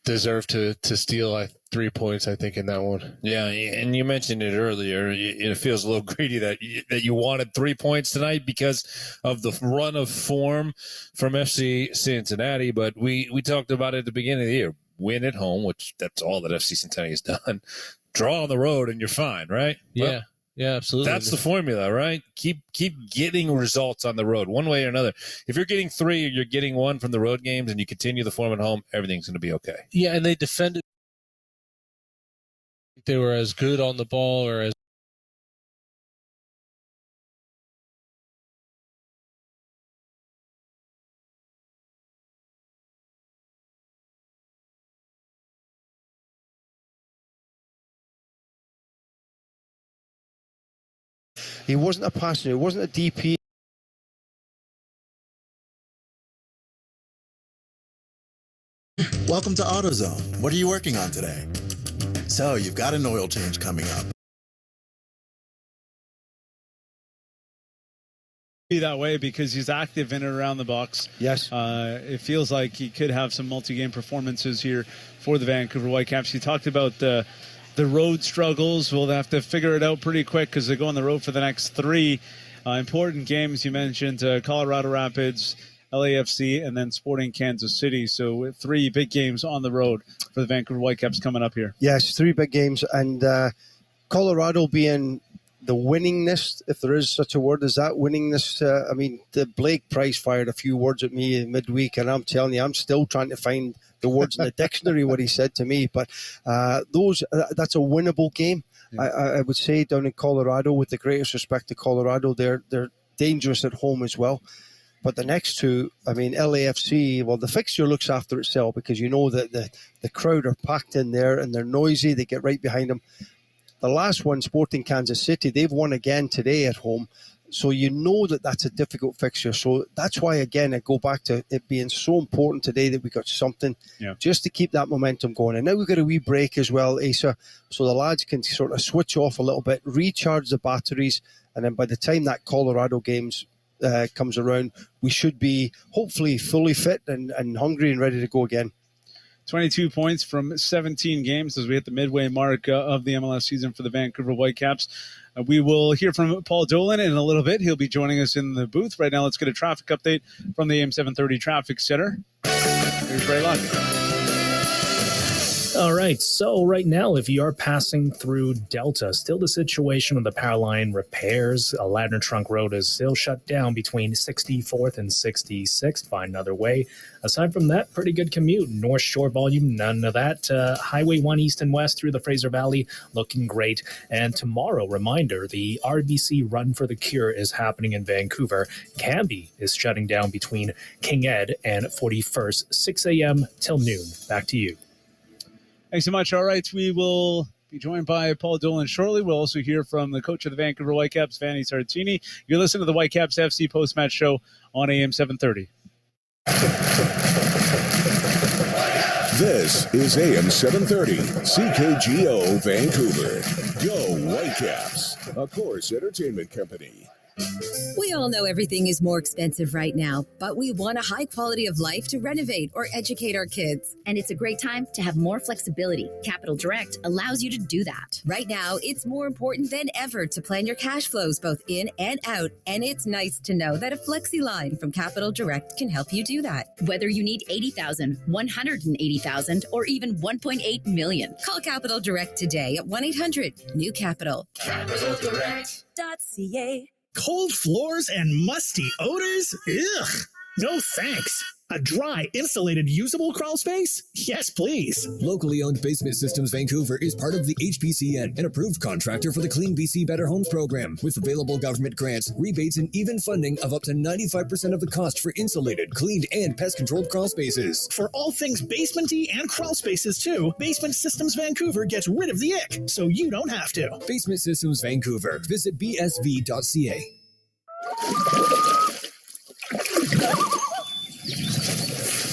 deserved to steal 3 points, I think, in that one. Yeah, and you mentioned it earlier. It feels a little greedy that you wanted 3 points tonight because of the run of form from FC Cincinnati, but we talked about it at the beginning of the year. Win at home, which that's all that FC Cincinnati has done. Draw on the road, and you're fine, right? Yeah. Yeah, absolutely. That's the formula, right? Keep getting results on the road, one way or another. If you're getting 3 or you're getting 1 from the road games and you continue the form at home, everything's going to be okay. Yeah, and they defended. They were as good on the ball or as he wasn't a passenger, he wasn't a DP. Welcome to AutoZone. What are you working on today? So you've got an oil change coming up. Be that way because he's active in and around the box. Yes. It feels like he could have some multi-game performances here for the Vancouver Whitecaps. He talked about the road struggles. We'll have to figure it out pretty quick because they go on the road for the next 3 important games. You mentioned Colorado Rapids, LAFC, and then Sporting Kansas City. So 3 big games on the road for the Vancouver Whitecaps coming up here. Yes, 3 big games. And Colorado being the winningness, if there is such a word as that, winningness. I mean, the Blake Price fired a few words at me in midweek, and I'm telling you, I'm still trying to find the words in the dictionary, what he said to me. But that's a winnable game. Yeah. I would say down in Colorado, with the greatest respect to Colorado, they're dangerous at home as well. But the next two, I mean, LAFC, well, the fixture looks after itself because you know that the crowd are packed in there and they're noisy. They get right behind them. The last one, Sporting Kansas City, they've won again today at home. So you know that that's a difficult fixture. So that's why, again, I go back to it being so important today that we got something just to keep that momentum going. And now we've got a wee break as well, Asa, so the lads can sort of switch off a little bit, recharge the batteries, and then by the time that Colorado games comes around, we should be hopefully fully fit and hungry and ready to go again. 22 points from 17 games as we hit the midway mark of the MLS season for the Vancouver Whitecaps. We will hear from Paul Dolan in a little bit. He'll be joining us in the booth. Right now, let's get a traffic update from the AM 730 Traffic Center. Here's Ray Luck. All right, so right now, if you are passing through Delta, still the situation with the power line repairs. Ladner Trunk Road is still shut down between 64th and 66th. Find another way. Aside from that, pretty good commute. North Shore volume, none of that. Highway 1 east and west through the Fraser Valley, looking great. And tomorrow, reminder, the RBC Run for the Cure is happening in Vancouver. Canby is shutting down between King Ed and 41st, 6 a.m. till noon. Back to you. Thanks so much. All right, we will be joined by Paul Dolan shortly. We'll also hear from the coach of the Vancouver Whitecaps, Vanni Sartini. You're listening to the Whitecaps FC post-match show on AM 730. This is AM 730, CKGO Vancouver. Go Whitecaps, a Course Entertainment Company. We all know everything is more expensive right now, but we want a high quality of life to renovate or educate our kids. And it's a great time to have more flexibility. Capital Direct allows you to do that. Right now, it's more important than ever to plan your cash flows both in and out, and it's nice to know that a Flexi line from Capital Direct can help you do that. Whether you need $80,000, $180,000, or even $1.8 million. Call Capital Direct today at 1-800-NEW-CAPITAL. CapitalDirect.ca. Cold floors and musty odors? Ugh. No thanks. A dry, insulated, usable crawl space? Yes, please. Locally owned Basement Systems Vancouver is part of the HPCN, an approved contractor for the Clean BC Better Homes program, with available government grants, rebates, and even funding of up to 95% of the cost for insulated, cleaned, and pest-controlled crawl spaces. For all things basement-y and crawl spaces, too, Basement Systems Vancouver gets rid of the ick, so you don't have to. Basement Systems Vancouver. Visit bsv.ca.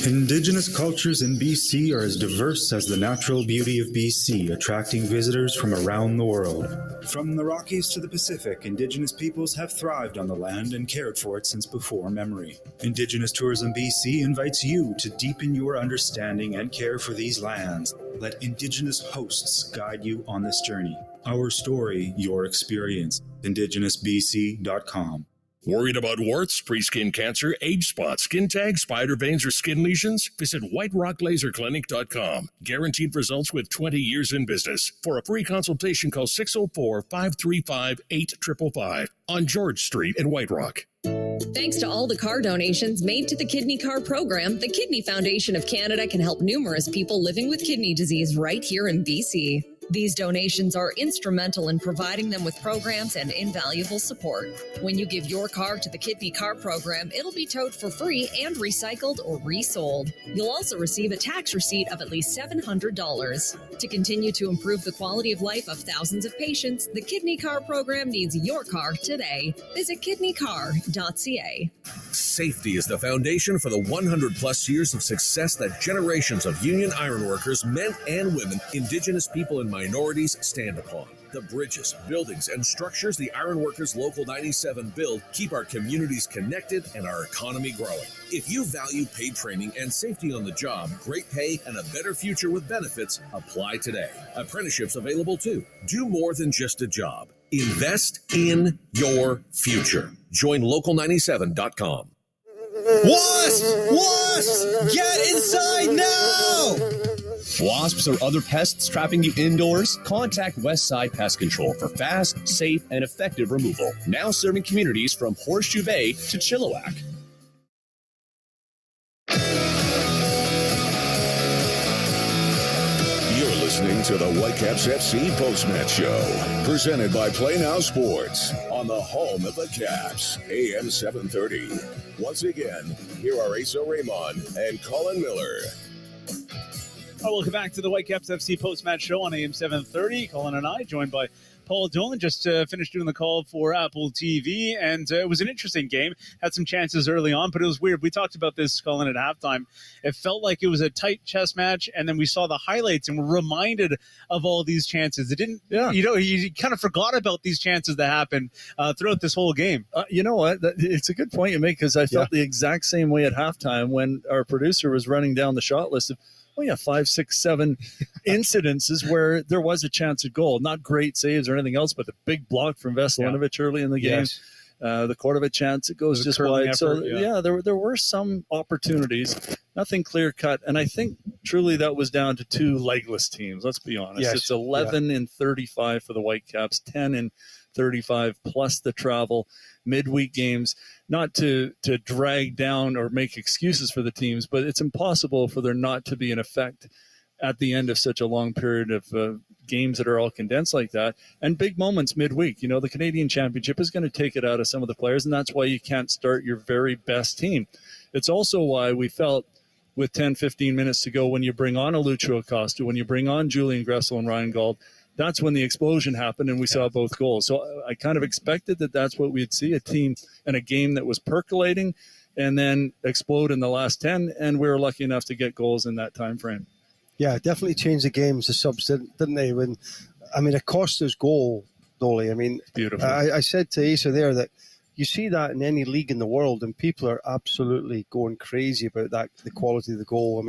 Indigenous cultures in BC are as diverse as the natural beauty of BC, attracting visitors from around the world. From the Rockies to the Pacific, Indigenous peoples have thrived on the land and cared for it since before memory. Indigenous Tourism BC invites you to deepen your understanding and care for these lands. Let Indigenous hosts guide you on this journey. Our story, your experience. IndigenousBC.com. Worried about warts, pre-skin cancer, age spots, skin tags, spider veins, or skin lesions? Visit whiterocklaserclinic.com. Guaranteed results with 20 years in business. For a free consultation, call 604-535-8555 on George Street in White Rock. Thanks to all the car donations made to the Kidney Car Program, the Kidney Foundation of Canada can help numerous people living with kidney disease right here in BC. These donations are instrumental in providing them with programs and invaluable support. When you give your car to the Kidney Car Program, it'll be towed for free and recycled or resold. You'll also receive a tax receipt of at least $700. To continue to improve the quality of life of thousands of patients, the Kidney Car Program needs your car today. Visit kidneycar.ca. Safety is the foundation for the 100-plus years of success that generations of union ironworkers, men and women, Indigenous people and minorities stand upon. The bridges, buildings, and structures the Ironworkers Local 97 build keep our communities connected and our economy growing. If you value paid training and safety on the job, great pay, and a better future with benefits, apply today. Apprenticeships available too. Do more than just a job. Invest in your future. Join local97.com. Wasps! Wasps! Get inside now! Wasps or other pests trapping you indoors? Contact Westside Pest Control for fast, safe, and effective removal. Now serving communities from Horseshoe Bay to Chilliwack. You're listening to the Whitecaps FC Post-Match Show, presented by Play Now Sports on the home of the Caps, AM 730. Once again, here are Asa Raymond and Colin Miller. Welcome back to the Whitecaps FC post-match show on AM 730. Colin and I, joined by Paul Dolan, just finished doing the call for Apple TV, and it was an interesting game. Had some chances early on, but it was weird. We talked about this, Colin, at halftime. It felt like it was a tight chess match, and then we saw the highlights and were reminded of all these chances. It didn't, you kind of forgot about these chances that happened throughout this whole game. You know what? It's a good point you make, because I felt the exact same way at halftime when our producer was running down the shot list of 5, 6, 7 incidences where there was a chance at goal. Not great saves or anything else, but the big block from Veselinovic early in the game. Yes. The Cordova chance, it goes just wide. Effort, there were some opportunities, nothing clear cut. And I think truly that was down to two legless teams. Let's be honest. Yes. It's 11 in 35 for the Whitecaps, 10 in 35 plus the travel, midweek games. Not to drag down or make excuses for the teams, but it's impossible for there not to be an effect at the end of such a long period of games that are all condensed like that, and big moments midweek. The Canadian Championship is going to take it out of some of the players, and that's why you can't start your very best team. It's also why we felt with 10, 15 minutes to go, when you bring on a Lucho Acosta, when you bring on Julian Gressel and Ryan Gauld, that's when the explosion happened and we saw both goals. So I kind of expected that that's what we'd see, a team and a game that was percolating and then explode in the last 10, and we were lucky enough to get goals in that time frame. Yeah, definitely changed the games, the subs, didn't they? Acosta's goal, Dolly, beautiful. I said to Asa there that you see that in any league in the world and people are absolutely going crazy about that, the quality of the goal.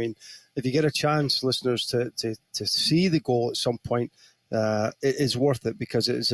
If you get a chance, listeners, to see the goal at some point, it is worth it, because it is